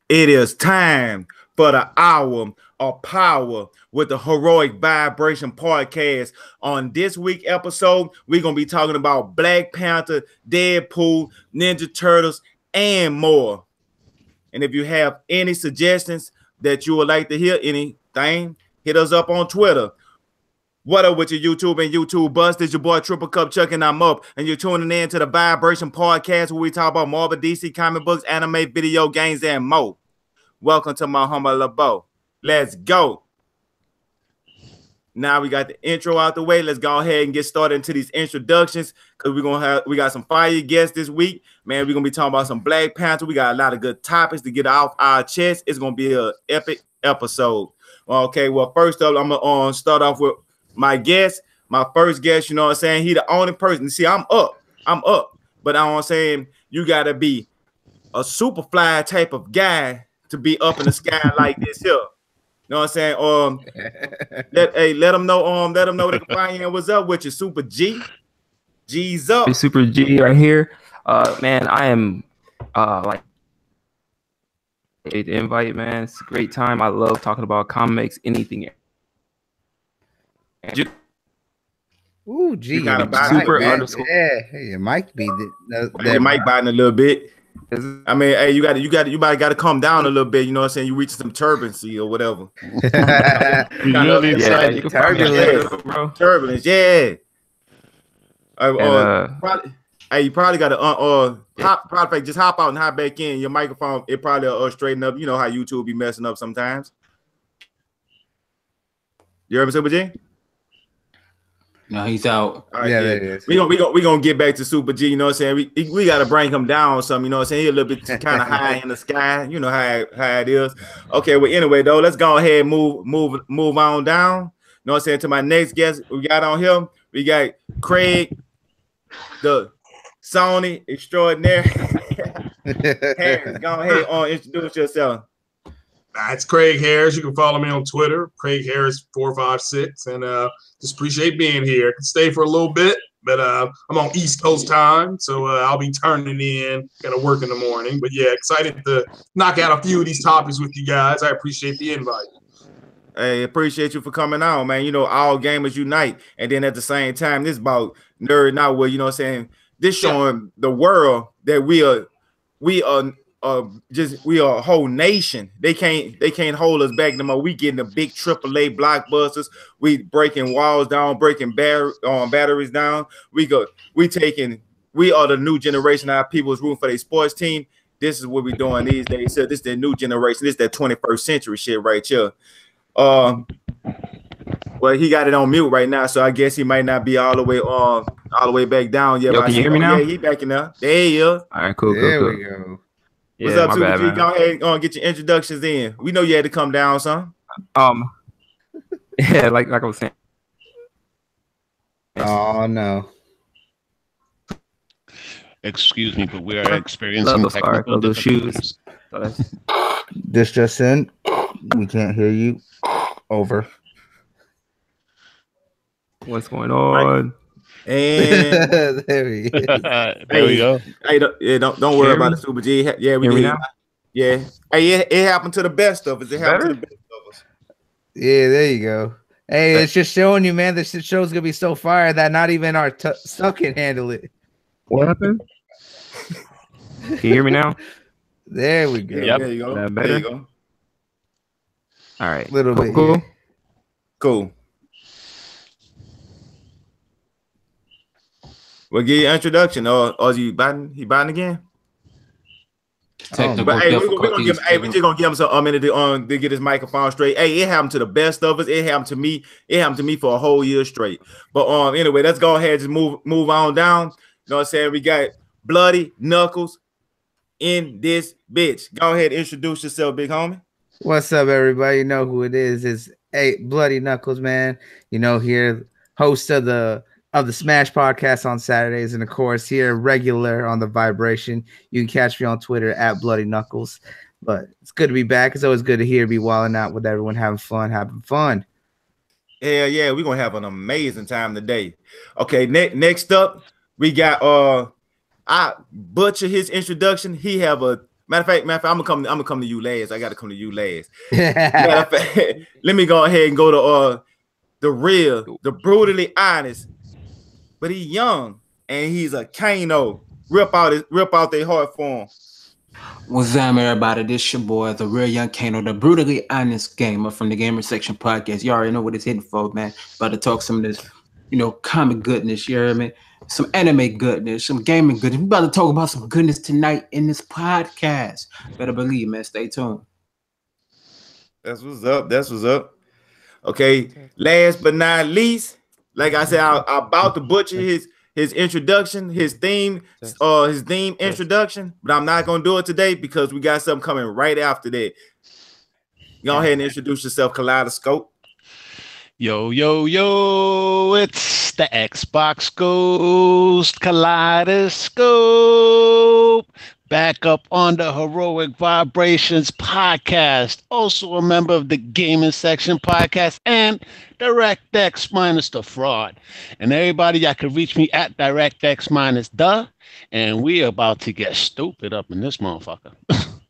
It is time for the hour of power with the Heroic Vibration podcast. On this week episode, we're going to be talking about Black Panther, Deadpool, Ninja Turtles, and more. And if you have any suggestions that you would like to hear anything, hit us up on Twitter. What up with your YouTube and YouTube bust? It's your boy TripleCup Chuck, and I'm up. And you're tuning in to the Vibration podcast, where we talk about Marvel, DC, comic books, anime, video games, and more. Welcome to my humble abode. Let's go. Now we got the intro out the way. Let's go ahead and get started into these introductions, because we got some fire guests this week. Man, we're gonna be talking about some Black Panther. We got a lot of good topics to get off our chest. It's gonna be an epic episode. Okay, well, first up, I'm gonna start off with my guest, my first guest. You know what I'm saying? He the only person. See, I'm up, but I'm saying you gotta be a super fly type of guy to be up in the sky like this here. You know what I'm saying? Let them know they can find you. What's up with you, Super G? G's up. Super G right here. Man, I am like the invite, man. It's a great time. I love talking about comics, anything. Ooh, G. Super underscore. Yeah, hey, Mike be the mic biting a little bit. I mean, hey, you got to calm down a little bit. You know what I'm saying? You reach some turbulency or whatever. Turbulence, yeah. You probably got to just hop out and hop back in. Your microphone, it probably straighten up. You know how YouTube be messing up sometimes. You heard me, Super G? No, he's out. Right, yeah. We gonna get back to Super G. You know what I'm saying? We got to bring him down or something. You know what I'm saying? He's a little bit kind of high in the sky. You know how it is. Okay. Well, anyway, though, let's go ahead and move on down. You know what I'm saying? To my next guest, we got on here. We got Craig, the Sony extraordinaire. Harris, go ahead and introduce yourself. It's Craig Harris. You can follow me on Twitter, Craig Harris 456, and just appreciate being here. I can stay for a little bit, but I'm on East Coast time, so I'll be turning in. Got to work in the morning, but yeah, excited to knock out a few of these topics with you guys. I appreciate the invite. Hey, appreciate you for coming on, man. You know, all gamers unite, and then at the same time, this is about nerding out. Where you know what I'm saying? This showing the world that we are a whole nation. They can't hold us back no more. We getting the big AAA blockbusters. We breaking walls down, breaking batteries down. We are the new generation. Our people's rooting for their sports team. This is what we're doing these days. So this is the new generation. This is that 21st century shit right here. Well, he got it on mute right now, so I guess he might not be all the way back down yet. Yo, can you hear me now? Yeah, he backing up. There he is. All right, cool. There we go. What's up, Super G? Go ahead and get your introductions in. We know you had to come down, son. Yeah, like I was saying. Oh no. Excuse me, but we are experiencing technical shoes. This just in. We can't hear you. Over. What's going on? And there we go. Hey, don't worry about it, Super G. Yeah, we did. Yeah. Hey, it happened to the best of us. It happened to the best of us. Yeah, there you go. Hey, it's just showing you, man. This show's gonna be so fire that not even our stuff can handle it. What happened? Can you hear me now? There we go. Yep. There you go. There you go. All right. Little bit. Cool. Yeah. Cool. We'll give you an introduction. Or is he biting? He biting again? Technical but hey, we're just gonna give him some minute to get his microphone straight. Hey, it happened to the best of us. It happened to me. It happened to me for a whole year straight. But anyway, let's go ahead and just move on down. You know what I'm saying? We got Bloody Knuckles in this bitch. Go ahead and introduce yourself, big homie. What's up, everybody? You know who it is. It's Bloody Knuckles, man. You know, here, host of the Smash podcast on Saturdays, and of course here regular on the Vibration. You can catch me on Twitter at Bloody Knuckles. But it's good to be back. It's always good to hear be wilding out with everyone, having fun. Yeah, we're gonna have an amazing time today. Okay, next up we got I butcher his introduction. He have a Matter of fact, I'm gonna come to you last. I gotta come to you last. Matter of fact, let me go ahead and go to the real, the brutally honest, but he's young and he's a Kano. Rip out their heart for him. What's up, everybody? This your boy, the real young Kano, the brutally honest gamer from the Gamer Section Podcast. You already know what it's hitting for, man. About to talk some of this, comic goodness, you hear me? Some anime goodness, some gaming goodness. We about to talk about some goodness tonight in this podcast. Better believe, man. Stay tuned. That's what's up. That's what's up. Okay, last but not least, like I said, I'm about to butcher his introduction, his theme introduction, but I'm not gonna do it today because we got something coming right after that. Go ahead and introduce yourself, Kaleidoscope. Yo, it's the Xbox Ghost Kaleidoscope. Back up on the Heroic Vibrations podcast. Also a member of the Gaming Section podcast and DirectX minus the fraud. And everybody, y'all can reach me at DirectX minus the. And we about to get stupid up in this motherfucker.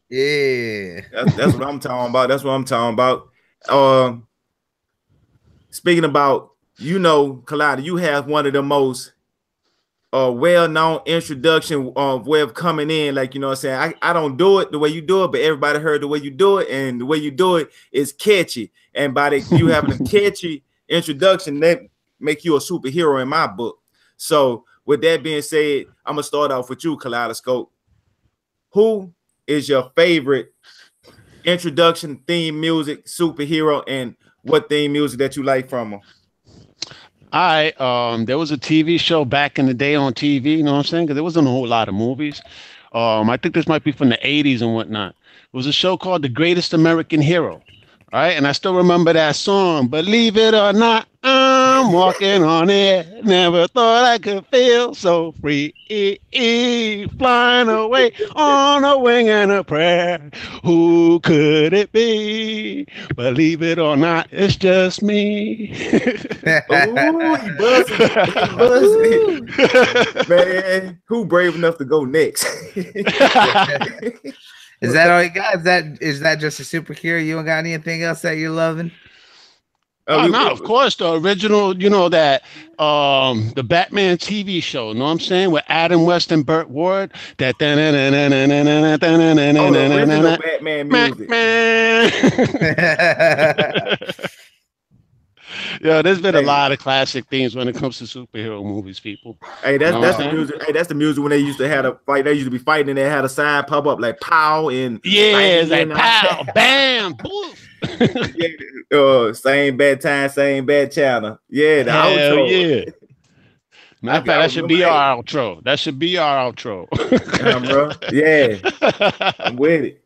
Yeah. That's what I'm talking about. That's what I'm talking about. Speaking about, Kaleido, you have one of the most well-known introduction way of coming in. Like, you know what I'm saying? I don't do it the way you do it, but everybody heard the way you do it, and the way you do it is catchy. And by you having a catchy introduction, that make you a superhero in my book. So with that being said, I'm gonna start off with you, Kaleidoscope. Who is your favorite introduction theme music superhero, and what theme music that you like from them? There was a TV show back in the day on TV, you know what I'm saying? Because there wasn't a whole lot of movies. I think this might be from the 80s and whatnot. It was a show called The Greatest American Hero. All right, and I still remember that song. Believe it or not, I'm walking on air. Never thought I could feel so free. Flying away on a wing and a prayer. Who could it be? Believe it or not, it's just me. Oh, he buzzing. Man, who brave enough to go next? Is that all you got? Is that just a superhero? You don't got anything else that you're loving? No, of course, the original, that the Batman TV show, know what I'm saying? With Adam West and Burt Ward. That original Batman music. Yeah, there's been a lot of classic themes when it comes to superhero movies, people. Hey, that's the music. Hey, that's the music when they used to have a fight. They used to be fighting and they had a sign pop up like pow and it's like pow, bam, boof. Same bad time, same bad channel. Yeah, the outro. Yeah. Matter of fact, that should be our outro. That should be our outro. Yeah, bro. Yeah, I'm with it.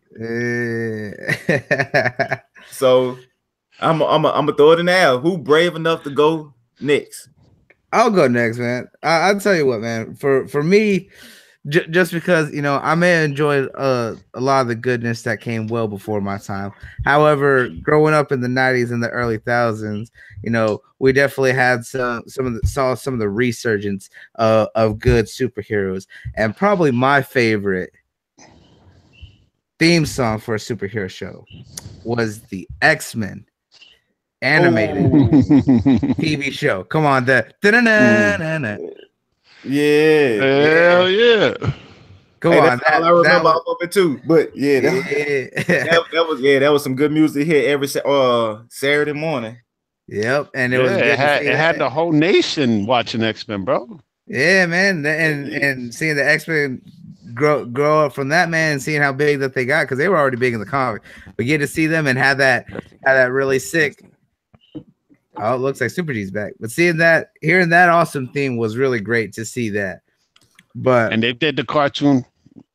So I'm gonna throw it in there. Who brave enough to go next? I'll go next, man. I'll tell you what, man. For me, just because I may have enjoyed a lot of the goodness that came well before my time. However, growing up in the 90s and the early 2000s, we definitely had some of the resurgence of good superheroes, and probably my favorite theme song for a superhero show was the X-Men animated TV show. Come on, Yeah. Hell yeah. Go on. That's all I remember off of it too. But yeah, that was some good music here every Saturday morning. Yep. And it had the whole nation watching X-Men, bro. Yeah, man. And seeing the X-Men grow up from that, man, and seeing how big that they got, because they were already big in the comic. But get to see them and have that really sick. Oh, it looks like Super G's back. But hearing that awesome theme was really great to see that. And they did the cartoon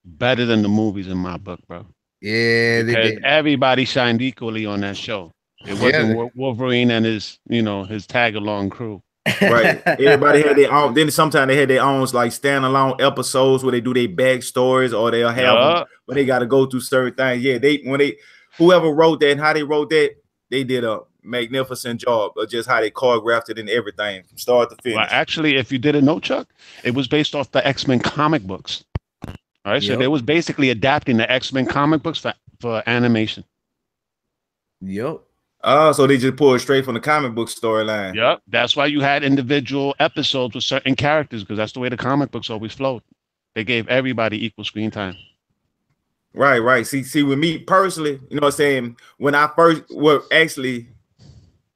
better than the movies in my book, bro. Yeah, they did. Everybody shined equally on that show. It wasn't Wolverine and his tag along crew. Right. Everybody had their own. Then sometimes they had their own like standalone episodes where they do their backstories, or they'll have when they got to go through certain things. Yeah, whoever wrote that and how they wrote that, they did a magnificent job of just how they choreographed it and everything from start to finish. Well, actually, if you didn't know, Chuck, it was based off the X-Men comic books. All All right, so they was basically adapting the X-Men comic books for animation. Yep. Oh, so they just pulled straight from the comic book storyline. Yep, that's why you had individual episodes with certain characters, because that's the way the comic books always flowed. They gave everybody equal screen time. Right. See, with me personally, you know what I'm saying? When I first actually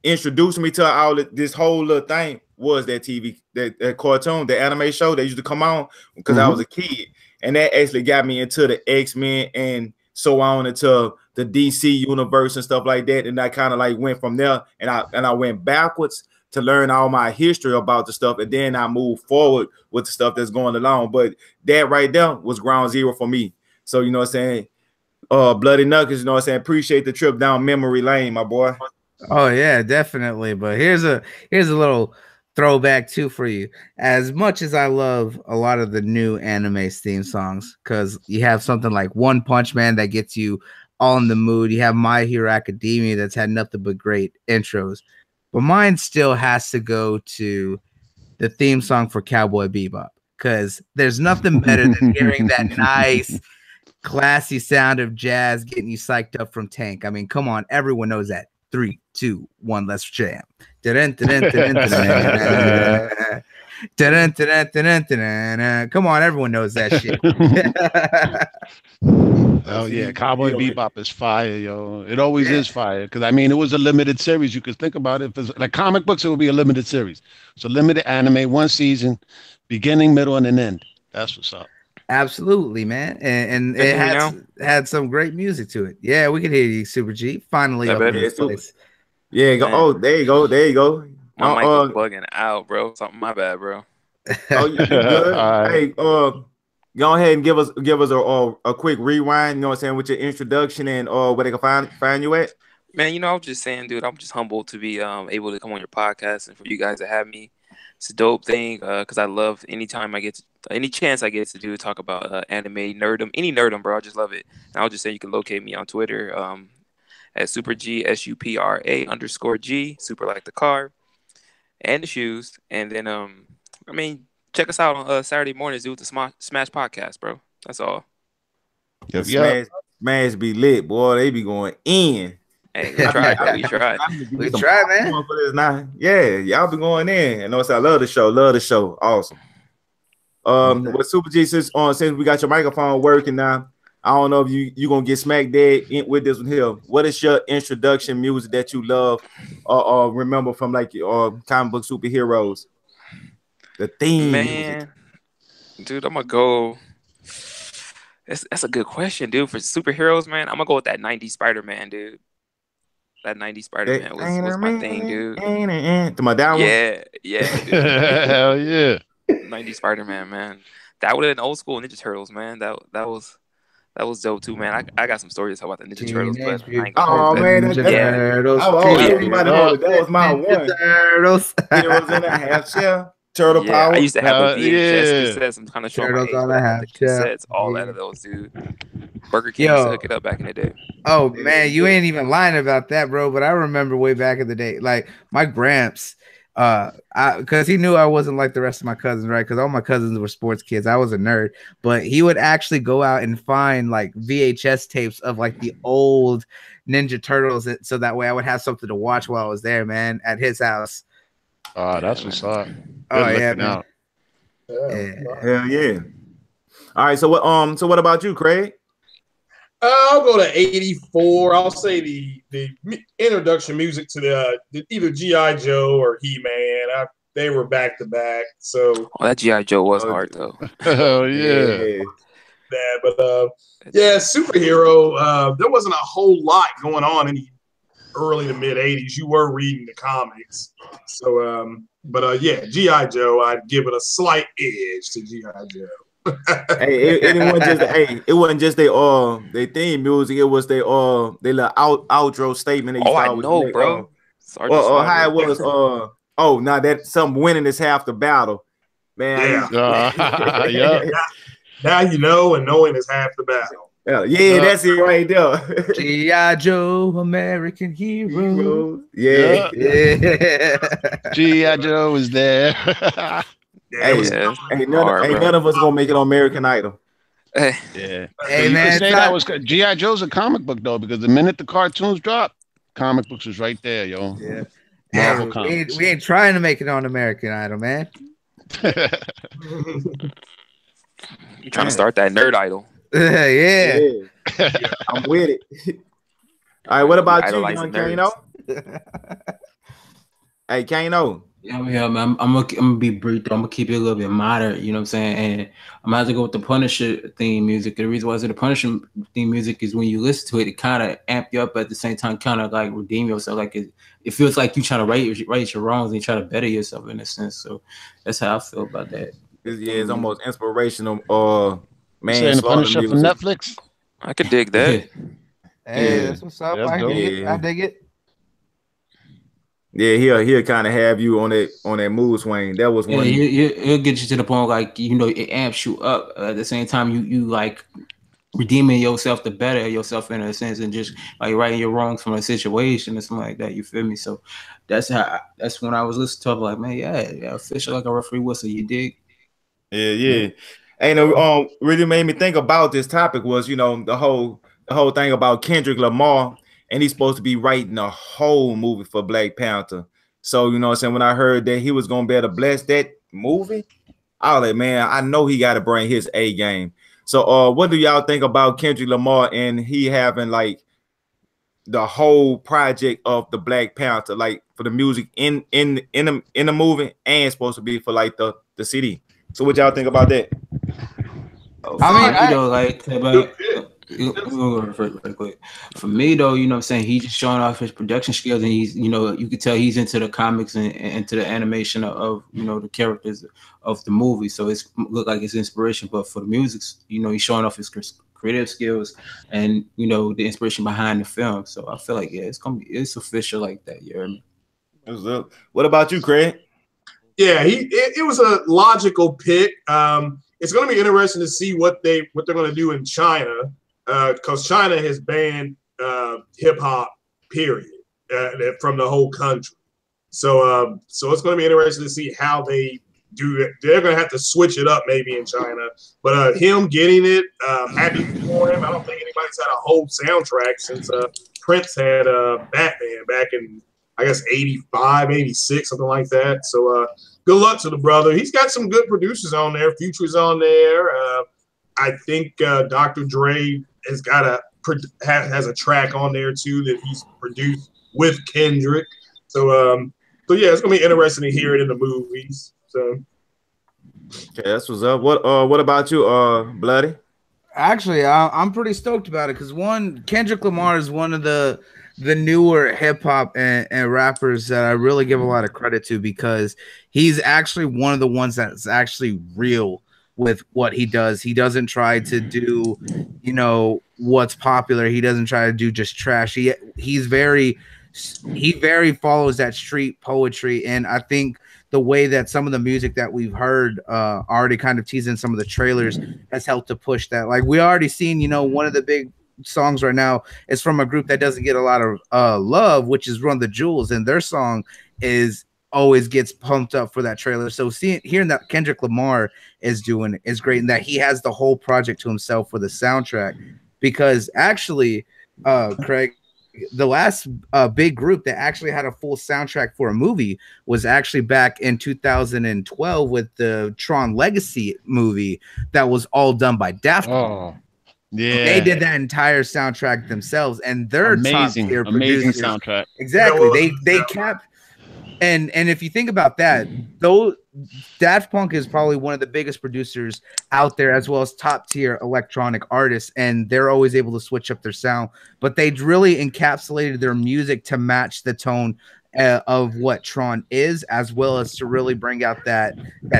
introduced me to all this whole little thing was that TV, that cartoon, the anime show that used to come on because I was a kid. And that actually got me into the X-Men and so on into the DC universe and stuff like that. And I kind of like went from there and I went backwards to learn all my history about the stuff. And then I moved forward with the stuff that's going along. But that right there was ground zero for me. So, you know what I'm saying? Bloody Knuckles, you know what I'm saying? Appreciate the trip down memory lane, my boy. Oh yeah, definitely. But here's a little throwback too for you. As much as I love a lot of the new anime theme songs, because you have something like One Punch Man that gets you all in the mood. You have My Hero Academia that's had nothing but great intros. But mine still has to go to the theme song for Cowboy Bebop, because there's nothing better than hearing that nice, classy sound of jazz getting you psyched up from Tank. I mean, come on, everyone knows that. 3, 2, 1, let's jam. Come on, everyone knows that shit. Oh yeah, Cowboy Bebop is fire, yo. It always is fire. Because I mean, it was a limited series. You could think about it. If it's like comic books, it would be a limited series. So limited anime, one season, beginning, middle, and an end. That's what's up. Absolutely, man. And it had some great music to it. Yeah, we can hear you, Super G. Finally up in this place. Yeah, go. Oh, there you go. My mic was bugging out, bro. Something my bad, bro. Oh, you good? Hey, go ahead and give us a quick rewind, you know what I'm saying, with your introduction and where they can find you at. Man, you know, I was just saying, dude, I'm just humbled to be able to come on your podcast and for you guys to have me. It's a dope thing because I love any chance I get to talk about anime nerdom, any nerdom, bro. I just love it. And I'll just say you can locate me on Twitter at SuperG SUPRA_G, super like the car and the shoes. And then I mean, check us out on Saturday mornings, dude. The Smash podcast, bro. That's all. Yep. Smash be lit, boy. They be going in. Hey, we tried, bro. We tried, man. Yeah, y'all be going in. And also, I love the show. Awesome. With Super G, since we got your microphone working now, I don't know if you gonna get smack dead with this one here. What is your introduction music that you love or remember from like your comic book superheroes? The theme, man, music. Dude, I'm gonna go. That's a good question, dude. For superheroes, man, I'm gonna go with that '90s Spider-Man, dude. That '90s Spider-Man was my thing, dude. To my down one? Yeah, dude. Hell yeah. '90s Spider-Man, man. That would have been old school Ninja Turtles, man. That was dope too, man. I got some stories about the Ninja Turtles, but I ain't oh man, that was my one. Turtles. Heroes in a half shell. Turtle power. I used to have the VHS cassettes. I'm kind of showing Turtles on a half cassettes, all out of those, dude. Burger King used to hook it up back in the day. Oh man, you ain't even lying about that, bro. But I remember way back in the day, like my gramps, because he knew I wasn't like the rest of my cousins, right? Because all my cousins were sports kids. I was a nerd, but he would actually go out and find like VHS tapes of like the old Ninja Turtles, so that way I would have something to watch while I was there, man, at his house. Oh, that's what's up. Oh yeah, man. Hell yeah. All right, so what about you, Craig? I'll go to 84. I'll say the introduction music to the either G.I. Joe or He-Man. They were back to back. So that G.I. Joe was hard though. Oh yeah. But superhero. There wasn't a whole lot going on in the early to mid 80s. You were reading the comics. So G.I. Joe, I'd give it a slight edge to G.I. Joe. It wasn't just their theme music. It was their little outro statement. I know, bro. How it was. That some winning is half the battle, man. Yeah. Now you know, and knowing is half the battle. Yeah, that's it right there. G.I. Joe, American hero. Yeah. G.I. Joe was there. Ain't none of us gonna make it on American Idol. Hey, Yeah. Hey, You man, could it's say not- that was G.I. Joe's a comic book though, because the minute the cartoons dropped, comic books was right there, yo. Yeah. Marvel Hey, comics. we ain't trying to make it on American Idol, man. you trying to start that nerd idol? Yeah. I'm with it. All right, what about you, Idolizing young nerds. Kano? Hey, Kano. Yeah, man. I'm gonna be brief. I'm gonna keep it a little bit moderate. You know what I'm saying? And I'm gonna have to go with the Punisher theme music. The reason why I say the Punisher theme music is when you listen to it, it kind of amp you up at the same time, kind of like redeem yourself. Like it feels like you trying to right your wrongs and you try to better yourself in a sense. So that's how I feel about that. It's almost inspirational. You saying the slaughter Punisher for music. Netflix? I could dig that. Hey, Yeah. that's what's up. Yeah, I dope. dig it. Yeah. I dig it. Yeah, he'll kind of have you on that mood swing. That was Yeah, one. it'll get you to the point like it amps you up. At the same time, you like redeeming yourself to better yourself in a sense, and just like righting your wrongs from a situation or something like that. You feel me? So that's when I was listening to it, like, man, yeah, official like a referee whistle. You dig? Yeah. And really made me think about this topic was, the whole thing about Kendrick Lamar, and he's supposed to be writing a whole movie for Black Panther. So, you know what I'm saying, when I heard that he was gonna be able to bless that movie, I was like, man, I know he got to bring his A game. So, what do y'all think about Kendrick Lamar and he having like the whole project of the Black Panther, like for the music in the movie, and supposed to be for like the CD? So, what y'all think about that? For me though, you know what I'm saying, he's just showing off his production skills, and he's, you could tell he's into the comics and into the animation of the characters of the movie. So it's look like it's inspiration, but for the music, he's showing off his creative skills and the inspiration behind the film. So I feel like it's official like that. You heard me? What about you, Craig? Yeah, it was a logical pick. It's going to be interesting to see what they're going to do in China, because China has banned hip hop, period, from the whole country. So it's going to be interesting to see how they do it. They're going to have to switch it up maybe in China. But him getting it, happy for him. I don't think anybody's had a whole soundtrack since Prince had Batman back in, I guess, 85, 86, something like that. So good luck to the brother. He's got some good producers on there. Future's on there. I think Dr. Dre has has a track on there too that he's produced with Kendrick. So yeah, it's gonna be interesting to hear it in the movies. So okay, that's what's up. What about you, Bloody? Actually, I'm pretty stoked about it because Kendrick Lamar is one of the newer hip hop and rappers that I really give a lot of credit to, because he's actually one of the ones that's actually real with what he does. He doesn't try to do, what's popular. He doesn't try to do just trash. He very follows that street poetry, and I think the way that some of the music that we've heard already kind of teasing some of the trailers has helped to push that. Like we already seen, one of the big songs right now is from a group that doesn't get a lot of love, which is Run the Jewels, and their song always gets pumped up for that trailer. So hearing that Kendrick Lamar is doing is great, and that he has the whole project to himself for the soundtrack, because actually, Craig, the last big group that actually had a full soundtrack for a movie was actually back in 2012 with the Tron Legacy movie that was all done by Daft Punk. Yeah, they did that entire soundtrack themselves, and they're amazing producers. soundtrack. Exactly, they kept. And if you think about that, though, Daft Punk is probably one of the biggest producers out there, as well as top tier electronic artists, and they're always able to switch up their sound. But they really encapsulated their music to match the tone of what Tron is, as well as to really bring out that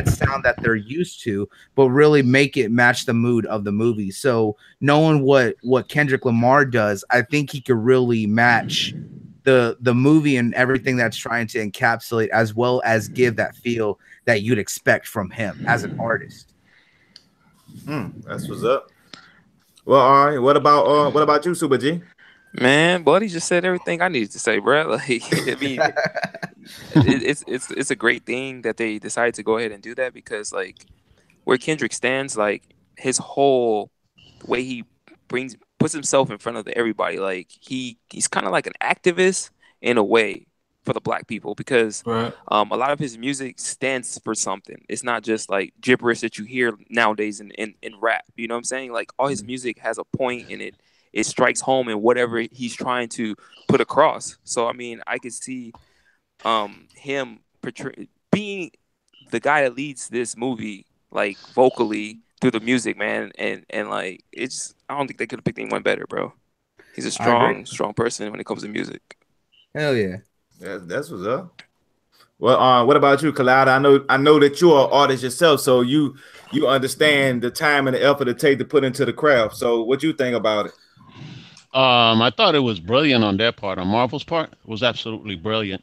sound that they're used to, but really make it match the mood of the movie. So knowing what Kendrick Lamar does, I think he could really match the movie and everything that's trying to encapsulate, as well as give that feel that you'd expect from him as an artist. That's what's up. Well, all right. What about you, Super G? Man, Buddy just said everything I needed to say, bro. Like, I mean, it's a great thing that they decided to go ahead and do that, because like where Kendrick stands, like his whole the way he puts himself in front of everybody. Like he's kind of like an activist in a way for the black people, because Right. a lot of his music stands for something. It's not just like gibberish that you hear nowadays in rap. You know what I'm saying? Like all his music has a point, and it strikes home in whatever he's trying to put across. So I mean, I could see him being the guy that leads this movie, like vocally through the music, man, and like it's, I don't think they could have picked anyone better, bro. He's a strong person when it comes to music. Hell yeah. That's what's up. Well, what about you, Kalada? I know that you're an artist yourself, so you understand the time and the effort it take to put into the craft. So what you think about it? I thought it was brilliant on their part. On Marvel's part, it was absolutely brilliant.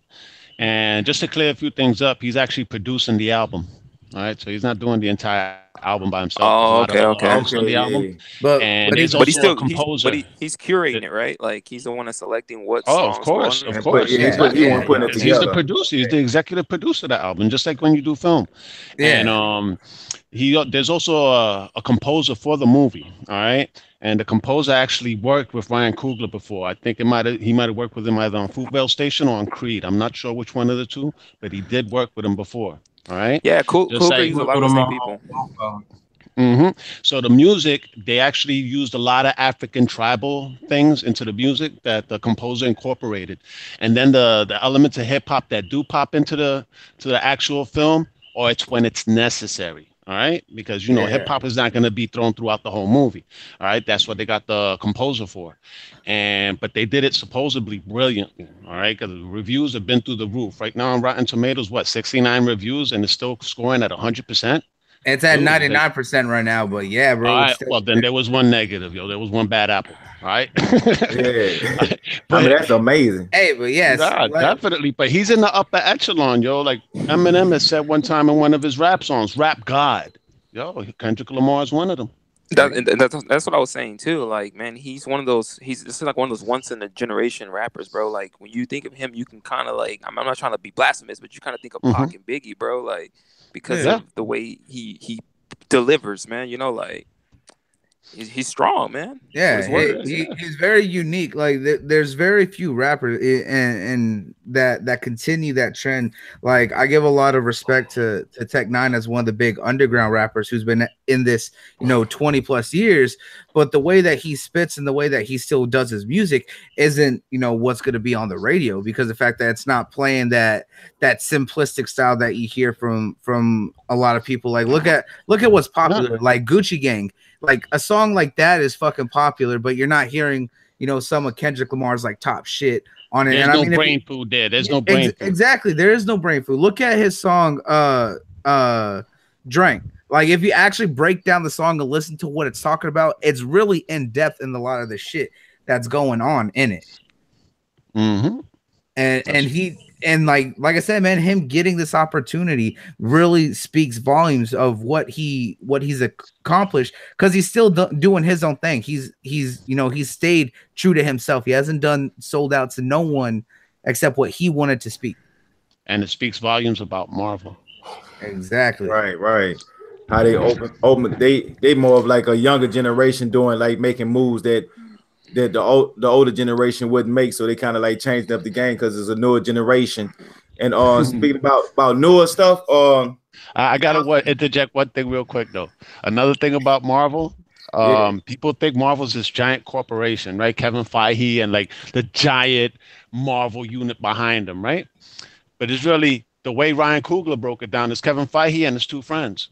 And just to clear a few things up, he's actually producing the album. All right, so he's not doing the entire album by himself. Oh, okay. On the album. But he's still a composer. He's curating it, right? Like he's the one that's selecting what Oh, songs. of course. He's the producer. He's the executive producer of the album, just like when you do film. Yeah. And there's also a composer for the movie. All right. And the composer actually worked with Ryan Coogler before. I think he might have worked with him either on Fruitvale Station or on Creed. I'm not sure which one of the two, but he did work with him before. All right. Yeah, Coogler used a lot of the same people. So the music, they actually used a lot of African tribal things into the music that the composer incorporated, and then the elements of hip hop that do pop into the actual film, or it's when it's necessary. All right, because hip hop is not going to be thrown throughout the whole movie. All right, that's what they got the composer for, but they did it supposedly brilliantly. All right, because the reviews have been through the roof. Right now on Rotten Tomatoes, 69 reviews, and it's still scoring at 100%. It's at 99% right now, but yeah, bro. All right, well then there was one negative, yo. There was one bad apple. All right. Yeah. I mean, that's amazing. Hey, but yes, definitely. But he's in the upper echelon, yo. Like Eminem has said one time in one of his rap songs, "Rap God." Yo, Kendrick Lamar is one of them. That's what I was saying too. Like, man, he's one of those. This is like one of those once in a generation rappers, bro. Like when you think of him, you can kind of like. I'm not trying to be blasphemous, but you kind of think of Pac and Biggie, bro. Like because of the way he delivers, man. Like. He's strong, man. Yeah, he's very unique. Like there's very few rappers and that continue that trend. Like I give a lot of respect to Tech Nine as one of the big underground rappers who's been in this 20 plus years. But the way that he spits and the way that he still does his music isn't what's going to be on the radio, because the fact that it's not playing that simplistic style that you hear from a lot of people. Like look at what's popular, like Gucci Gang. Like a song like that is fucking popular, but you're not hearing, some of Kendrick Lamar's like top shit on it. There's no brain food there. There's no brain food. Exactly. There is no brain food. Look at his song, Drink. Like if you actually break down the song and listen to what it's talking about, it's really in depth in a lot of the shit that's going on in it. Mm-hmm. And like I said, man, him getting this opportunity really speaks volumes of what he's accomplished, because he's still doing his own thing. He's stayed true to himself. He hasn't done sold out to no one except what he wanted to speak. And it speaks volumes about Marvel. Exactly. Right. How they open they more of like a younger generation doing, like making moves that the older generation wouldn't make, so they kind of like changed up the game because it's a newer generation. And speaking about newer stuff, I gotta interject one thing real quick though. Another thing about Marvel, people think Marvel's this giant corporation, right? Kevin Feige and like the giant Marvel unit behind them, right? But it's really the way Ryan Coogler broke it down is Kevin Feige and his two friends.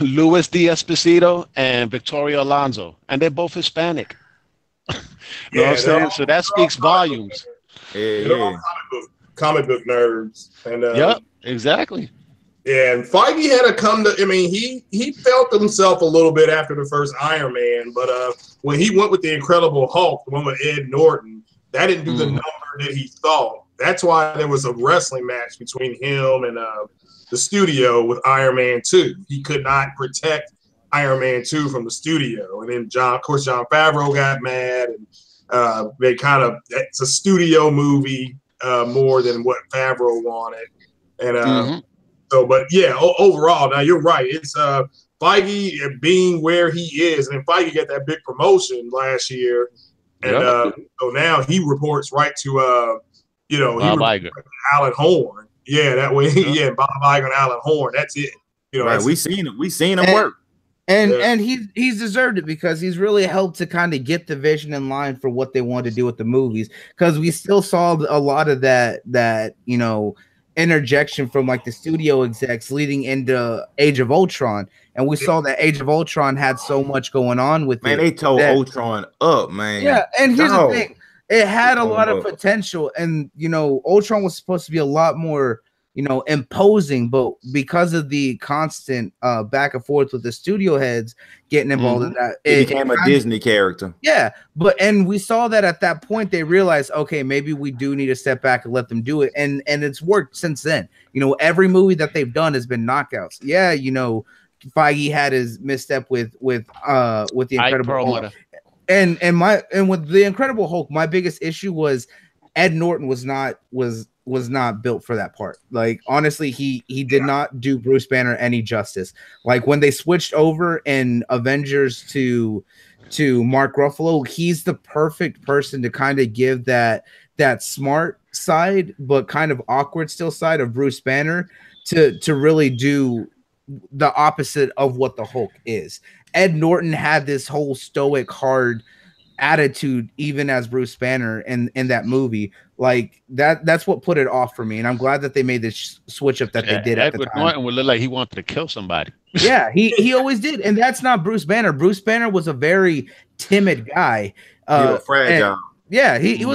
Luis D'Esposito and Victoria Alonso, and they're both Hispanic. You know what I'm saying? So that speaks volumes. Yeah. Comic book nerds. And yep, exactly. Yeah, and Feige had to come to. I mean, he felt himself a little bit after the first Iron Man, but when he went with the Incredible Hulk, the one with Ed Norton, that didn't do the number that he thought. That's why there was a wrestling match between him and the studio with Iron Man 2. He could not protect Iron Man 2 from the studio. And then John Favreau got mad, and they it's a studio movie more than what Favreau wanted. And so, but yeah, overall, now you're right. It's Feige being where he is, and then Feige got that big promotion last year, and so now he reports right to Bob Iger. Alan Horn. Yeah, that way. Yeah, Bob Iger and Alan Horn. That's it. Right. We seen him work. And he's deserved it because he's really helped to kind of get the vision in line for what they want to do with the movies. Because we still saw a lot of that interjection from like the studio execs leading into Age of Ultron, and we saw that Age of Ultron had so much going on with it. Man, they tore Ultron up, man. Yeah, and here's the thing: it had a lot of potential, and Ultron was supposed to be a lot more imposing, but because of the constant back and forth with the studio heads getting involved in that, it became a Disney character. Yeah, and we saw that at that point they realized, okay, maybe we do need to step back and let them do it, and it's worked since then. Every movie that they've done has been knockouts. Yeah, Feige had his misstep with the Incredible Hulk, and with the Incredible Hulk, my biggest issue was Ed Norton was not built for that part. Like, honestly, he did not do Bruce Banner any justice. Like, when they switched over in Avengers to Mark Ruffalo, he's the perfect person to kind of give that smart side but kind of awkward still side of Bruce Banner to really do the opposite of what the Hulk is. Ed Norton had this whole stoic, hard attitude even as Bruce Banner in that movie. Like that's what put it off for me, and I'm glad that they made this switch up that they did at the time. Norton would look like he wanted to kill somebody. Yeah, he always did, and that's not Bruce Banner. Bruce Banner was a very timid guy. Fragile. Yeah, he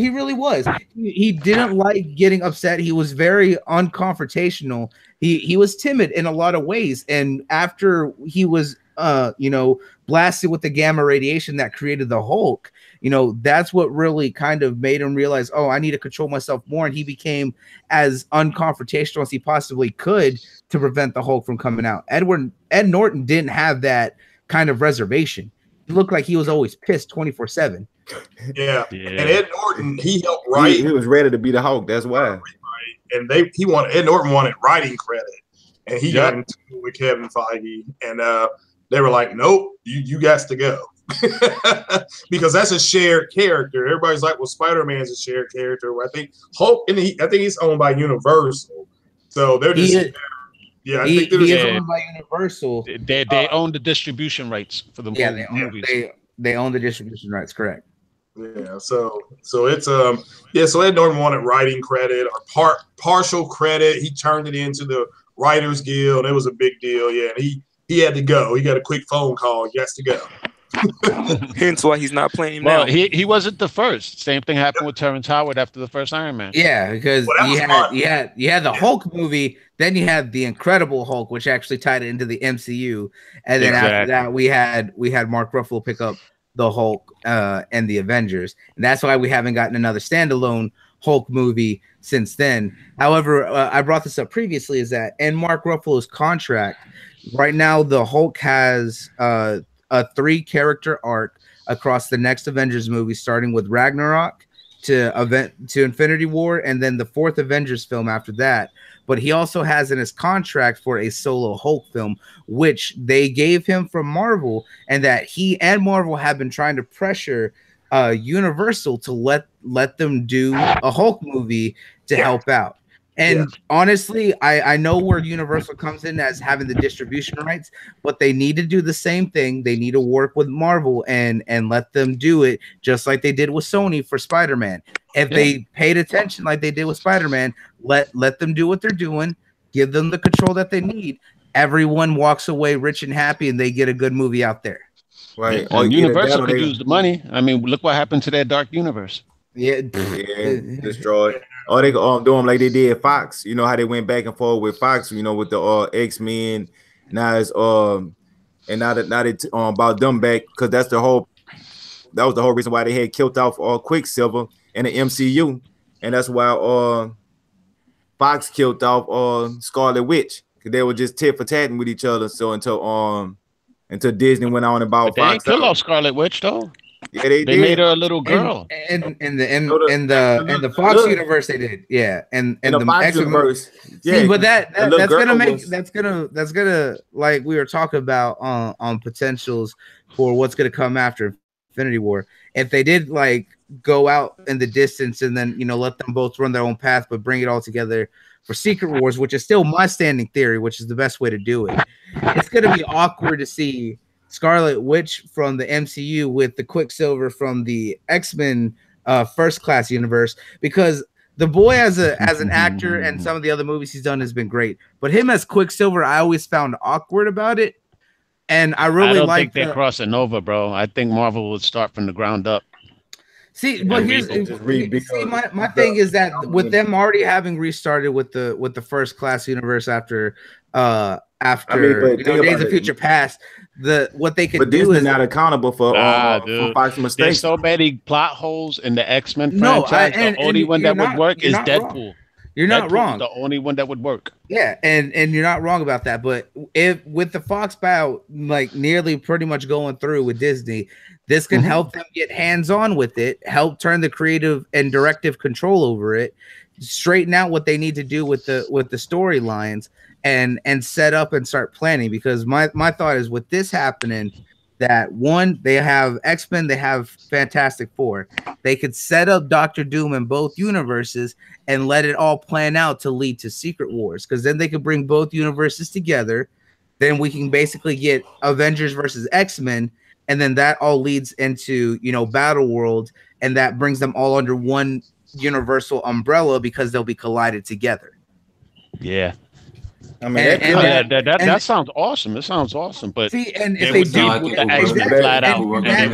really was. He didn't like getting upset. He was very unconfrontational. He was timid in a lot of ways, and after he was blasted with the gamma radiation that created the Hulk, that's what really kind of made him realize, oh, I need to control myself more, and he became as unconfrontational as he possibly could to prevent the Hulk from coming out. Ed Norton didn't have that kind of reservation. He looked like he was always pissed 24/7. Yeah. And Ed Norton, he helped write. He was ready to be the Hulk. That's why. And Ed Norton wanted writing credit, and he got into it with Kevin Feige, and they were like, nope, you got to go. Because that's a shared character. Everybody's like, well, Spider-Man's a shared character. I think Hulk, I think he's owned by Universal. So they're just I think they're owned by Universal. They own the distribution rights for the movies. They own the distribution rights, correct. Yeah, so it's so Ed Norton wanted writing credit or partial credit. He turned it into the Writers Guild. It was a big deal. Yeah, and he had to go. He got a quick phone call. He has to go. Hence why he's not playing now. Well, he wasn't the first. Same thing happened with Terrence Howard after the first Iron Man. Yeah, because you had the Hulk movie, then you had the Incredible Hulk, which actually tied it into the MCU, and then after that we had Mark Ruffalo pick up the Hulk and the Avengers, and that's why we haven't gotten another standalone Hulk movie since then. However, I brought this up previously, is that in Mark Ruffalo's contract right now, the Hulk has a 3-character arc across the next Avengers movie, starting with Ragnarok to Infinity War, and then the 4th Avengers film after that. But he also has in his contract for a solo Hulk film, which they gave him from Marvel, and that he and Marvel have been trying to pressure Universal to let them do a Hulk movie to help out. And honestly, I know where Universal comes in as having the distribution rights, but they need to do the same thing. They need to work with Marvel and let them do it just like they did with Sony for Spider-Man. If they paid attention like they did with Spider-Man, let them do what they're doing, give them the control that they need. Everyone walks away rich and happy, and they get a good movie out there. Right. Universal could use the money. I mean, look what happened to that Dark Universe. Destroyed. Or they could do them like they did Fox. You know how they went back and forth with Fox. You know, with the X-Men. Now it's and now they about them back, because that was the whole reason why they had killed off Quicksilver in the MCU, and that's why Fox killed off Scarlet Witch, because they were just tit for tatting with each other. So until Disney went on about Fox. They didn't kill off Scarlet Witch though. Yeah, they They did. made her a little girl. And in the Fox universe they did, yeah, and in the Fox X-Men universe. See, but that's gonna make was, that's gonna like we were talking about on potentials for what's gonna come after Infinity War. If they did like go out in the distance and then let them both run their own path, but bring it all together for Secret Wars, which is still my standing theory, which is the best way to do it. It's gonna be awkward to see Scarlet Witch from the MCU with the Quicksilver from the X-Men First Class universe, because the boy as an actor and some of the other movies he's done has been great, but him as Quicksilver I always found awkward about it, and I don't think they're crossing over, bro. I think Marvel would start from the ground up. See, but my thing is that with them already having restarted with the First Class universe after Days of Future Past, what they could do is not accountable for Fox mistakes. There's so many plot holes in the X-Men franchise. The only one that would work is Deadpool. You're not wrong. The only one that would work. Yeah, and you're not wrong about that. But if with the Fox bout like nearly pretty much going through with Disney, this can help them get hands-on with it, help turn the creative and directive control over it, straighten out what they need to do with the storylines, and set up and start planning. Because my thought is with this happening, that one, they have X-Men, they have Fantastic Four. They could set up Doctor Doom in both universes and let it all plan out to lead to Secret Wars, because then they could bring both universes together. Then we can basically get Avengers versus X-Men, and then that all leads into Battle World, and that brings them all under one universal umbrella because they'll be collided together. Yeah. I mean, that sounds awesome. It sounds awesome, but see, and if they do flat out, I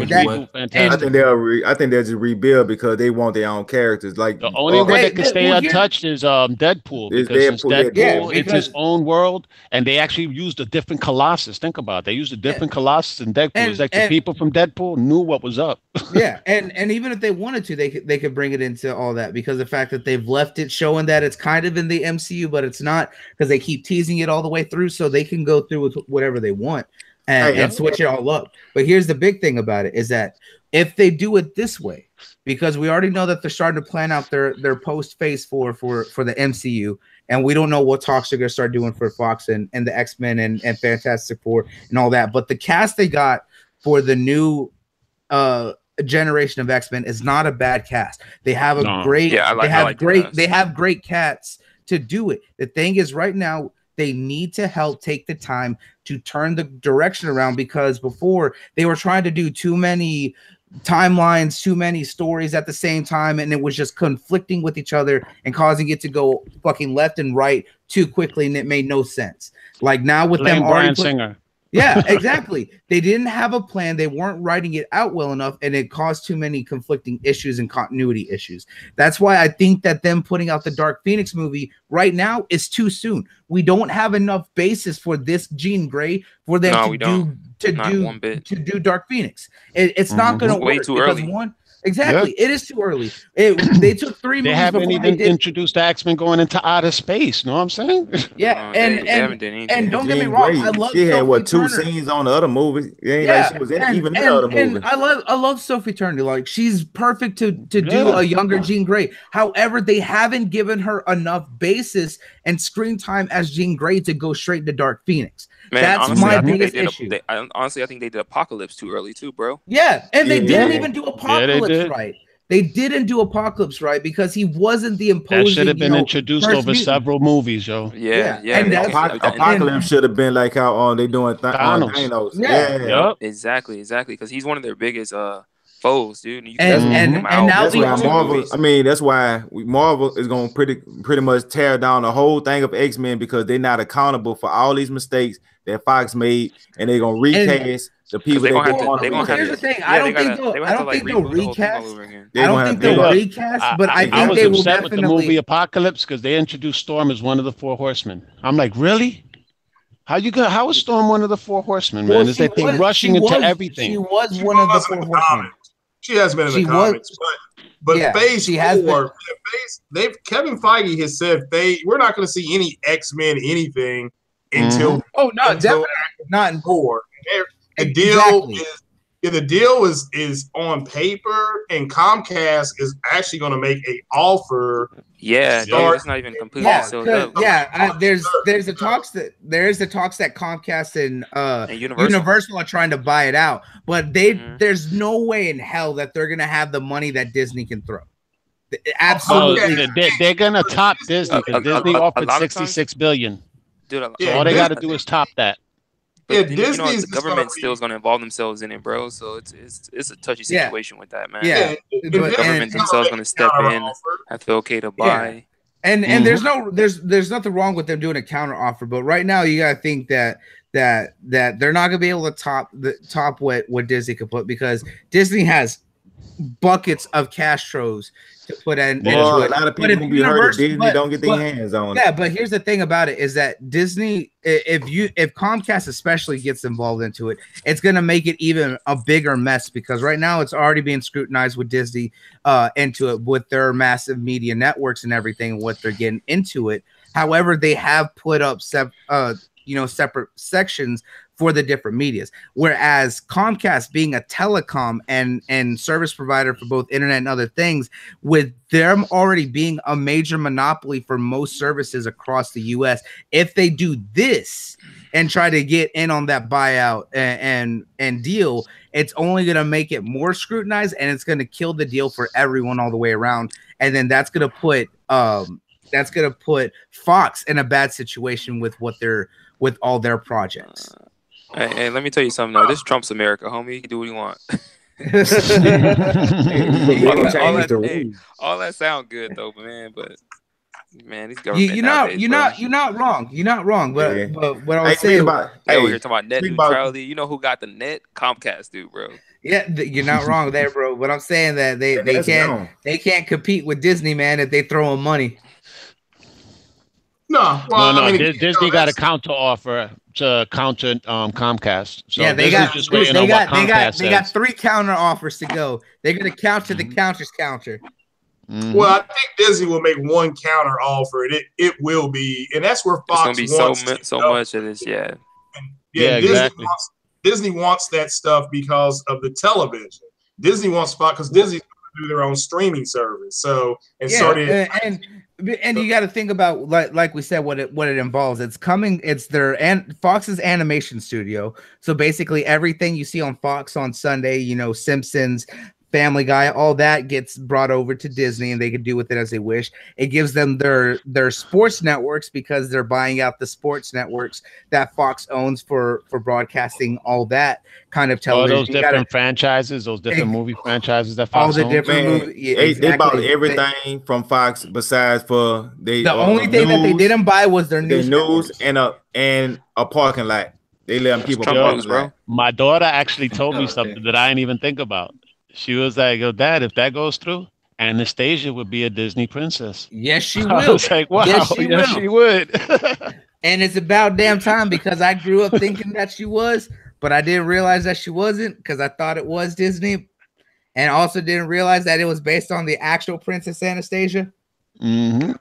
think they'll just rebuild because they want their own characters. Like the only one that can stay untouched is Deadpool, because Deadpool it's his own world, and they actually used a different Colossus. Think about it. They used a different Colossus in Deadpool. It's like the people from Deadpool knew what was up. Yeah, and even if they wanted to, they could bring it into all that, because the fact that they've left it showing that it's kind of in the MCU, but it's not, because they keep teasing it all the way through, so they can go through with whatever they want and switch it all up. But here's the big thing about it is that if they do it this way, because we already know that they're starting to plan out their post phase four for the MCU, and we don't know what talks they're going to start doing for Fox and the X-Men and Fantastic Four and all that. But the cast they got for the new generation of X-Men is not a bad cast. They have great cats to do it. The thing is, right now they need to help take the time to turn the direction around, because before they were trying to do too many timelines, too many stories at the same time, and it was just conflicting with each other and causing it to go fucking left and right too quickly, and it made no sense. Like now with them already Singer. Yeah, exactly. They didn't have a plan. They weren't writing it out well enough, and it caused too many conflicting issues and continuity issues. That's why I think that them putting out the Dark Phoenix movie right now is too soon. We don't have enough basis for this Jean Grey for them to do Dark Phoenix. It's not going to work. Way too early. Exactly. Yeah. It is too early. They took 3 movies. They haven't even introduced the X-Men going into outer space. Know what I'm saying? Yeah, and don't get me wrong. I love she had two scenes on the other movie. Like she was in the other movie. And I love Sophie Turner. Like she's perfect to do a younger Jean Grey. However, they haven't given her enough basis and screen time as Jean Grey to go straight to Dark Phoenix. Man, that's honestly, my biggest issue. I think they did Apocalypse too early too, bro. Yeah, and they didn't even do Apocalypse right. They didn't do Apocalypse right because he wasn't the imposing. That should have been introduced over several movies, yo. Yeah. And Apocalypse should have been like how they doing Thanos. Yep. Exactly. Because he's one of their biggest foes, dude. And now that's why Marvel. I mean, that's why Marvel is going to pretty much tear down the whole thing of X-Men, because they're not accountable for all these mistakes that Fox made, and they're going to recast the people. Here's the thing. I don't think they'll recast. I don't think they'll recast, but I think they will definitely. With the movie Apocalypse, because they introduced Storm as one of the 4 horsemen. I'm like, really? How is Storm one of the 4 horsemen, man? Is they rushing into everything? She was one of the 4 horsemen. She has been in the comics, but Phase 4, Kevin Feige has said we're not going to see any X-Men anything until definitely not in 4. The deal is Yeah, the deal is on paper, and Comcast is actually going to make an offer. Yeah, dude, it's not even completely sealed up. There's the talks that Comcast and Universal are trying to buy it out, but there's no way in hell that they're gonna have the money that Disney can throw. Absolutely, they're gonna top Disney because Disney offered $66 billion. Dude, so all they got to do is top that. But the government still is going to involve themselves in it, bro. So it's a touchy situation with that, man. Yeah, the government themselves going to step in, have to okay to buy. And there's nothing wrong with them doing a counter offer, but right now you got to think that they're not going to be able to top what Disney could put, because Disney has buckets of cash troves to put in. A lot of people will be hurt if Disney don't get their hands on it. Yeah, but here's the thing about it is that Disney, if Comcast especially gets involved into it, it's gonna make it even a bigger mess, because right now it's already being scrutinized with Disney into it with their massive media networks and everything, and what they're getting into it. However, they have put up separate sections for the different medias, whereas Comcast being a telecom and service provider for both internet and other things, with them already being a major monopoly for most services across the US, if they do this and try to get in on that buyout and deal, it's only going to make it more scrutinized, and it's going to kill the deal for everyone all the way around. And then that's going to put Fox in a bad situation with all their projects. Hey, let me tell you something though. This Trump's America, homie. He can do what he want. All that sound good though, man. But these government you're not wrong. But what I was saying about we're here talking about net neutrality. You know who got the net? Comcast, dude, bro. Yeah, you're not wrong there, bro. But I'm saying that they can't compete with Disney, man, if they throw them money. No, Disney got a counter offer to counter Comcast. So yeah, they got 3 counter offers to go. They're gonna counter the counter's counter. Well, I think Disney will make one counter offer, and it will be, and that's where Fox it's gonna be so much of this, yeah, Disney wants that stuff because of the television. Disney wants Fox because Disney's going to do their own streaming service. So and you got to think about like we said what it involves. It's their Fox's animation studio. So basically everything you see on Fox on Sunday, Simpsons, Family Guy, all that gets brought over to Disney, and they can do with it as they wish. It gives them their sports networks, because they're buying out the sports networks that Fox owns for broadcasting all that kind of television. All those different franchises, those different movie franchises that Fox owns. All the different movies. They bought everything from Fox besides for the only thing that they didn't buy was their news and a parking lot. They let them keep a parking lot. My daughter actually told me something that I didn't even think about. She was like, "Yo, Dad, if that goes through, Anastasia would be a Disney princess." Yes, she will. I was like, "Wow, yes, she would." And it's about damn time, because I grew up thinking that she was, but I didn't realize that she wasn't, because I thought it was Disney, and also didn't realize that it was based on the actual Princess Anastasia. Mm-hmm.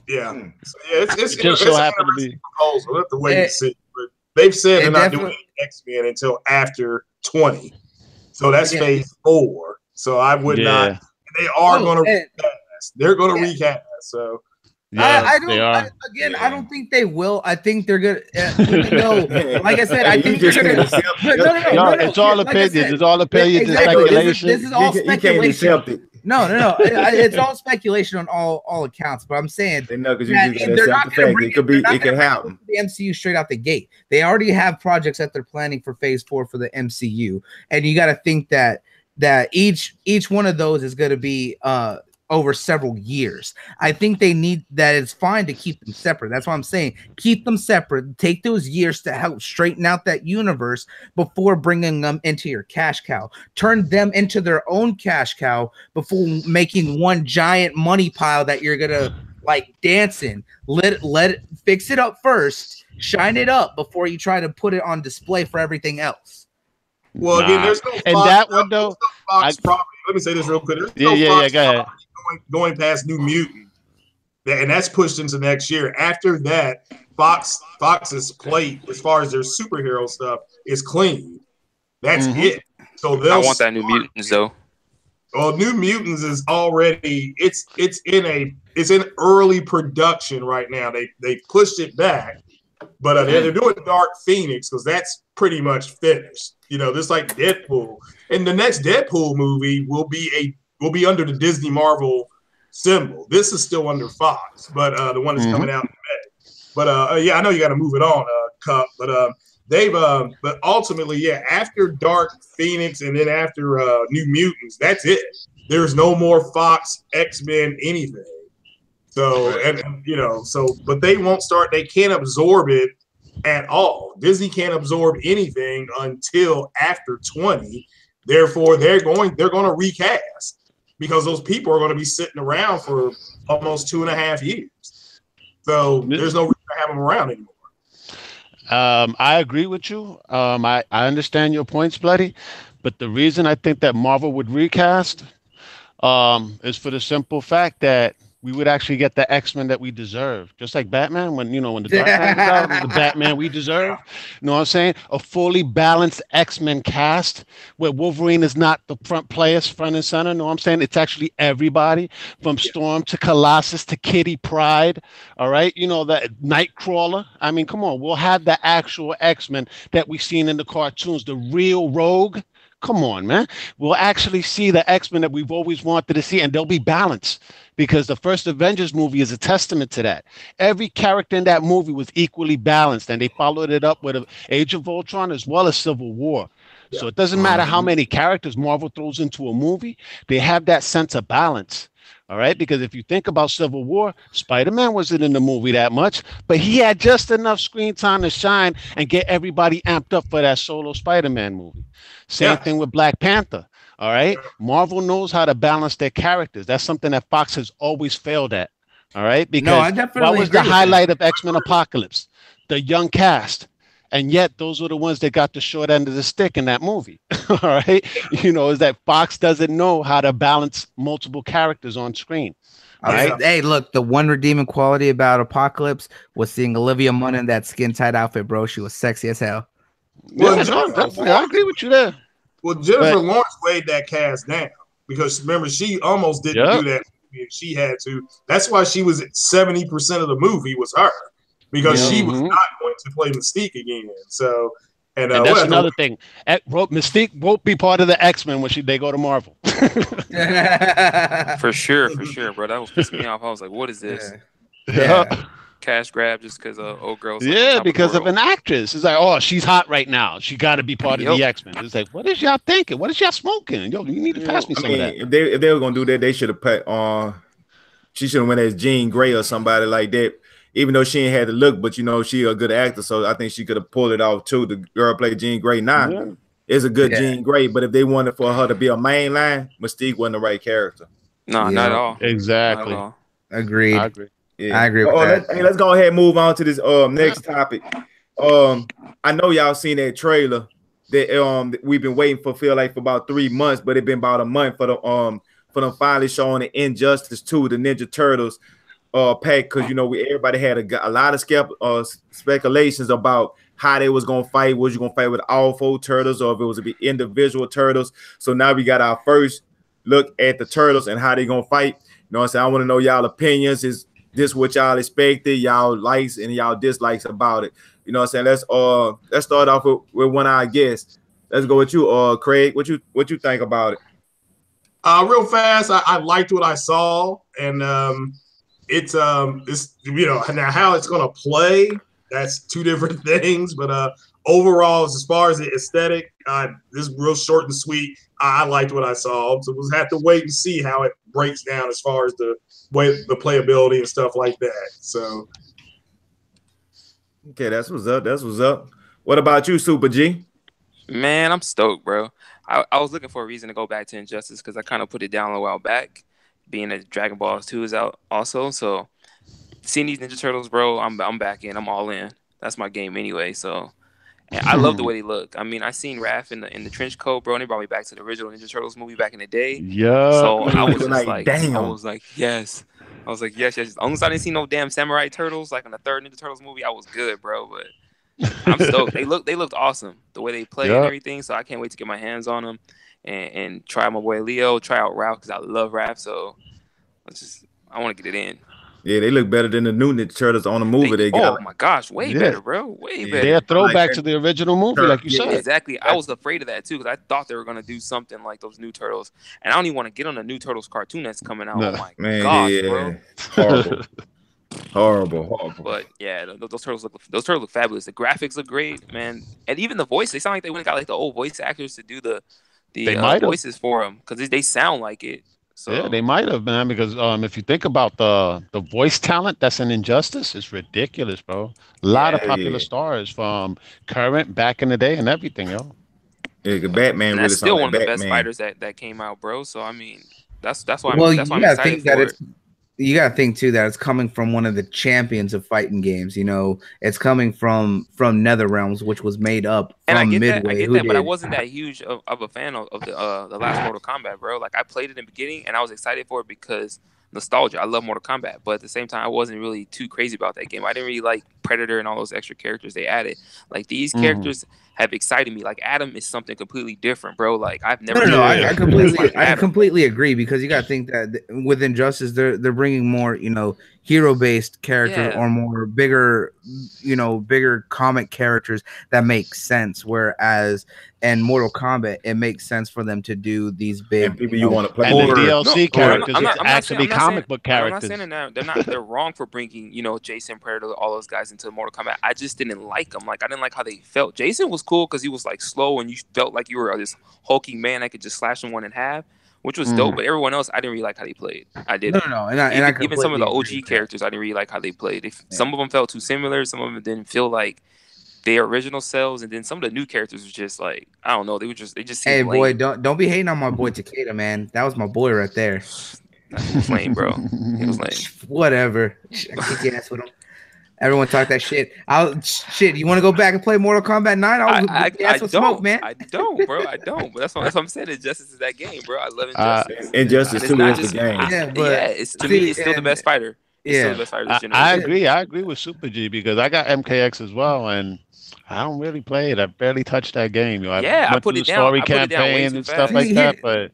Yeah, so it's just so happened to be. Proposal. We'll have to wait and see. But they've said they're not doing X-Men until after 20. So that's phase 4. So I would not. They are going to recast. They're going to recast. So I don't think they will. I think they're good. Like I said, I think they're going to. It's all opinions. It's all opinions. Speculation. This is all speculation. No. It's all speculation on all accounts. But I'm saying they're not going to it could happen. The MCU straight out the gate. They already have projects that they're planning for phase 4 for the MCU, and you got to think that each one of those is going to be over several years. I think they need that. It's fine to keep them separate. That's what I'm saying. Keep them separate. Take those years to help straighten out that universe before bringing them into your cash cow. Turn them into their own cash cow before making one giant money pile that you're gonna dance in. Let it fix it up first. Shine it up before you try to put it on display for everything else. Well, again, there's no Fox, and that one though. Fox property. Let me say this real quick. Go ahead. Going past New Mutant, and that's pushed into next year. After that, Fox's plate, as far as their superhero stuff, is clean. That's it. So I want that New Mutants though. Well, New Mutants is already it's in early production right now. They pushed it back, but they're doing Dark Phoenix because that's pretty much finished. You know, just like Deadpool, and the next Deadpool movie will be under the Disney Marvel symbol. This is still under Fox, but the one that's coming out in May. But yeah, I know you got to move it on, Cup. But but ultimately, yeah, after Dark Phoenix and then after New Mutants, that's it. There's no more Fox, X-Men, anything. So, and you know, but they won't start. They can't absorb it at all. Disney can't absorb anything until after 20. Therefore, they're going to recast because those people are going to be sitting around for almost 2.5 years. So there's no reason to have them around anymore. I agree with you. I understand your points, Bloody, but the reason I think that Marvel would recast is for the simple fact that we would actually get the X-Men that we deserve. Just like Batman, when the Dark Knight is out, the Batman we deserve. You know what I'm saying? A fully balanced X-Men cast where Wolverine is not the front and center. You know what I'm saying? It's actually everybody from Storm to Colossus to Kitty Pryde. All right. You know, that Nightcrawler. I mean, come on. We'll have the actual X-Men that we've seen in the cartoons, the real Rogue. Come on, man. We'll actually see the X-Men that we've always wanted to see, and they'll be balanced because the first Avengers movie is a testament to that. Every character in that movie was equally balanced, and they followed it up with Age of Ultron as well as Civil War. Yeah. So it doesn't matter how many characters Marvel throws into a movie, they have that sense of balance. All right, because if you think about Civil War, Spider-Man wasn't in the movie that much, but he had just enough screen time to shine and get everybody amped up for that solo Spider-Man movie. Same thing with Black Panther. All right, Marvel knows how to balance their characters. That's something that Fox has always failed at. All right, because what was the highlight of X-Men Apocalypse? The young cast. And yet those were the ones that got the short end of the stick in that movie. All right. You know, is that Fox doesn't know how to balance multiple characters on screen. All right. Hey, look, the one redeeming quality about Apocalypse was seeing Olivia Munn in that skin tight outfit, bro. She was sexy as hell. Well, definitely. I agree with you there. Well, Jennifer Lawrence laid that cast down because remember, she almost didn't do that movie and she had to. That's why she was at 70% of the movie was her. Because she was not going to play Mystique again. So, and that's another thing. Mystique won't be part of the X-Men when they go to Marvel. For sure, bro. That was pissing me off. I was like, what is this? Cash grab just because old girls. Yeah, because of an actress. It's like, oh, she's hot right now. She got to be part of the X-Men. It's like, what is y'all thinking? What is y'all smoking? Yo, you need to pass me some of that. If they were going to do that, they should have put on. She should have went as Jean Grey or somebody like that. Even though she ain't had the look, but you know, she a good actor, so I think she could have pulled it off too. The girl played Jean Grey now. Is a good Jean Grey, but if they wanted for her to be a main line, Mystique wasn't the right character. No, not at all. Exactly. Not at all. Agreed. I agree. Yeah. I agree with that. Let's go ahead and move on to this next topic. I know y'all seen that trailer that we've been waiting for about 3 months, but it's been about a month for them finally showing the Injustice 2, the Ninja Turtles pack, because you know everybody had a lot of speculations about how they was gonna fight. Was you gonna fight with all 4 turtles, or if it was to be individual turtles? So now we got our first look at the turtles and how they gonna fight. You know what I'm saying? I want to know y'all opinions. Is this what y'all expected? Y'all likes and y'all dislikes about it? You know what I'm saying? Let's start off with one of our guests. Let's go with you, Craig. What you think about it? Real fast, I liked what I saw, and it's you know, now how it's gonna play, that's 2 different things, but overall, as far as the aesthetic, this is real short and sweet. I liked what I saw, so we'll have to wait and see how it breaks down as far as the way the playability and stuff like that. So okay, that's what's up. What about you, Super G? Man, I'm stoked, bro. I was looking for a reason to go back to Injustice because I kind of put it down a while back, being that Dragon Ball 2 is out also. So seeing these Ninja Turtles, bro, I'm back in. I'm all in. That's my game anyway. So and I love the way they look. I mean, I seen Raph in the trench coat, bro, and they brought me back to the original Ninja Turtles movie back in the day. Yeah. So I was just like, damn. I was like, yes. As long as I didn't see no damn samurai turtles like in the 3rd Ninja Turtles movie, I was good, bro. But I'm stoked. They looked awesome the way they play and Yeah. everything. So I can't wait to get my hands on them and try my boy Leo, try out Ralph because I love Ralph. So I want to get it in. Yeah, they look better than the new Ninja Turtles on the movie. They got oh my gosh, way Yeah. better, bro. Way Yeah. better. They're a throwback like to the original movie, like you Yeah. said. Exactly. I was afraid of that too because I thought they were gonna do something like those new Turtles, and I don't even want to get on the new Turtles cartoon that's coming out. No. Oh my Man, gosh, yeah. bro. Horrible. But yeah, those turtles look fabulous. The graphics look great, man, and even the voice. They sound like they went and got like the old voice actors to do the They might have. voices for them because they sound like it. So Yeah, they might have, man, because if you think about the voice talent that's in Injustice, it's ridiculous, bro. A lot of Yeah. popular stars from current, back in the day, and everything, yo. Yeah, 'cause Batman and really that's still sound one like of the best Batman. fighters that came out, bro. So I mean, that's why Well, I'm you excited gotta think that for it's you gotta think too that it's coming from one of the champions of fighting games. You know, it's coming from NetherRealms, which was made up And I from get Midway. that, but I wasn't that huge of a fan of the last Mortal Kombat, bro. Like I played it in the beginning, and I was excited for it because nostalgia. I love Mortal Kombat, but at the same time, I wasn't really too crazy about that game. I didn't really like Predator and all those extra characters they added. Like these characters have excited me. Like Adam is something completely different, bro. Like I've never. No, Yeah. I completely agree because you gotta think that with Injustice, they're bringing more, you know, hero-based characters Yeah. or more bigger comic characters that make sense. Whereas in Mortal Kombat, it makes sense for them to do these big And people you want to play And the with. DLC characters are actually saying- comic book I'm not characters. saying that they're wrong for bringing, you know, Jason, Predator, all those guys into Mortal Kombat. I just didn't like them. Like I didn't like how they felt. Jason was cool because he was like slow and you felt like you were this hulking man that could just slash someone in half, which was dope. But everyone else, I didn't really like how they played. I did. No, and even some of the completely agree OG with that. characters, I didn't really like how they played. Some of them felt too similar. Some of them didn't feel like their original selves, and then some of the new characters was just like I don't know. They just Hey seemed boy, lame. don't be hating on my boy Takeda, man. That was my boy right there. He was lame, bro. He was lame. Whatever. I kick your ass with him. Everyone talk that shit. You want to go back and play Mortal Kombat 9? I with smoke, man. I don't, bro. I don't. But that's what I'm saying. Injustice is that game, bro. I love Injustice. Injustice It's 2 not is the just- game. Yeah, but it's to me, it's still the best fighter. It's still the best fighter this generation. I agree with Super G because I got MKX as well, and I don't really play it. I barely touched that game. You know, Yeah, I went put through it the down. story I put it down way campaign too and fast. stuff like that, but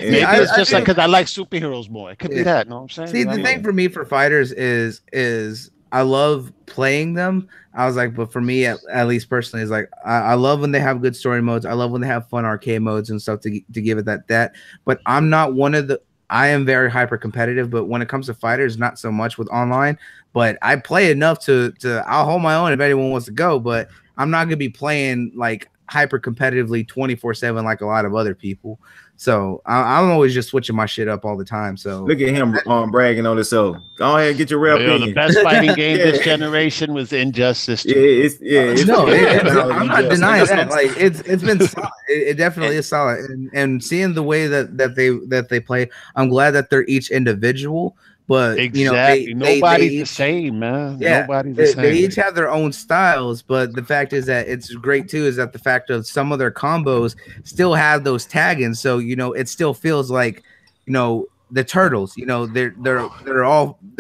maybe Yeah, it's just like think- because I like superheroes more. It could be that. You know what I'm saying? See, You know the what I thing mean? for me for fighters is I love playing them. I was like, but for me, at least personally, is like I love when they have good story modes. I love when they have fun arcade modes and stuff to give it that. But I'm not one of the. I am very hyper competitive, but when it comes to fighters, not so much with online. But I play enough to I'll hold my own if anyone wants to go. But I'm not gonna be playing like hyper competitively 24/7 like a lot of other people. So I'm always just switching my shit up all the time. So Look at him bragging on himself. Go ahead and get your real Yo, the opinion. best fighting game this Yeah. generation was Injustice. Yeah, 2. it's no, technology I'm not just- denying that. Like it's been solid. It definitely is solid. And seeing the way that they play, I'm glad that they're each individual. But Exactly. you know, they Nobody's the each- same, man. Yeah, Nobody's the same. they each have their own styles, but the fact is that it's great too. Is that the fact of some of their combos still have those tag-ins, so you know it still feels like the turtles. You know they're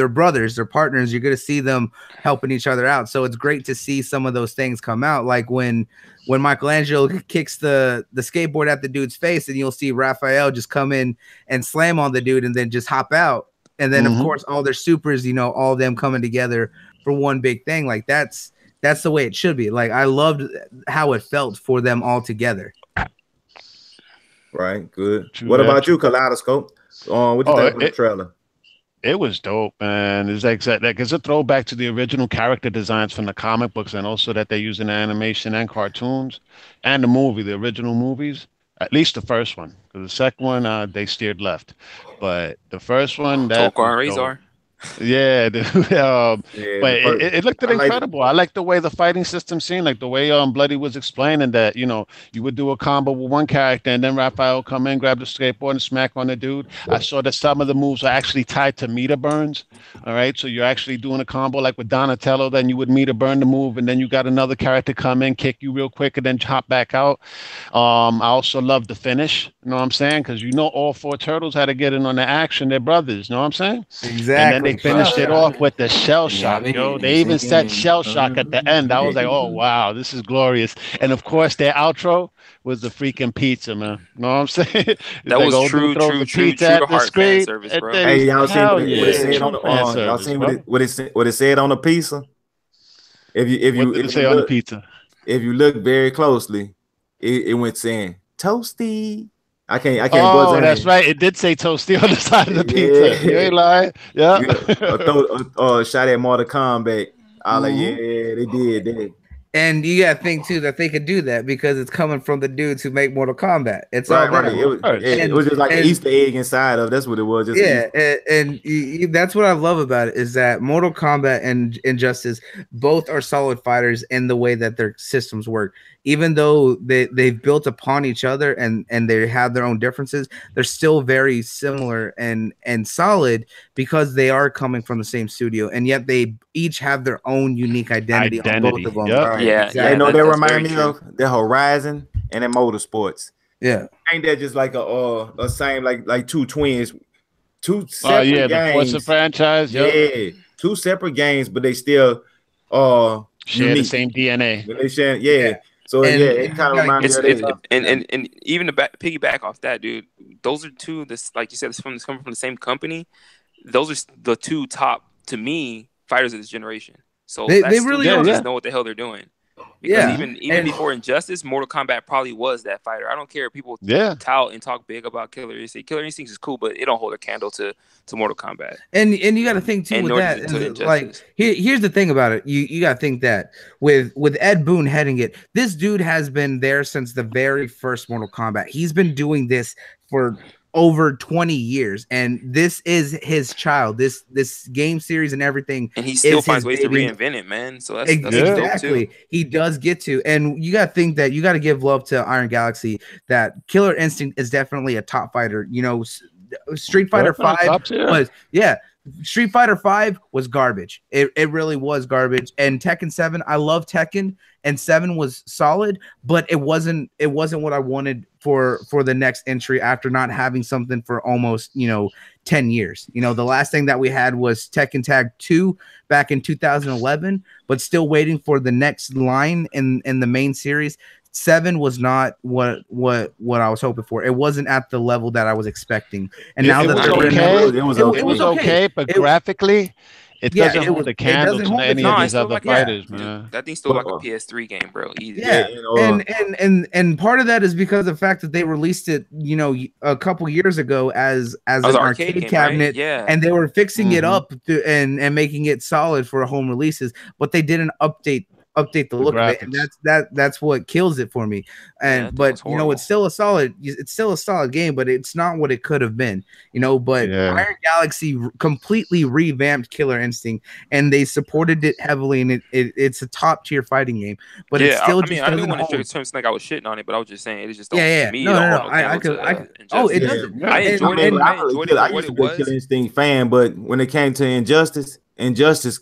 brothers, they're partners. You're gonna see them helping each other out, so it's great to see some of those things come out. Like when Michelangelo kicks the skateboard at the dude's face, and you'll see Raphael just come in and slam on the dude, and then just hop out. And then, of course, all their supers, all of them coming together for one big thing. Like that's the way it should be. Like I loved how it felt for them all together. Right, good. True What that, about true you, Kaleidoscope? What you think of the trailer? It was dope, man. It's like it's a throwback to the original character designs from the comic books, and also that they use in animation and cartoons, and the movie, the original movies. At least the first one, because the second one they steered left, but the first one that Tokar and was dope. Razor. Yeah, Yeah, but the first- it looked I like- incredible. I like the way the fighting system seemed, like the way Bloody was explaining that, you would do a combo with one character and then Raphael come in, grab the skateboard and smack on the dude. I saw that some of the moves are actually tied to meter burns. All right, so you're actually doing a combo like with Donatello, then you would meter burn the move, and then you got another character come in, kick you real quick, and then hop back out. I also love the finish. You know what I'm saying? Because all four turtles had to get in on the action. They're brothers. You know what I'm saying? Exactly. And then they finished it off with the shell shock, they yo. did. They even said shell shock at the end. I was like, oh wow, this is glorious. And of course, their outro was the freaking pizza, man. You know what I'm saying? It's That like was old dude throws the pizza true at to the heart fan screen, service, and bro. then Hey, y'all seen hell what it said yeah, on true the fan y'all service, seen bro. what it said on the pizza? What did it say on the pizza? If you look very closely, it went saying toasty. I can't buzz Oh, in. that's right. It did say toasty on the side of the pizza. You ain't lying. Yeah. Throw a shot at Mortal Kombat. I like, yeah, they did that. And you gotta think too that they could do that because it's coming from the dudes who make Mortal Kombat. It's all Right. that. It was just like an Easter egg inside of. That's what it was. Just Yeah, that's what I love about it is that Mortal Kombat and Injustice both are solid fighters in the way that their systems work. Even though they've built upon each other and they have their own differences, they're still very similar and solid because they are coming from the same studio, and yet they each have their own unique identity. On both of them. Yep. right. Yeah, exactly. They know that's they very remind me true. of the Horizon and then Motorsports. Yeah. Ain't that just like a same like two twins, two separate Yeah, games? the Forza franchise. Yep. Yeah, two separate games, but they still Share unique. the same DNA. But they share, yeah. So And it kind of reminds me of that. And even to piggyback off that, dude, those are two. This, like you said, it's coming from the same company. Those are the two top, to me, fighters of this generation. So They that's really still are. just know what the hell they're doing. Because Yeah. even before Injustice, Mortal Kombat probably was that fighter. I don't care if people tout and talk big about Killer Instinct. Killer Instinct is cool, but it don't hold a candle to Mortal Kombat. And you got to think too And with nor that. does it to is like Injustice. here's the thing about it. You got to think that with Ed Boon heading it, this dude has been there since the very first Mortal Kombat. He's been doing this for over 20 years, and this is his child. This game series and everything, And he still is finds his ways to baby. reinvent it, man. So that's dope Exactly. too. He does get to, and you got to think that you got to give love to Iron Galaxy. That Killer Instinct is definitely a top fighter. You know, Street Fighter 5 was Street Fighter 5 was garbage. It really was garbage. And Tekken 7, I love Tekken, and 7 was solid, but it wasn't what I wanted for the next entry after not having something for almost 10 years. The last thing that we had was Tekken Tag 2 back in 2011, but still waiting for the next line in the main series. 7 was not what I was hoping for. It wasn't at the level that I was expecting. And now that it was okay, but graphically, it doesn't hold the candle to any of these other fighters, man. That thing's still like a PS3 game, bro. Easy. Yeah, and part of that is because of the fact that they released it, a couple years ago as an arcade game, cabinet, right? Yeah, and they were fixing it up and making it solid for home releases, but they didn't update the look of it, and that's what kills it for me. And but it's still a solid game, but it's not what it could have been. But Iron Galaxy completely revamped Killer Instinct, and they supported it heavily, and it's a top tier fighting game. But it's still I didn't want to sound like I was shitting on it, but I was just saying it just don't. To me, I enjoyed it. I enjoyed it for what it was. Killer Instinct fan, but when it came to Injustice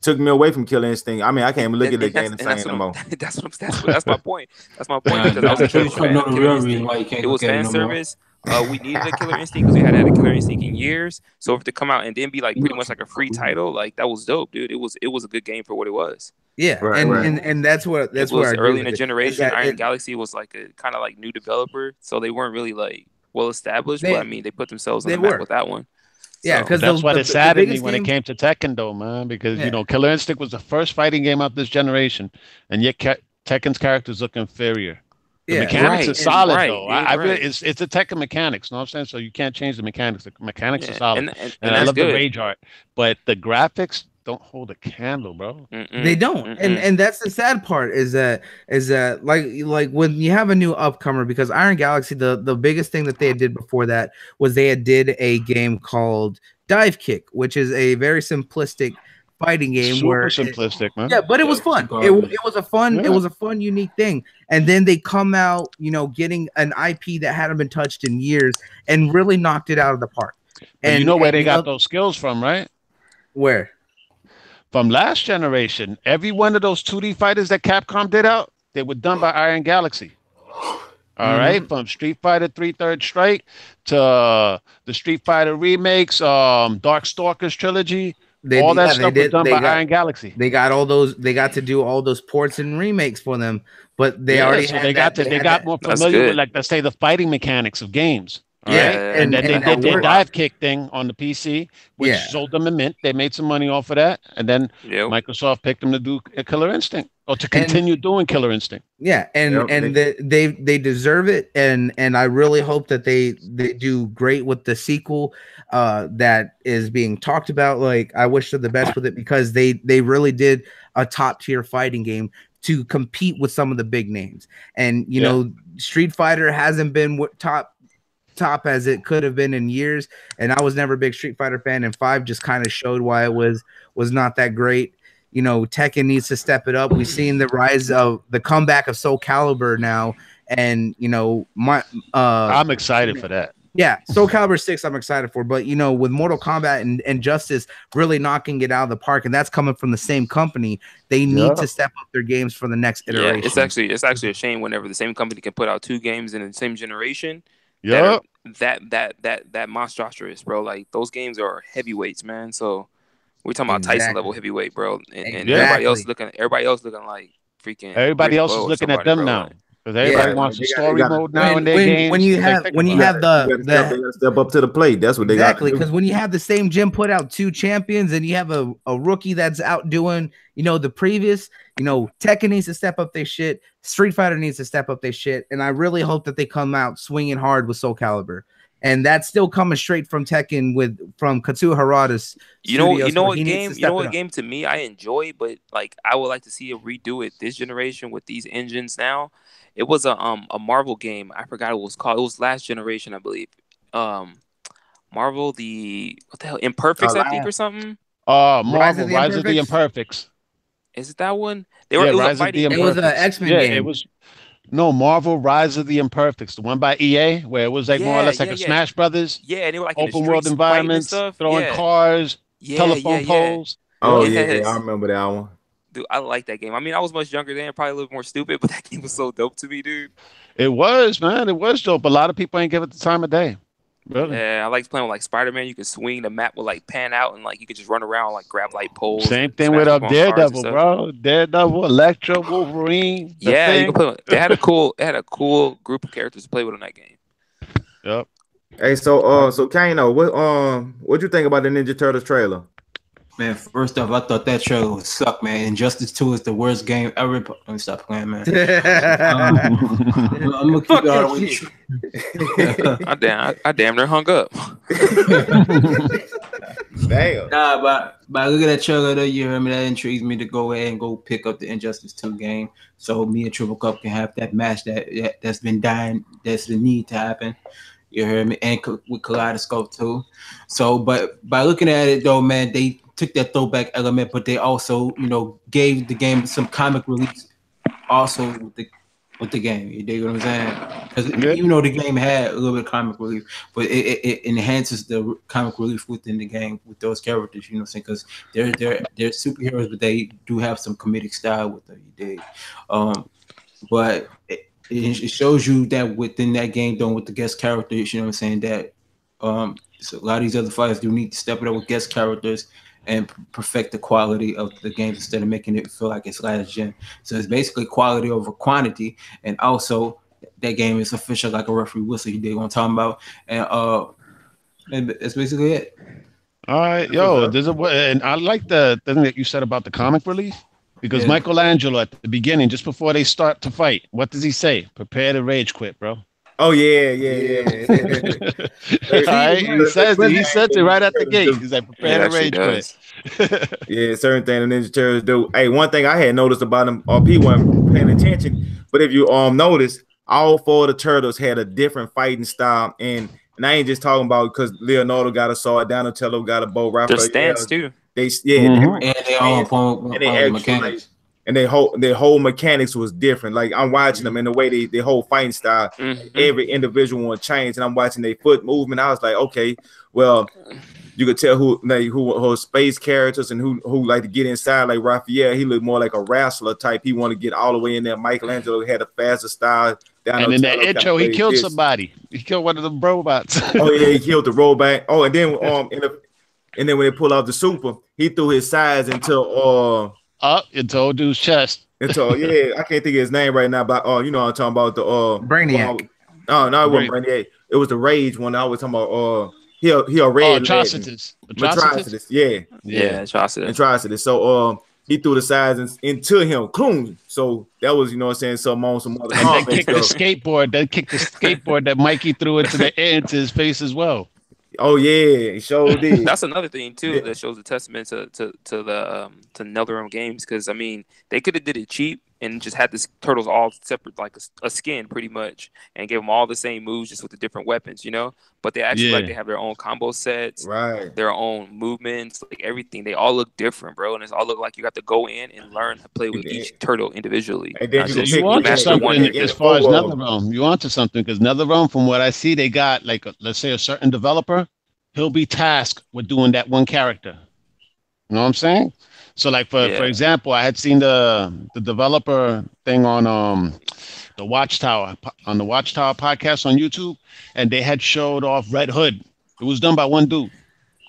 took me away from Killer Instinct. I mean, I can't even look at the game the same no more. That's my point. That's my point because I was a Killer fan. It was fan service. We needed a Killer Instinct because we hadn't had a Killer Instinct in years. So for it to come out and then be like pretty much like a free title, like that was dope, dude. It was a good game for what it was. Yeah, and that's where early in the generation. Iron Galaxy was like a kind of like new developer, so they weren't really like well established. But I mean, they put themselves on the map with that one. Yeah, because that's what it saddened me when it came to Tekken, though, man. Because Killer Instinct was the first fighting game out this generation, and yet Tekken's characters look inferior. The mechanics are solid, though. It's a Tekken mechanics. You know what I'm saying? So you can't change the mechanics. The mechanics are solid, and I love the rage art, but the graphics don't hold a candle, bro. They don't. And that's the sad part is that like when you have a new upcomer, because Iron Galaxy, the biggest thing that they did before that was they did a game called Dive Kick, which is a very simplistic fighting game. Super simplistic, man. Yeah, but it was fun. It was a fun it was a fun, unique thing. And then they come out, getting an IP that hadn't been touched in years and really knocked it out of the park. And where they got those skills from, right? Where? From last generation, every one of those 2D fighters that Capcom did out, they were done by Iron Galaxy. All right, from Street Fighter 3 Third Strike to the Street Fighter remakes, Dark Stalkers trilogy. All that stuff was done by Iron Galaxy. They got all those. They got to do all those ports and remakes for them, but they already so had they got that, they got more familiar with, like, let's say, the fighting mechanics of games. All right? And then they did their dive kick thing on the PC, which sold them a mint. They made some money off of that, and then Microsoft picked them to do Killer Instinct, or to continue doing Killer Instinct. Yeah, and they deserve it, and I really hope that they do great with the sequel that is being talked about. Like, I wish them the best with it, because they really did a top tier fighting game to compete with some of the big names. And you know, Street Fighter hasn't been top as it could have been in years, and I was never a big Street Fighter fan, and 5 just kind of showed why it was not that great. You know, Tekken needs to step it up. We've seen the rise of the comeback of Soul Calibur now, and you know, I'm excited for that. Yeah, Soul Calibur 6 I'm excited for, but you know, with Mortal Kombat and Justice really knocking it out of the park, and that's coming from the same company, they need to step up their games for the next iteration. Yeah, it's actually a shame whenever the same company can put out 2 games in the same generation. That monstrous, bro. Like, those games are heavyweights, man. So we're talking about Tyson level heavyweight, bro. And everybody else looking like freaking. Everybody else is looking at them now. Because everybody wants the story mode now in their games. When you have the step up to the plate, that's what they got. Exactly, because when you have the same gym put out 2 champions, and you have a rookie that's outdoing, you know, the previous, you know, Tekken needs to step up their shit. Street Fighter needs to step up their shit, and I really hope that they come out swinging hard with Soul Calibur. And that's still coming straight from Tekken from Katsuya Harada's. You know what game to me I enjoy, but like I would like to see it redo it this generation with these engines now. It was a Marvel game. I forgot what it was called. It was last generation, I believe. Marvel, what the hell? Imperfects, I think, or something. Marvel, Rise of the Imperfects. Is it that one? It was an X-Men game. It was. No, Marvel Rise of the Imperfects, the one by EA, where it was like more or less like a Smash Brothers. Yeah, and they were like open world environments, throwing cars, telephone poles. Oh yeah, I remember that one. Dude, I like that game. I mean, I was much younger then, probably a little more stupid, but that game was so dope to me, dude. It was, man. It was dope. A lot of people ain't give it the time of day. Really? Yeah, I liked playing with like Spider-Man. You could swing, the map would like pan out, and like you could just run around, like grab light poles. Same thing with Daredevil, bro. Daredevil, Electro, Wolverine. Yeah, you can play with, they had a cool group of characters to play with in that game. Yep. Hey, so Kano, what you think about the Ninja Turtles trailer? Man, first off, I thought that trailer would suck, man. Injustice 2 is the worst game ever. Let me stop playing, man. I'm gonna keep it all the way. I damn near hung up. Damn. Nah, but look at that trailer though, you heard me. That intrigues me to go ahead and go pick up the Injustice 2 game, so me and Triple Cup can have that match that's been dying. That's the need to happen. You heard me, and with Kaleidoscope too. So, but by looking at it though, man, they took that throwback element, but they also, you know, gave the game some comic relief also with the game. You dig what I'm saying? Because even though the game had a little bit of comic relief, but it enhances the comic relief within the game with those characters. You know what I'm saying? Because they're superheroes, but they do have some comedic style with them. You dig? But it shows you that within that game, though, with the guest characters, you know what I'm saying, that so a lot of these other fighters do need to step it up with guest characters and perfect the quality of the game instead of making it feel like it's last gen. So it's basically quality over quantity, and also that game is official like a referee whistle. You dig what I'm talking about? And that's basically it. All right, and I like the thing that you said about the comic relief. Because Michelangelo at the beginning, just before they start to fight, what does he say? Prepare to rage quit, bro. Oh yeah. All right, he says it right at the gate. He's like, prepare to rage quit. Yeah, certain thing the Ninja Turtles do. Hey, one thing I had noticed about them, people weren't paying attention, but if you notice, all 4 of the turtles had a different fighting style, and I ain't just talking about because Leonardo got a sword, Donatello got a bow, Raphael. Their stance too. And their whole mechanics was different. Like I'm watching them and the way they whole fighting style, every individual one changed. And I'm watching their foot movement. I was like, okay, well, you could tell who space characters and who like to get inside. Like Raphael, he looked more like a wrestler type. He wanted to get all the way in there. Michelangelo had a faster style. And in that intro, he killed somebody. He killed one of the robots. Oh yeah, he killed the robot. Oh, and then and then when they pull out the super, he threw his sides into into old dude's chest. Into I can't think of his name right now, but you know what I'm talking about, the Brainiac. No, it wasn't Brainiac. It was the Rage one. I was talking about he a red Atrocitus. Yeah, Atrocitus. So he threw the sides into him. Cloon. So that was, you know what I'm saying, some other and they kicked the skateboard. They kicked the skateboard that Mikey threw into his face as well. Oh yeah, he sure did. That's another thing too that shows a testament to NetherRealm Games, because I mean they could have did it cheap and just had this turtles all separate, like a skin pretty much, and gave them all the same moves just with the different weapons, you know. But they actually they have their own combo sets, right? Their own movements, like everything. They all look different, bro, and it's all look like you have to go in and learn to play with each turtle individually. And then you want something as far as NetherRealm. You want something because NetherRealm, from what I see, they got like let's say a certain developer. He'll be tasked with doing that one character. You know what I'm saying? So, like for example, I had seen the developer thing on the Watchtower podcast on YouTube, and they had showed off Red Hood. It was done by one dude.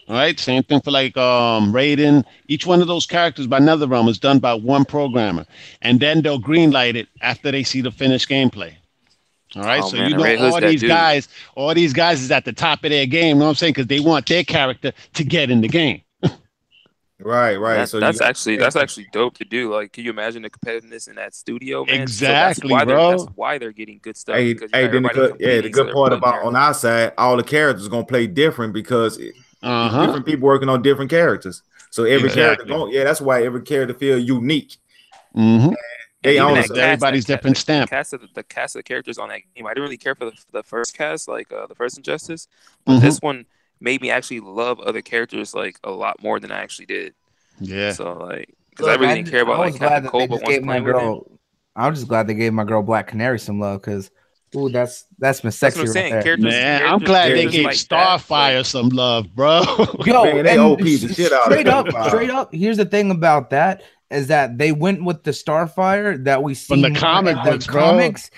All right, same thing for like Raiden. Each one of those characters by NetherRealm is done by one programmer, and then they'll greenlight it after they see the finished gameplay. All right, so man, you know all these guys is at the top of their game. You know what I'm saying? Because they want their character to get in the game. Right. That's actually dope to do. Like, can you imagine the competitiveness in that studio, man? Exactly, so bro. That's why they're getting good stuff. The good part about on our side, all the characters are gonna play different because different people working on different characters. So every character, that's why every character feel unique. Mm-hmm. Everybody's different stamp. The cast of characters on that game, I didn't really care for the first cast, like the first Injustice, but this one made me actually love other characters like a lot more than I actually did. Yeah. So like, because I really didn't care about like having Cole, but once playing with him. I'm just glad they gave my girl Black Canary some love, because that's Miss Sexy right there. Man, I'm glad they gave like Starfire some love, bro. Yo, man, they OP the shit out of it. Straight up. Here's the thing about that. Is that they went with the Starfire that we see from the comics, the comics,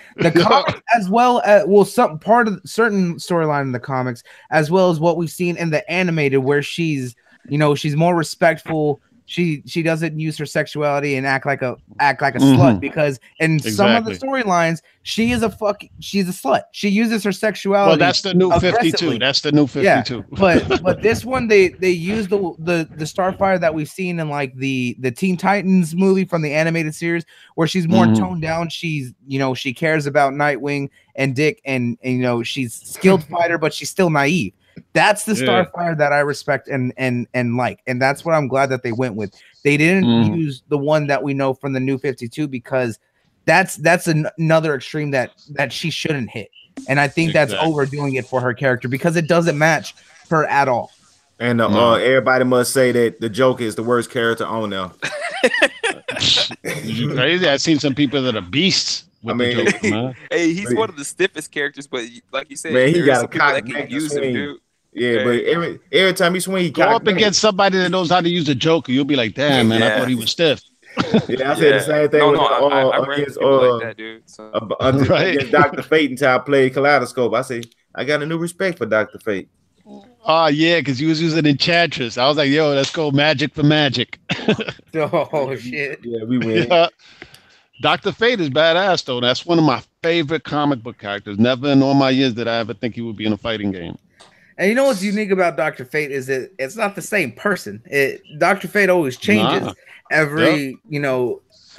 as well as some part of certain storyline in the comics, as well as what we've seen in the animated, where she's more respectful. She doesn't use her sexuality and act like a slut, because in some of the storylines she's a slut. She uses her sexuality. Well, that's the new 52. That's the new 52. Yeah, but this one they use the Starfire that we've seen in like the Teen Titans movie from the animated series, where she's more toned down. She's she cares about Nightwing and Dick, and she's skilled fighter, but she's still naive. That's the Starfire that I respect and like, and that's what I'm glad that they went with. They didn't use the one that we know from the new 52, because that's another extreme that she shouldn't hit, and I think that's overdoing it for her character, because it doesn't match her at all. And everybody must say that the Joker is the worst character on there. You crazy? I've seen some people that are beasts. Hey, he's one of the stiffest characters, but like you said, man, he got a cock that can use him, dude. Yeah, but every time he swing, he go up against somebody that knows how to use a Joker. You'll be like, damn, man, I thought he was stiff. Yeah, I said the same thing against like that, dude. Against Dr. Fate until I played Kaleidoscope. I say I got a new respect for Dr. Fate. Oh yeah, because he was using Enchantress. I was like, yo, let's go magic for magic. Oh shit. Yeah, we win. Yeah. Dr. Fate is badass though. That's one of my favorite comic book characters. Never in all my years did I ever think he would be in a fighting game. And you know what's unique about Dr. Fate is that it's not the same person. Dr. Fate always changes every,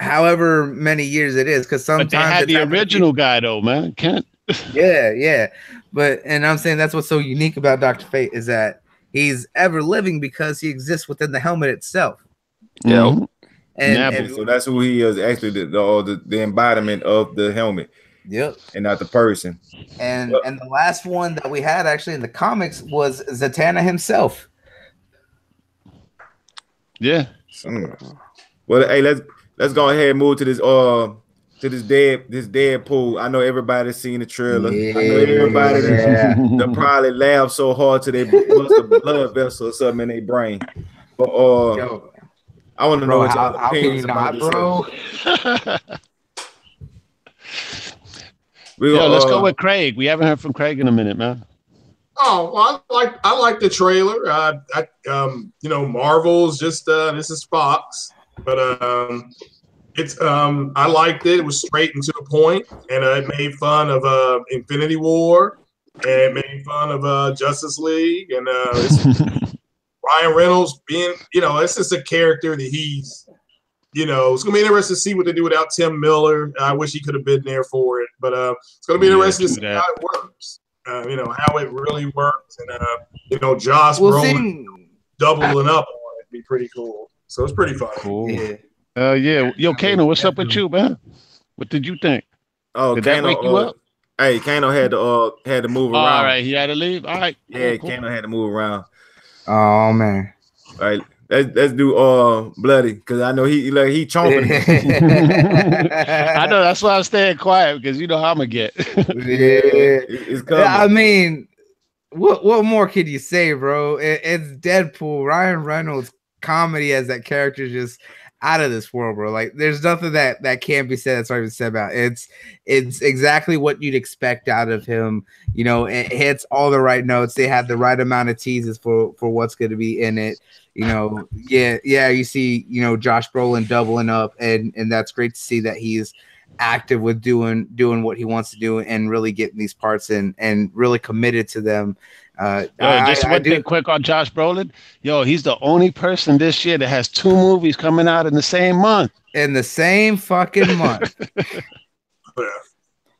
however many years it is. Because sometimes they had the original guy though, man. Kent. Yeah. And I'm saying that's what's so unique about Dr. Fate is that he's ever living because he exists within the helmet itself. Yeah. And so that's who he is, actually the embodiment of the helmet. Yep. And not the person. And the last one that we had actually in the comics was Zatanna himself. Yeah. Well, hey, let's go ahead and move to this Deadpool. I know everybody's seen the trailer. Yeah. I know everybody that probably laughed so hard till they bust a blood vessel or something in their brain. But I want to know what y'all opinions about this, bro. Let's go with Craig. We haven't heard from Craig in a minute, man. Oh, well, I like the trailer. Marvel's just this is Fox, but it's I liked it. It was straight and to the point, and it made fun of Infinity War, and it made fun of Justice League, and Ryan Reynolds being, it's just a character that he's, it's gonna be interesting to see what they do without Tim Miller. I wish he could have been there for it, but it's gonna be interesting to see how it works. How it really works, and Josh Brolin doubling up on it be pretty cool. So it's pretty fun. Cool. Yeah. Yo, Kano, what's up with you, man? What did you think? Oh, did that wake you up? Hey, Kano had to move around. All right, he had to leave. All right. Yeah, cool. Kano had to move around. Oh man. All right. Let's do Bloody, because I know he chomping. I know, that's why I'm staying quiet, because you know how I'm gonna get. It's coming. I mean, what more could you say, bro? It's Deadpool. Ryan Reynolds' comedy as that character is just out of this world, bro. Like, there's nothing that can't be said that's not even said about it. It's exactly what you'd expect out of him. It hits all the right notes. They have the right amount of teases for what's going to be in it. You see, Josh Brolin doubling up, and that's great to see that he's active with doing what he wants to do and really getting these parts and really committed to them. Just one thing quick on Josh Brolin. He's the only person this year that has 2 movies coming out in the same month. In the same fucking month.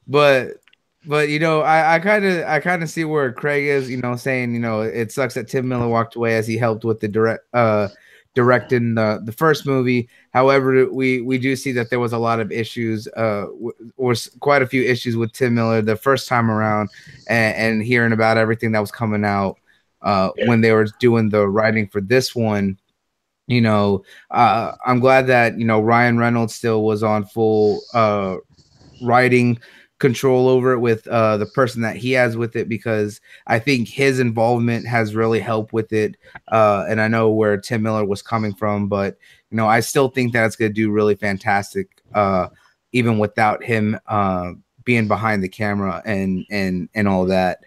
But I kind of see where Craig is, saying, it sucks that Tim Miller walked away as he helped with the directing the first movie. However, we do see that there was a lot of issues, or quite a few issues with Tim Miller the first time around, and hearing about everything that was coming out when they were doing the writing for this one. I'm glad that Ryan Reynolds still was on full writing control over it with the person that he has with it, because I think his involvement has really helped with it. And I know where Tim Miller was coming from, but I still think that it's going to do really fantastic, even without him being behind the camera and all that.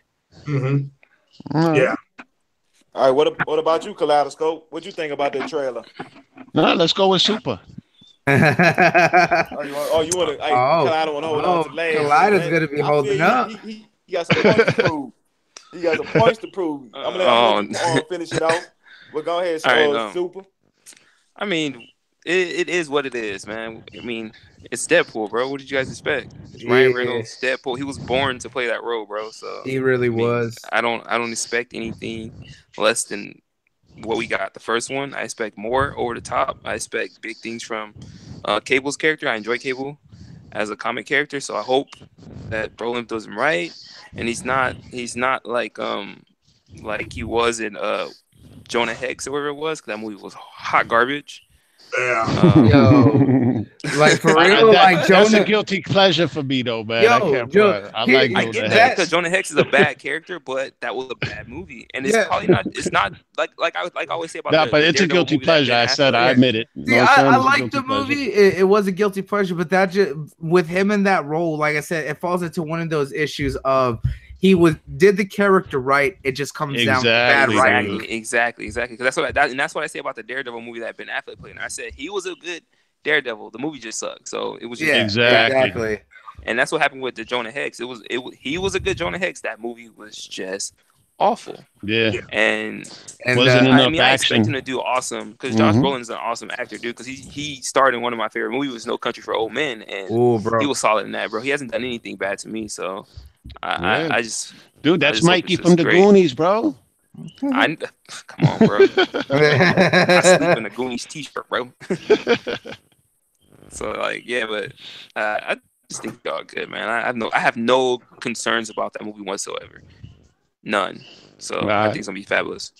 Mm-hmm. Yeah. All right. What about you, Kaleidoscope? What you think about that trailer? No, let's go with Super. You want to? Kaleido want to hold on to last. Kaleido's gonna be holding up. He got some points to prove. He got some points to prove. I'm gonna let him finish it off. But go ahead, Super. I mean, it is what it is, man. I mean, it's Deadpool, bro. What did you guys expect? It's Ryan Reynolds, Deadpool. He was born to play that role, bro. So he really was. I don't expect anything less than what we got. The first one, I expect more over the top. I expect big things from Cable's character. I enjoy Cable as a comic character, so I hope that Brolin does him right, and he's not like he was in Jonah Hex or whatever it was, because that movie was hot garbage. Yeah. Like for real, like Jonah. That's Jonah. a guilty pleasure for me, though, man. I can't. I like I get that, because Jonah Hex is a bad character, but that was a bad movie, and it's probably not. It's not like I always say about. No, but it's a guilty pleasure. I said, I admit it. See, I like the movie. It was a guilty pleasure, but that just with him in that role, like I said, it falls into one of those issues of he did the character right. It just comes down to bad writing. Exactly. Because that's what I say about the Daredevil movie that Ben Affleck played. And I said he was a good Daredevil. The movie just sucked. So it was just exactly. And that's what happened with the Jonah Hex. He was a good Jonah Hex. That movie was just awful. Yeah. And wasn't enough I expect him to do awesome, because Josh Brolin is an awesome actor, dude. Because he starred in one of my favorite movies, was No Country for Old Men, and he was solid in that, bro. He hasn't done anything bad to me, so I just, dude, that's Mikey from the Goonies, bro. Come on, bro. I sleep in a Goonies t-shirt, bro. So but I just think y'all good, man. I have no concerns about that movie whatsoever. None. So I think it's gonna be fabulous.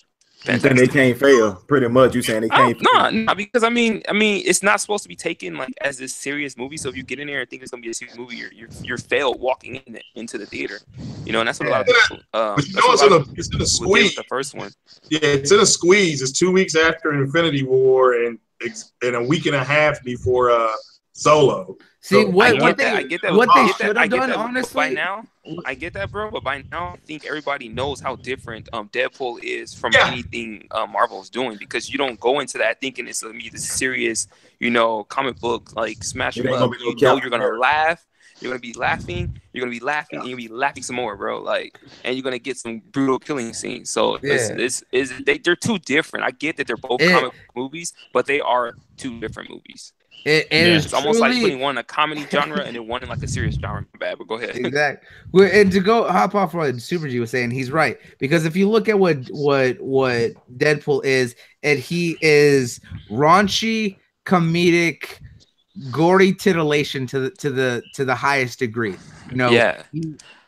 You saying they can't fail? Pretty much, you saying they can't? No, because I mean, it's not supposed to be taken like as this serious movie. So if you get in there and think it's gonna be a serious movie, you're failed walking into the theater. And that's what a lot of people. It's in a squeeze. The first one. Yeah, it's in a squeeze. It's 2 weeks after Infinity War and a week and a half before Solo. See So, what I they get that. what I they get that, should I have get done, that, but honestly. by now, I get that, bro. But by now, I think everybody knows how different Deadpool is from Yeah. anything Marvel's doing, because you don't go into that thinking it's gonna be this serious, comic book like smash It 'em ain't up. gonna be no You know, Captain you're gonna America. laugh. You're gonna be laughing. You're gonna be laughing, and you're gonna be laughing some more, bro. Like, and you're gonna get some brutal killing scenes. So Yeah. they're too different. I get that they're both It- comic movies, but they are two different movies. It Yeah. is It's almost like truly putting one in a comedy genre and then one in like a serious genre. Bad, but go ahead. exactly. Well, and to go hop off what Super G was saying, he's right, because if you look at what Deadpool is, and he is raunchy, comedic, gory titillation to the highest degree. Yeah.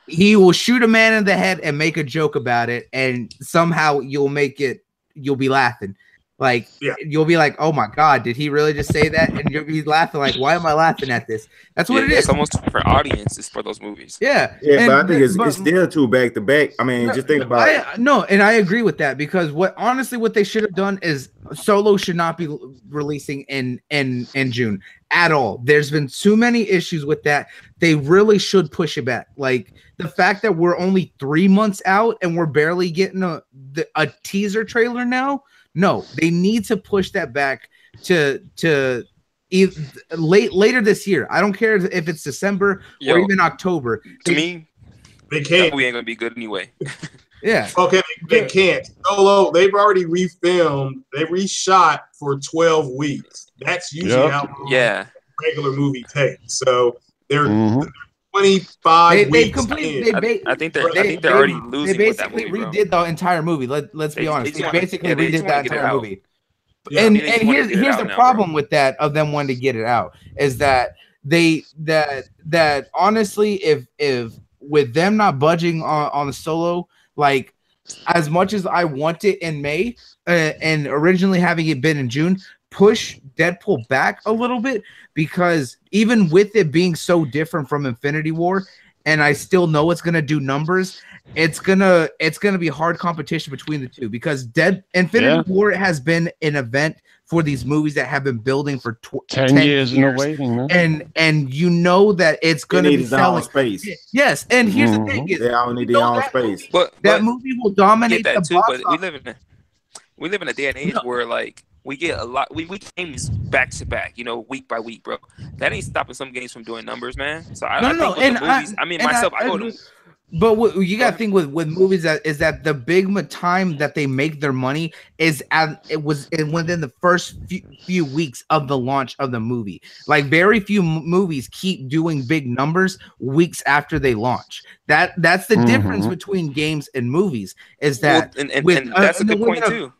He will shoot a man in the head and make a joke about it, and somehow you'll be laughing. Like, Yeah. you'll be like, oh my God, did he really just say that? And you'll be laughing like, why am I laughing at this? That's what it is. It's almost for audiences for those movies. Yeah. Yeah, but I And think it's but- still two back to back. I mean, just think about it. and I agree with that, because what they should have done is Solo should not be releasing in June at all. There's been too many issues with that. They really should push it back. Like, the fact that we're only 3 months out and we're barely getting a teaser trailer now. No, they need to push that back to later this year. I don't care if it's December or even October. To me, They that can't. movie ain't gonna be good anyway. Yeah. Okay, they can't. Solo, they've already refilmed. They reshot for 12 weeks. That's usually Yep. how long Yeah. a regular movie takes. So they're Mhm. 25 They weeks completely. in. I think they're already losing They with that basically movie, bro. redid the entire movie. Let's be They honest. just They wanna- basically yeah, they just redid wanna that get it entire out. movie. Yeah. And They just wanna get it here's out the now, problem with that, of them wanting to get it out, is that that honestly, if with them not budging on the Solo, like, as much as I want it in May, and originally having it been in June, push Deadpool back a little bit, because even with it being so different from Infinity War, and I still know it's gonna do numbers, it's gonna be hard competition between the two, because Infinity War has been an event for these movies that have been building for 10 years in the waiting, man. and you know that it's gonna be selling space. Yes, and here's the thing: is They all need their own space. But that movie will dominate get that the too. box But office. we live in a day and age where, like, we get a lot. We games back to back, week by week, bro. That ain't stopping some games from doing numbers, man. So I think with the movies, I go to. But what you got to think with movies is that the big time that they make their money is within the first few weeks of the launch of the movie. Like, very few movies keep doing big numbers weeks after they launch. That's the difference between games and movies. Is that and that's a good point too.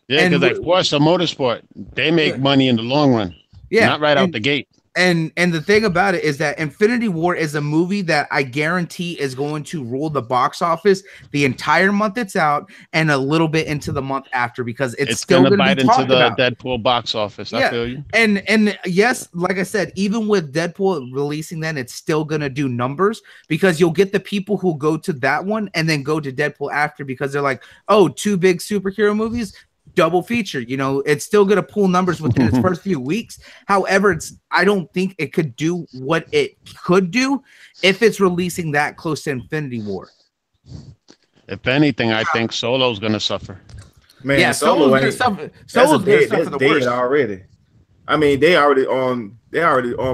Yeah, because like Forza Motorsport, they make money in the long run. Yeah, not right out the gate. And the thing about it is that Infinity War is a movie that I guarantee is going to rule the box office the entire month it's out, and a little bit into the month after, because it's still going to bite be into talked the about. Deadpool box office. I feel you. And yes, like I said, even with Deadpool releasing, then it's still going to do numbers, because you'll get the people who go to that one and then go to Deadpool after, because they're like, oh, two big superhero movies, double feature. It's still going to pull numbers within its first few weeks. However, I don't think it could do what it could do if it's releasing that close to Infinity War. If anything, I think Solo's going to suffer. Man, Yeah, Solo's going to suffer. Solo's going to suffer the worst already. I mean, they already on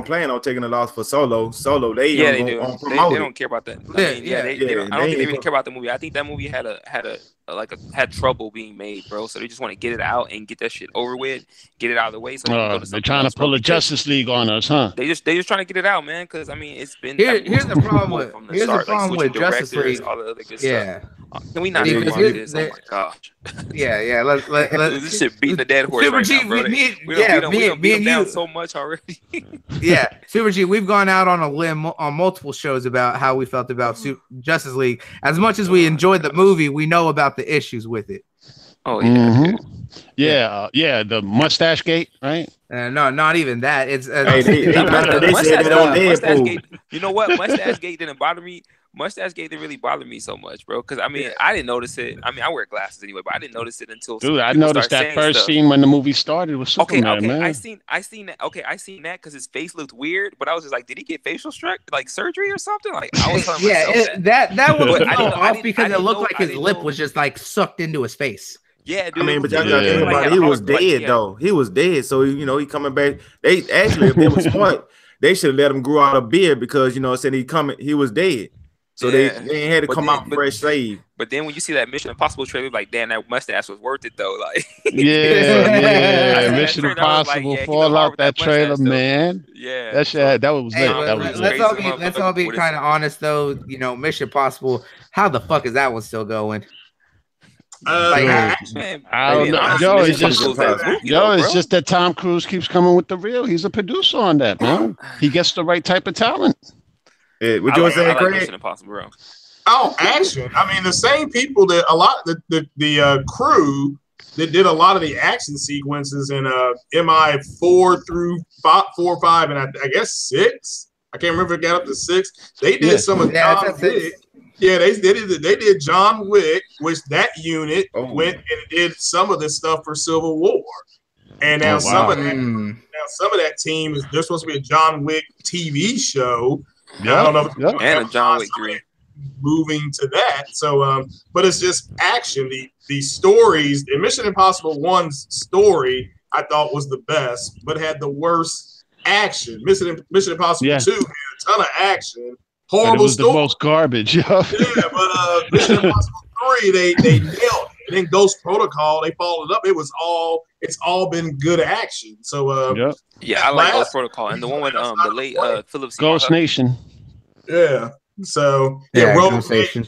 plan on taking a loss for Solo. They do. They don't care about that. I don't think they even care about the movie. I think that movie had trouble being made, bro. So they just want to get it out and get that shit over with, get it out of the way. So they're trying to pull a Justice League on us, huh? They just trying to get it out, man. Because I mean, it's been here's the problem with Justice League. All the other good stuff. Can we not talk about this? Oh my gosh. Yeah. Let's this shit beating the dead horse right now, bro. We beat him down so much already. Yeah, Super G, we've gone out on a limb on multiple shows about how we felt about Justice League. As much as we enjoyed the movie, we know about the issues with it. Oh yeah, the mustache gate, right? No, not even that. It's Mustache Gate. You know what? Mustache Gate didn't bother me, mustache gate didn't really bother me so much, bro. Because I mean, I didn't notice it. I mean, I wear glasses anyway, but I didn't notice it until Dude, I people noticed started that saying first stuff. scene when the movie started with Superman, okay, man. I seen that. Okay, I seen that because his face looked weird, but I was just like, did he get facial like surgery or something? Like I was telling myself that was But I didn't know- I off didn't- because I it didn't looked know- like I his didn't lip know- was just like sucked into his face. Yeah, dude. I mean, but y'all Yeah. gotta think about it. He was dead though. He was dead, so you know he coming back. They actually, if they were smart, they should have let him grow out a beard because you know said he was dead. So they ain't had to come out fresh shaved. But then when you see that Mission Impossible trailer, like, damn, that mustache was worth it though. Like, Yeah, that Mission trailer, I was like, Impossible, yeah, he look Fallout, hard with that that trailer, mustache, though. man. Yeah, That shit, that was Hey, lit. but That was let's lit. all be kind of honest though. You know, Mission Impossible. How the fuck is that one still going? Man, I don't know. honestly, Yo, Mission it's just, Impossible is that movie, yo, though, it's bro. just that Tom Cruise keeps coming with the real. He's a producer on that, man. He gets the right type of talent. Yeah, what you were saying, I like Craig? Mission Impossible, bro. Oh, action! I mean, the same people that a lot the crew that did a lot of the action sequences in MI 4 through 4 or 5, and I guess 6. I can't remember if it got up to 6. They did some of John Wick. Yeah, they did John Wick, which that unit went and did some of this stuff for Civil War. And now some of that team is there's supposed to be a John Wick TV show. Yeah, I don't know if and a John Wick 3. Moving to that. So but it's just action. The stories, the Mission Impossible 1's story, I thought was the best, but had the worst action. Mission Impossible 2 had a ton of action. Horrible it was story. The most garbage, yo. Yeah, but Mission Impossible 3, they nailed it. And then Ghost Protocol, they followed it up. It's all been good action. So yeah, I like Ghost Protocol and the one with the late Philip Seymour Ghost Nation. Yeah. So Rogue Nation.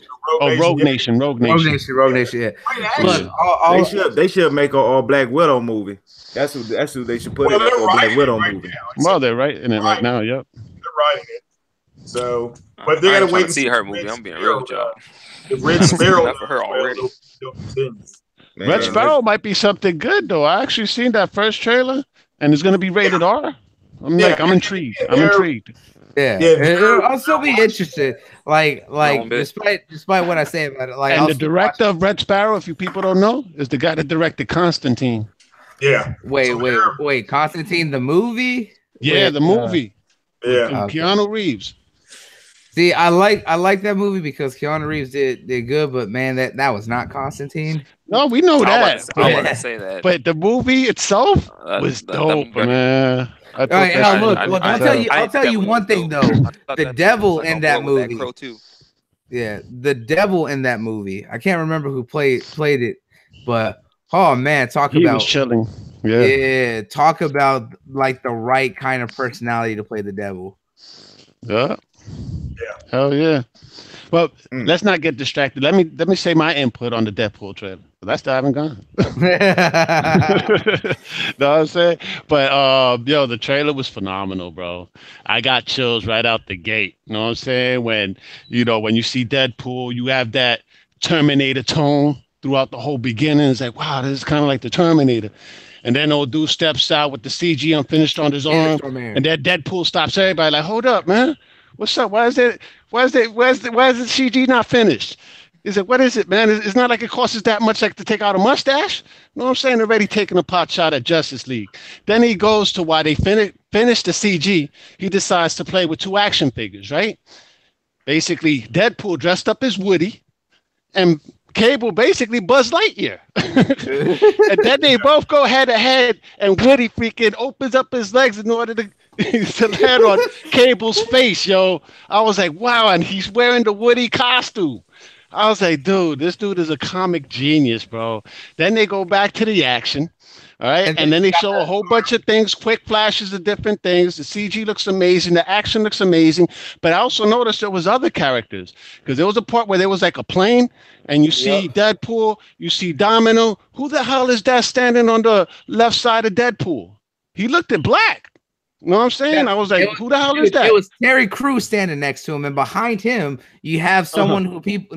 Rogue Nation. Yeah. Look, they should make a Black Widow movie. That's who they should put in a Black Widow movie. Well, they're writing it right now. Yep. They're writing it. So, but they gotta wait to see her movie. I'm being real with y'all. The Red Sparrow for her already. Red Sparrow might be something good though. I actually seen that first trailer, and it's gonna be rated R. I'm intrigued. I'm intrigued. Yeah, I'll still be interested. Like despite what I say about it, like and the director of Red Sparrow, if you people don't know, is the guy that directed Constantine. Yeah. Wait, Constantine the movie? Yeah, the movie. Yeah. Keanu Reeves. See, I like that movie because Keanu Reeves did good, but man, that was not Constantine. No, we know that. I want to say that. But the movie itself was dope, man. All right, I'll tell you one thing though. The devil in that movie. Yeah, the devil in that movie. I can't remember who played it, but oh man, he was chilling. Yeah, talk about like the right kind of personality to play the devil. Yeah. Hell yeah. Well, let's not get distracted. Let me say my input on the Deadpool trailer. I still haven't gone. Know what I'm saying? But the trailer was phenomenal, bro. I got chills right out the gate. You know what I'm saying? When you see Deadpool, you have that Terminator tone throughout the whole beginning. It's like, wow, this is kind of like the Terminator. And then old dude steps out with the CG unfinished on his arm, and that Deadpool stops everybody. Like, hold up, man. What's up? Why is the CG not finished? Is it, what is it, man? It's not like it costs us that much like to take out a mustache. You know what I'm saying? Already taking a pot shot at Justice League. Then he goes to why they finish the CG. He decides to play with 2 action figures, right? Basically, Deadpool dressed up as Woody and Cable basically Buzz Lightyear. And then they both go head to head and Woody freaking opens up his legs in order to land on Cable's face, yo. I was like, wow, and he's wearing the Woody costume. I was like, dude, this dude is a comic genius, bro. Then they go back to the action, all right? And then they show a whole bunch of things, quick flashes of different things. The CG looks amazing. The action looks amazing. But I also noticed there was other characters because there was a part where there was like a plane and you see Deadpool, you see Domino. Who the hell is that standing on the left side of Deadpool? He looked at black. You know what I'm saying? I was like, who the hell is that? It was Terry Crews standing next to him, and behind him, you have someone who people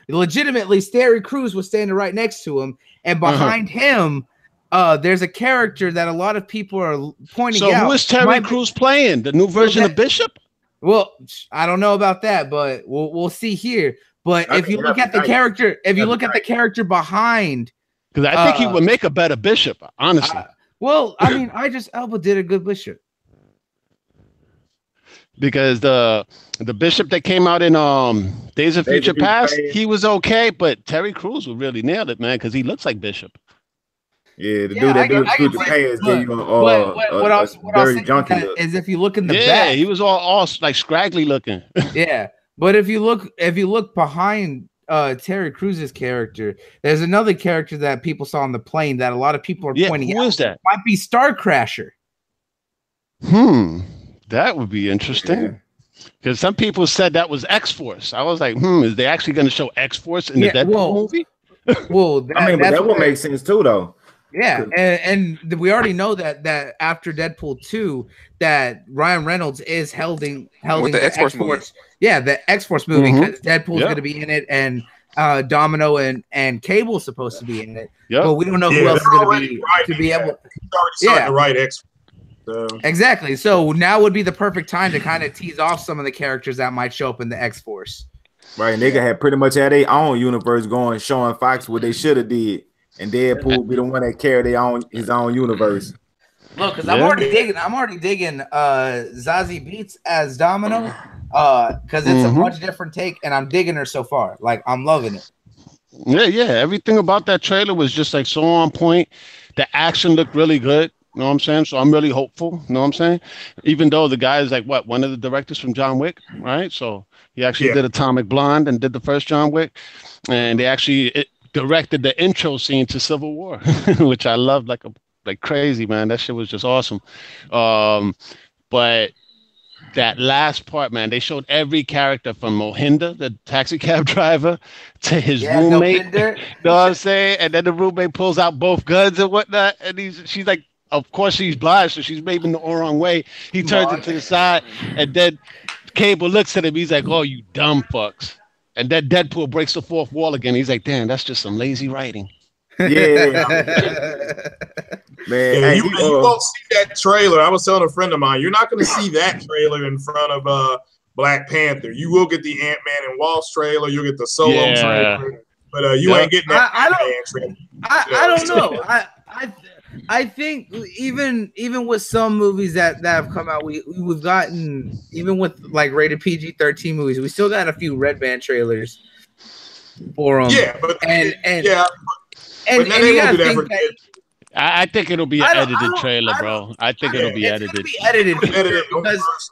legitimately, Terry Crews was standing right next to him, and behind him, there's a character that a lot of people are pointing out. So who is Terry Crews playing? The new version of Bishop? Well, I don't know about that, but we'll see here. But if you look at the character, behind, because I think he would make a better bishop, honestly. Well, I mean, Idris Elba did a good bishop. Because the bishop that came out in Days of Future Past, he was okay, but Terry Crews would really nail it, man, because he looks like Bishop. Yeah, the dude that do the pants gave you a very junky look. Is if you look in the back, he was all like scraggly looking. Yeah, but if you look behind Terry Crews' character, there's another character that people saw on the plane that a lot of people are pointing out. Who is that? Might be Star Crasher. That would be interesting. Because some people said that was X-Force. I was like, is they actually going to show X-Force in the Deadpool movie? Well, that would make sense too, though. Yeah, and we already know that after Deadpool 2, that Ryan Reynolds is holding the X-Force movie. Yeah, the X-Force movie, because Deadpool's going to be in it, and Domino and Cable's supposed to be in it. But we don't know who else is going to be able. He's already signed the right X. So. Exactly. So now would be the perfect time to kind of tease off some of the characters that might show up in the X-Force. Right, nigga had pretty much had their own universe going, showing Fox what they should have did, and Deadpool be the one that carried his own universe. Look, because I'm already digging Zazie Beetz as Domino, because it's a much different take, and I'm digging her so far. Like, I'm loving it. Yeah. Everything about that trailer was just like so on point. The action looked really good. You know what I'm saying? So I'm really hopeful. You know what I'm saying? Even though the guy is like one of the directors from John Wick, right? So he actually did Atomic Blonde and did the first John Wick, and they actually directed the intro scene to Civil War, which I loved like crazy, man. That shit was just awesome. But that last part, man, they showed every character from Mohinder, the taxi cab driver, to his roommate. You know what I'm saying? And then the roommate pulls out both guns and whatnot, and she's like, of course she's blind, so she's maybe in the wrong way. He turns it to the side, and then Cable looks at him. He's like, "Oh, you dumb fucks!" And then Deadpool breaks the fourth wall again. He's like, "Damn, that's just some lazy writing." Yeah, man. You won't see that trailer. I was telling a friend of mine, you're not going to see that trailer in front of Black Panther. You will get the Ant-Man and Wasp trailer. You'll get the Solo trailer, but you ain't getting that Ant-Man trailer. I don't know. I think even with some movies that have come out, we've gotten, even with like rated PG-13 movies, we still got a few Red Band trailers for them. Yeah, but and you gotta think that. I think it'll be an edited trailer, bro. I think it'll be edited.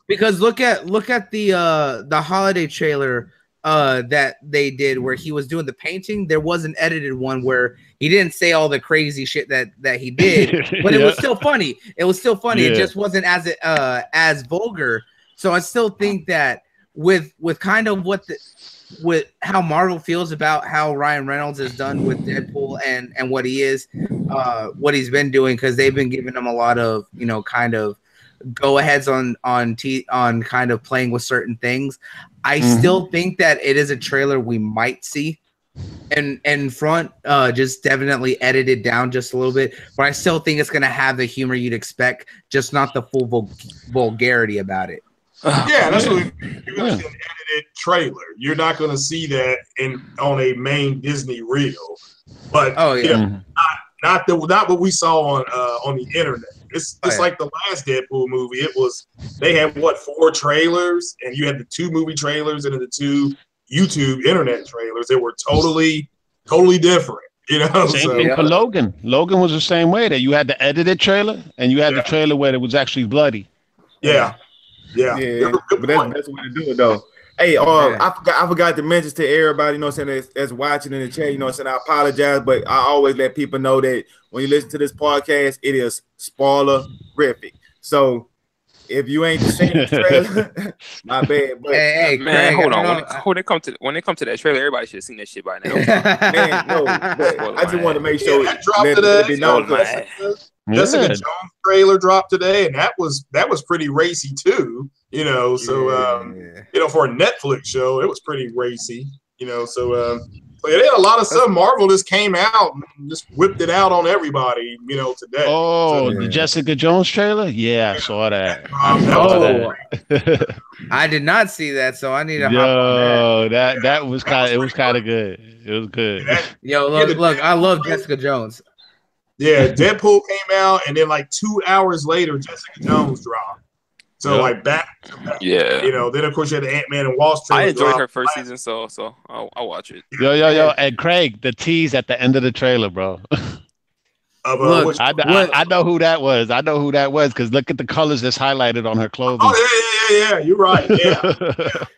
Because look at the holiday trailer that they did where he was doing the painting. There was an edited one where he didn't say all the crazy shit that he did, but it was still funny. It was still funny. It just wasn't as vulgar. So I still think that with kind of with how Marvel feels about how Ryan Reynolds has done with Deadpool and what he is, what he's been doing, because they've been giving him a lot of, kind of go aheads on kind of playing with certain things. I still think that it is a trailer we might see in front, just definitely edited down just a little bit, but I still think it's gonna have the humor you'd expect, just not the full vulgarity about it. Yeah, that's what you're gonna see an edited trailer. You're not gonna see that on a main Disney reel, but not what we saw on the internet. It's like the last Deadpool movie. They had 4 trailers, and you had the 2 movie trailers and then the 2 YouTube internet trailers. They were totally different. Same thing for Logan. Logan was the same way. That you had the edited trailer and you had the trailer where it was actually bloody. Yeah. But that's the way to do it, though. Hey, I forgot to mention to everybody, that's watching in the chat, I apologize, but I always let people know that when you listen to this podcast, it is spoiler-rific. So if you ain't seen the trailer, my bad. But hey, man, Craig, hold on. When it comes to that trailer, everybody should have seen that shit by now. Man, no, but I just want to make sure that dropped today. Jessica Jones trailer dropped today, and that was pretty racy too. So for a Netflix show, it was pretty racy. So But yeah, a lot of stuff Marvel just came out and just whipped it out on everybody, today. Oh, So, the Jessica Jones trailer? Yeah, I saw that. I did not see that, so I need to hop Yo, on that was kind of good. It was good. Yo, look, I love Jessica Jones. Yeah, Deadpool came out, and then like 2 hours later, Jessica Jones dropped. So like back to back. Yeah. Then of course you had the Ant-Man and Wasp trailer. I enjoyed drop. her first season, so I'll watch it. Yo, and Craig, the tease at the end of the trailer, bro. Look, I know who that was. I know who that was because look at the colors that's highlighted on her clothing. Oh yeah. You're right. Yeah.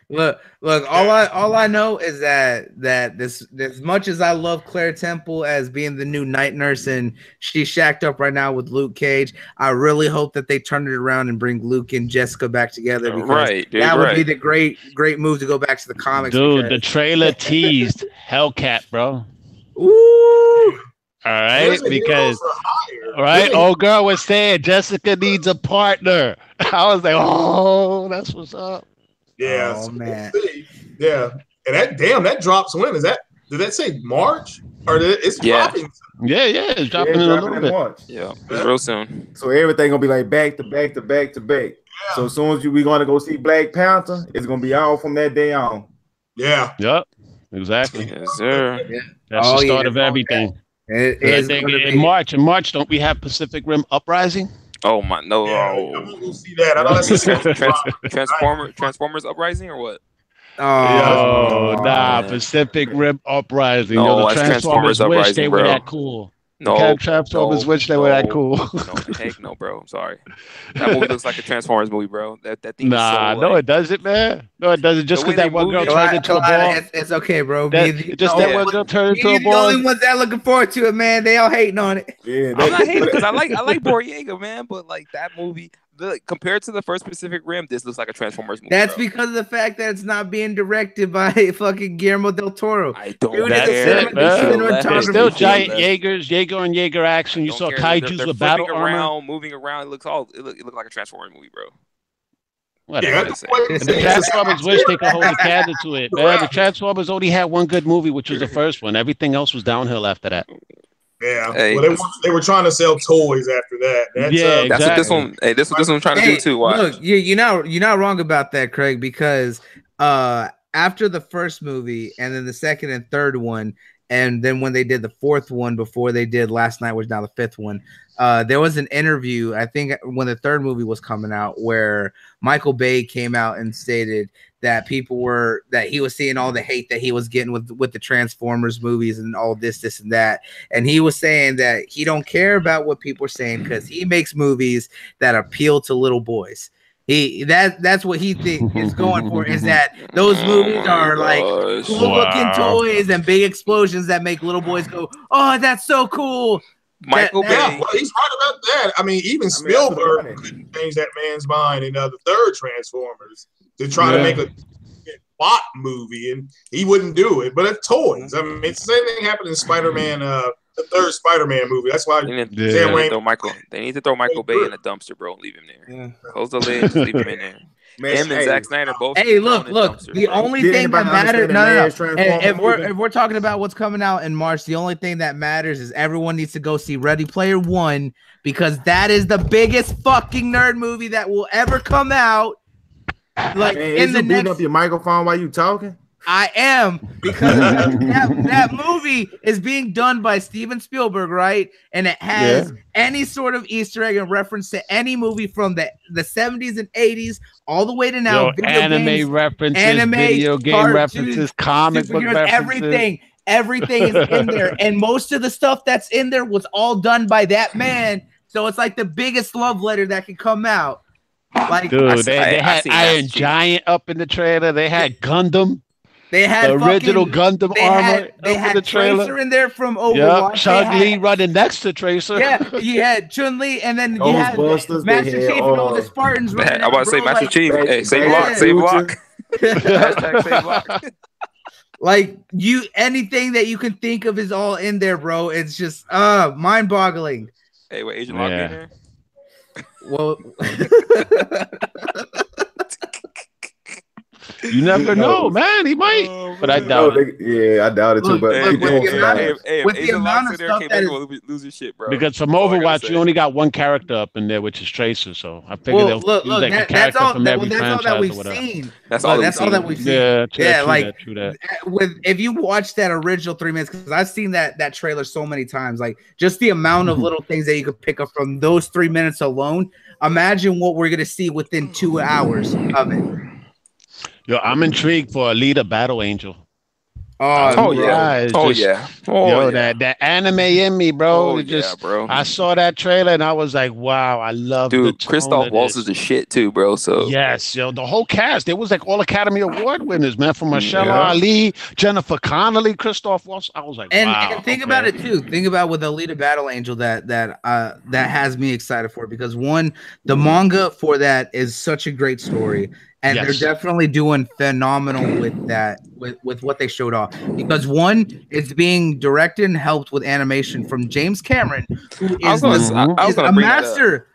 Look. All I know is that this, as much as I love Claire Temple as being the new night nurse and she's shacked up right now with Luke Cage, I really hope that they turn it around and bring Luke and Jessica back together because that would be the great move to go back to the comics. Dude, the trailer teased Hellcat, bro. Ooh. All right, because old girl was saying Jessica needs a partner. I was like, oh, that's what's up. Yeah, oh man, yeah, and that drops when is that? Did that say March or it's dropping? Yeah, it's dropping in a little bit. March. Yeah, it's real soon. So everything gonna be like back to back to back to back. Yeah. So as soon as we gonna go see Black Panther, it's gonna be all from that day on. Yeah. Yep. Exactly. Yes, sir. Yeah. That's the start of everything. I think in March, don't we have Pacific Rim Uprising? Oh my no! I'm gonna go see that. I know that's Transformers Uprising or what? Pacific Rim Uprising. No, the Transformers wish Uprising, they bro. were that cool. No, Transformers wish they were that cool. Heck no, bro. I'm sorry. That movie looks like a Transformers movie, bro. That thing. Nah, is so, no, it doesn't, man. No, it doesn't. Just because that one girl turned into a ball. It's okay, bro. That one girl turned into a ball. The only ones that are looking forward to it, man. They all hating on it. Yeah, I'm not hating because I like Boyega, man. But like that movie, compared to the first Pacific Rim, this looks like a Transformers movie. That's because of the fact that it's not being directed by fucking Guillermo del Toro. I don't care. It's still giant Jaeger and Jaeger action. You saw kaijus with battle armor. Moving around. It looked like a Transformers movie, bro. Whatever. The Transformers wish they could hold a candle to it, man. The Transformers only had one good movie, which was the first one. Everything else was downhill after that. Yeah, they were trying to sell toys after that. Exactly. That's what this one. Hey, this what this one's trying to do too. Watch. Look, you're not wrong about that, Craig. Because after the first movie, and then the second and third one, and then when they did the fourth one before they did Last Night, which now the fifth one, there was an interview. I think when the third movie was coming out, where Michael Bay came out and stated that he was seeing all the hate that he was getting with the Transformers movies and all this and that. And he was saying that he don't care about what people are saying because he makes movies that appeal to little boys. That's what he is going for, is that those movies are like cool looking toys and big explosions that make little boys go, oh, that's so cool. Michael Bay. Yeah, well, he's right about that. I mean, even Spielberg couldn't change that man's mind in the third Transformers to try to make a plot movie, and he wouldn't do it. But it's toys. I mean, it's the same thing happened in Spider-Man, the third Spider-Man movie. That's why they need to throw Michael Bay in a dumpster, bro. Leave him there. Yeah. Close the lid. Just leave him in there. Him and Zack Snyder both. Hey, look. The only thing that matters. No. If we're talking about what's coming out in March, the only thing that matters is everyone needs to go see Ready Player One, because that is the biggest fucking nerd movie that will ever come out. Like, in the next. Up your microphone while you talking. I am, because that movie is being done by Steven Spielberg, right? And it has any sort of Easter egg and reference to any movie from the 70s and 80s all the way to now. Anime references, video game references, comic book references. Everything is in there. And most of the stuff that's in there was all done by that man. So it's like the biggest love letter that can come out. Like, dude, they had Iron Giant up in the trailer. They had Gundam. They had the original Gundam armor. They had Tracer in there from Overwatch. Chun-Li running next to Tracer. Yeah, you had Chun-Li, and then you had Master Chief and all the Spartans. I'm about to say Master Chief. Hey, save block. Hashtag save block. Like, anything that you can think of is all in there, bro. It's just mind-boggling. Hey, wait, Agent Locke in there? Well, You never know, man. He might, but I doubt it. I doubt it too. But Look, with the amount of stuff that is lose your shit, bro. Because from Overwatch, you only got one character up in there, which is Tracer. So I figured they'll use like a character from every franchise or whatever. That's all that we've seen. Yeah, like true that. If you watch that original 3 minutes, because I've seen that trailer so many times, like just the amount of little things that you could pick up from those 3 minutes alone. Imagine what we're gonna see within 2 hours of it. Yo, I'm intrigued for Alita Battle Angel. Oh yeah. That anime in me, bro. Bro. I saw that trailer and I was like, wow, I love the tone Christoph Waltz is the shit too, bro. So yes, yo, the whole cast, it was like all Academy Award winners, man. From Michelle Ali, Jennifer Connelly, Christoph Waltz. I was like, wow. And think about it too. Think about with Alita Battle Angel that has me excited for it, because one, the manga for that is such a great story. And they're definitely doing phenomenal with that, with what they showed off. Because one, it's being directed and helped with animation from James Cameron, who is a master.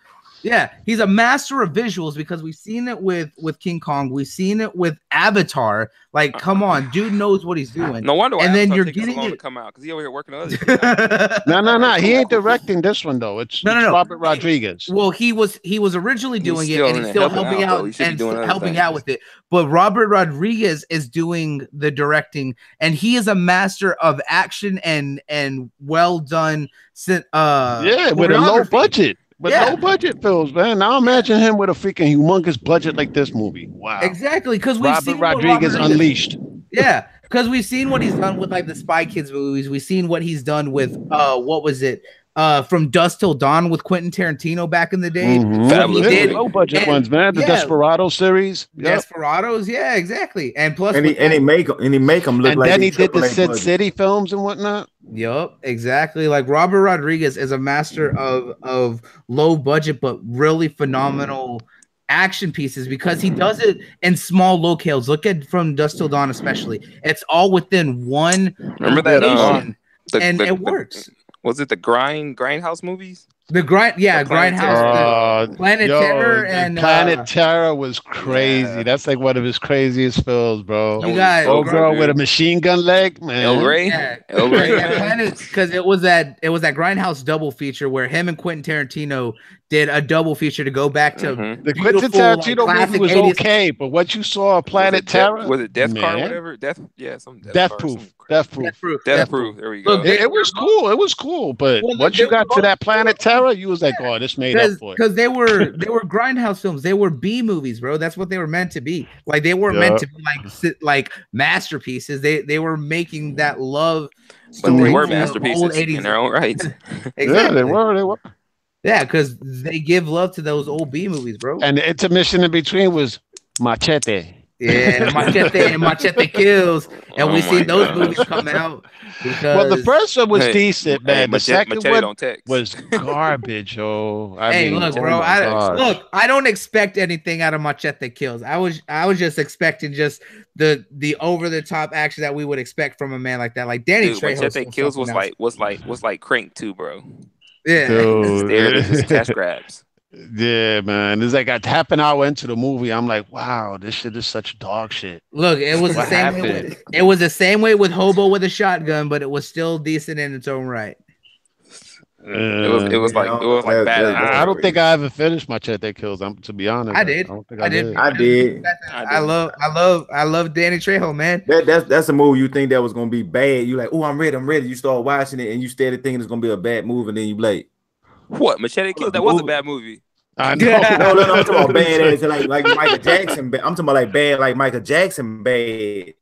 Yeah, he's a master of visuals, because we've seen it with King Kong, we've seen it with Avatar. Like, come on, dude knows what he's doing. No wonder why. And then you're getting it to come out, because he over here working on other shit. No. He ain't directing this one though. It's Robert Rodriguez. Well, he was originally doing it, and he's still helping out and helping out with it. But Robert Rodriguez is doing the directing, and he is a master of action and well done. With a low budget. No budget films, man. Now imagine him with a freaking humongous budget like this movie. Wow. Exactly, because we've seen Rodriguez Unleashed. Yeah, because we've seen what he's done with like the Spy Kids movies. We've seen what he's done with what was it? From Dusk Till Dawn with Quentin Tarantino back in the day. Low budget ones, man. The Desperado series. Desperados, yeah, exactly. And plus, and he make them look like. And then he did the Sin City films and whatnot. Yup, exactly. Like Robert Rodriguez is a master of low budget but really phenomenal action pieces, because he does it in small locales. Look at From Dusk Till Dawn, especially. It's all within one. Remember that? It works. Was it the Grindhouse movies? Grindhouse. Planet Terror and Planet Terror was crazy. Yeah. That's like one of his craziest films, bro. You got old girl with a machine gun leg, man. El Rey. Because it was that Grindhouse double feature where him and Quentin Tarantino did a double feature to go back to the Quentin Tarantino movie was 80s. Okay, but what you saw, Planet Terror, was it Death Car or whatever? Death Proof. Death Proof. There we go. It was cool. It was cool, but once you got to that Planet Terror, you was like, oh, this made up for it. Because they were Grindhouse films. They were B movies, bro. That's what they were meant to be. Like they weren't meant to be like masterpieces. They were making that love story. But they were masterpieces in their own right. Exactly. Yeah, they were. Yeah, because they give love to those old B movies, bro. And the intermission in between was Machete. Yeah, Machete Kills. And we've seen those movies come out. Well, the first one was decent, man. The second one was garbage, yo. Look, bro. I don't expect anything out of Machete Kills. I was just expecting just the over the top action that we would expect from a man like that. Like Danny Trejo. Machete Kills was like Crank too, bro. Yeah, it's just cash grabs. Yeah, man. It's like half an hour into the movie, I'm like, wow, this shit is such dog shit. Look, it was the same way. It was the same way with Hobo with a Shotgun, but it was still decent in its own right. It was like bad. I don't think I ever finished Machete Kills. To be honest, I did. I did. I love Danny Trejo, man. That's a movie you think that was gonna be bad. You like, oh, I'm ready. You start watching it and you started thinking it's gonna be a bad movie, and then you like, what? Machete Kills? That was a bad movie. I know. No, I'm talking about bad like Michael Jackson. I'm talking about like bad like Michael Jackson bad.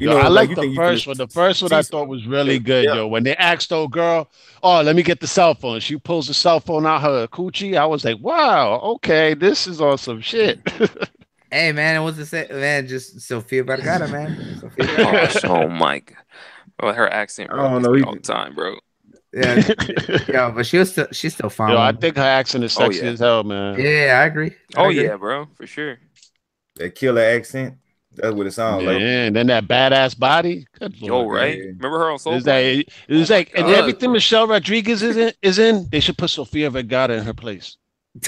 I like the first one. The first one I thought was really good, yo. When they asked old girl, oh, let me get the cell phone. She pulls the cell phone out her coochie. I was like, wow, okay, this is awesome shit. Hey, man, it was the same, man. Just Sofia Vergara, man. Oh my God. Well, her accent, bro, I don't know all the time, bro. Yeah, but she's still fine. Yo, I think her accent is sexy as hell, man. Yeah, I agree. Yeah, bro, for sure. That killer accent. That's what it sounds like. And then that badass body. Right? Remember her on Soul? It's like and everything Michelle Rodriguez is in, they should put Sofia Vergara in her place.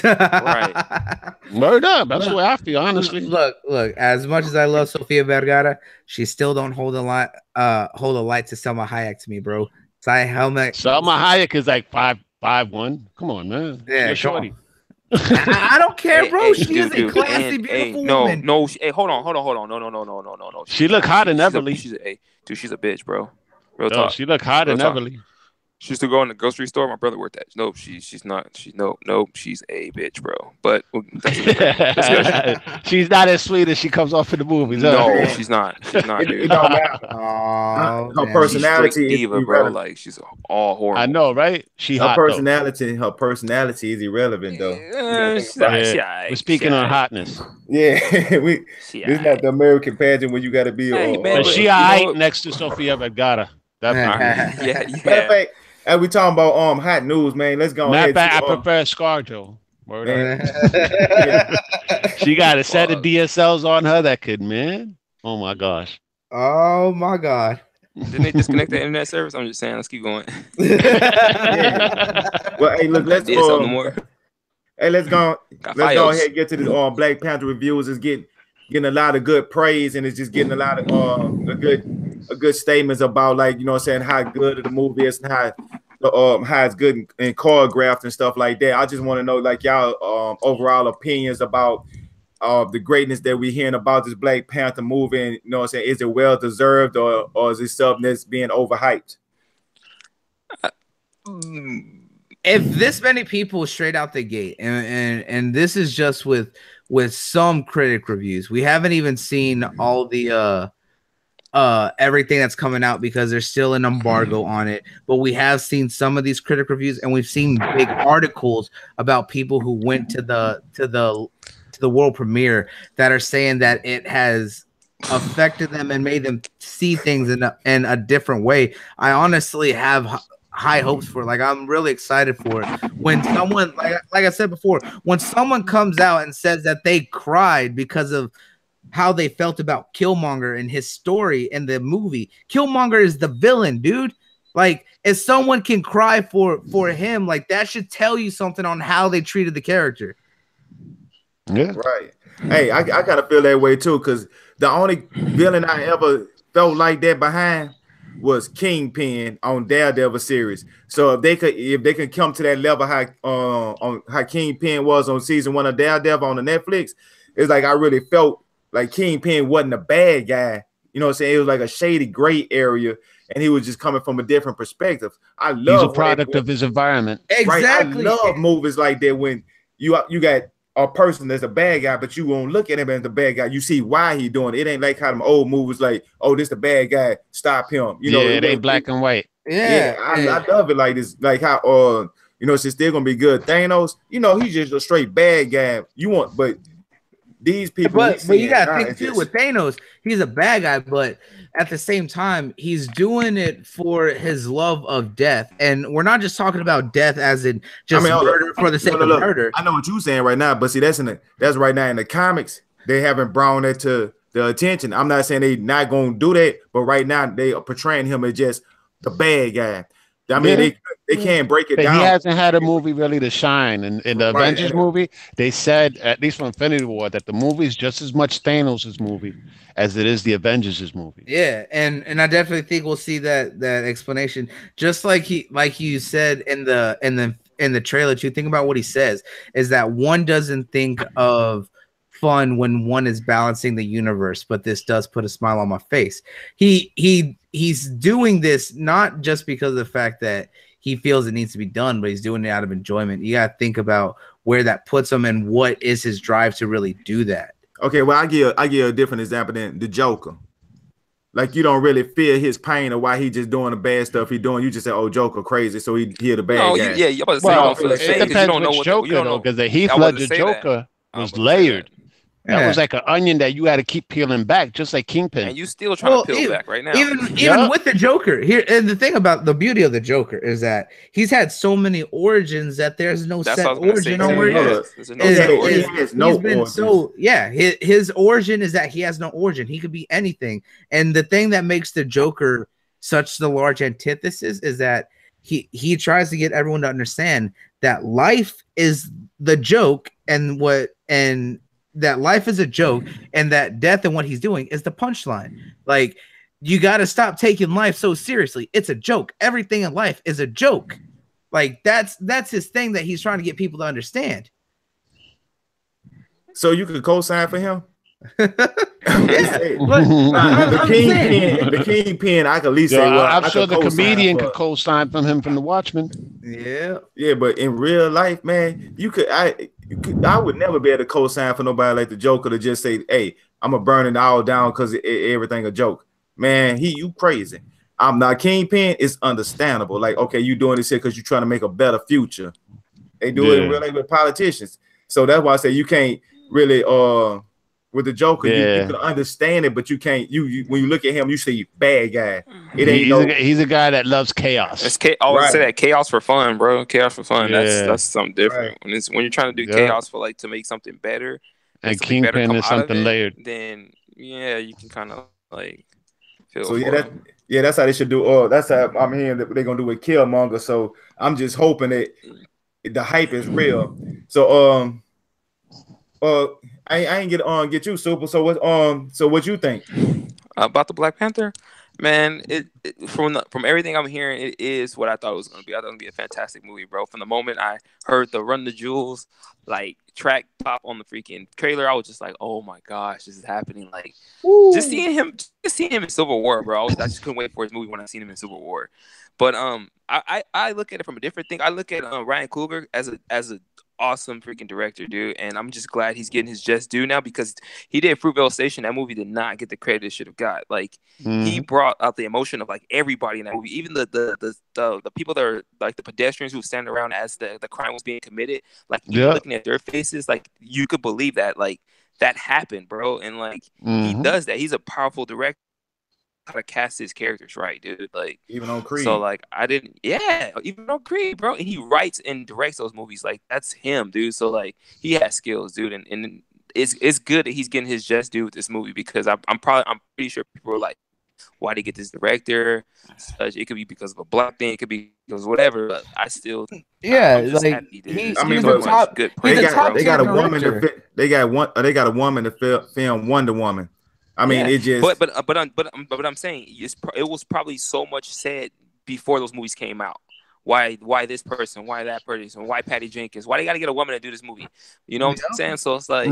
Right. Word up. That's the way I feel, honestly. Look. As much as I love Sofia Vergara, she still don't hold a light to Selma Hayek to me, bro. Salma Hayek is like 5'1". Come on, man. Yeah, She's shorty. I don't care, bro. Hey, She is a classy, beautiful woman. No. Hey, hold on. No. She look hot in Everly. She's a bitch, bro. Real No, talk. she look hot in Everly. She used to go in the grocery store. My brother worked at. No, she's not. She's a bitch, bro. But that's she's not as sweet as she comes off in the movies. No, she's not. She's not, dude. It don't matter. Her personality, she's diva, bro. Like she's all horrible. I know, right? Her personality is irrelevant, though. We're speaking on hotness. Yeah, it's not the American pageant where you got to be. But she alright next to Sofia Vergara. Yeah. And we talking about hot news, man. Let's go ahead. I prefer ScarJo. Word She got a set of DSLs on her that could, man. Oh my gosh. Oh my God. Didn't they disconnect the internet service? I'm just saying. Let's keep going. Well, hey, look, let's go. Hey, let's go ahead and get to this Black Panther reviews. It's getting a lot of good praise, and it's just getting a lot of a good statements about, like, you know what I'm saying, how good the movie is and how it's good and choreographed and stuff like that. I just want to know, like, y'all overall opinions about the greatness that we're hearing about this Black Panther movie, and, you know what I'm saying, is it well deserved, or is it something that's being overhyped? If this many people straight out the gate, and this is just with some critic reviews, we haven't even seen all the everything that's coming out because there's still an embargo on it, but we have seen some of these critic reviews, and we've seen big articles about people who went to the world premiere that are saying that it has affected them and made them see things in a different way. I honestly have high hopes for it. Like, I'm really excited for it. When someone, like I said before, when someone comes out and says that they cried because of how they felt about Killmonger and his story in the movie. Killmonger is the villain, dude. Like, if someone can cry for him, like, that should tell you something on how they treated the character. Yeah, right. Hey, I kind of feel that way too, because the only villain I ever felt like that behind was Kingpin on Daredevil series. So if they could come to that level on how Kingpin was on season 1 of Daredevil on the Netflix, it's like I really felt like Kingpin wasn't a bad guy. You know what I'm saying? It was like a shady gray area, and he was just coming from a different perspective. He's a product of his environment. Exactly. Right? I love movies like that when you got a person that's a bad guy, but you won't look at him as the bad guy. You see why he doing it. It ain't like how them old movies like, oh, this the bad guy, stop him. You know, it ain't black and white. Yeah, I love it like this, like how you know, it's still gonna be good. Thanos, you know, he's just a straight bad guy. But these people, but you gotta think too with Thanos, he's a bad guy, but at the same time, he's doing it for his love of death. And we're not just talking about death as in just murder for the sake of murder. I know what you're saying right now, but see, that's right now in the comics. They haven't brought that to the attention. I'm not saying they not gonna do that, but right now they are portraying him as just the bad guy. I mean, they can't break it down. He hasn't had a movie really to shine. In the Avengers movie, they said, at least from Infinity War, that the movie is just as much Thanos' movie as it is the Avengers' movie. Yeah, and I definitely think we'll see that explanation. Just like you said in the trailer too. Think about what he says is that one doesn't think of fun when one is balancing the universe, but this does put a smile on my face. He's doing this not just because of the fact that he feels it needs to be done, but he's doing it out of enjoyment. You got to think about where that puts him and what is his drive to really do that. Okay, well, I give a different example than the Joker. Like, you don't really feel his pain or why he just doing the bad stuff he doing. You just say, "Oh, Joker crazy," so he the bad guy. Yeah, you're about to say, well, it depends on which Joker, though, because the Heath Ledger Joker was layered. That was like an onion that you had to keep peeling back, just like Kingpin. And you still trying to peel back right now. Even with the Joker here, and the thing about the beauty of the Joker is that he's had so many origins that there's no set origin on where he is. His origin is that he has no origin. He could be anything. And the thing that makes the Joker such the large antithesis is that he tries to get everyone to understand that life is the joke and that life is a joke and that death and what he's doing is the punchline. Like, you got to stop taking life so seriously. It's a joke. Everything in life is a joke. Like, that's his thing that he's trying to get people to understand. So you could co-sign for him? Yeah. The Kingpin, I could at least say, well, I'm sure the comedian for. could co-sign from him from The Watchmen. Yeah, but in real life, man, I would never be able to co-sign for nobody like the Joker to just say, "Hey, I'm gonna burn it all down because everything a joke." Man, you crazy. I'm not Kingpin. It's understandable. Like, okay, you doing this here because you're trying to make a better future. They do it in real life with politicians, so that's why I say you can't really with the Joker, you can understand it, but you can't. You when you look at him, you see bad guy. It ain't he's a guy that loves chaos. I always say that chaos for fun, bro. Chaos for fun. Yeah. That's something different. Right. When you're trying to do chaos for to make something better, and Kingpin is something layered. Then you can kind of like feel. So that's how they should do. That's how I'm hearing that they're gonna do with Killmonger. So I'm just hoping that the hype is real. So I ain't get you, Super. So what you think about the Black Panther? Man, from everything I'm hearing, it is what I thought it was gonna be. I thought it was gonna be a fantastic movie, bro. From the moment I heard the Run the Jewels like track pop on the freaking trailer, I was just like, oh my gosh, this is happening. Like, just seeing him in Civil War, bro. I just couldn't wait for his movie when I seen him in Civil War. But I look at it from a different thing. I look at Ryan Coogler as a awesome freaking director, dude, and I'm just glad he's getting his just due now, because he did Fruitvale Station. That movie did not get the credit it should have got. Like, he brought out the emotion of like everybody in that movie, even the people that are like the pedestrians who were standing around as the crime was being committed. Like, looking at their faces, like you could believe that like that happened, bro. And like he does that. He's a powerful director. How to cast his characters right, dude. Like, even on Creed. So like even on Creed, bro. And he writes and directs those movies. Like, that's him, dude. So like he has skills, dude. And it's good that he's getting his just due with this movie, because I'm pretty sure people are like, why did he get this director? It could be because of a black thing, it could be because of whatever. But I still like happy, they got a woman to film Wonder Woman. I mean, it just. But I'm saying it was probably so much said before those movies came out. Why this person? Why that person? Why Patty Jenkins? Why they got to get a woman to do this movie? You know what I'm saying? So it's like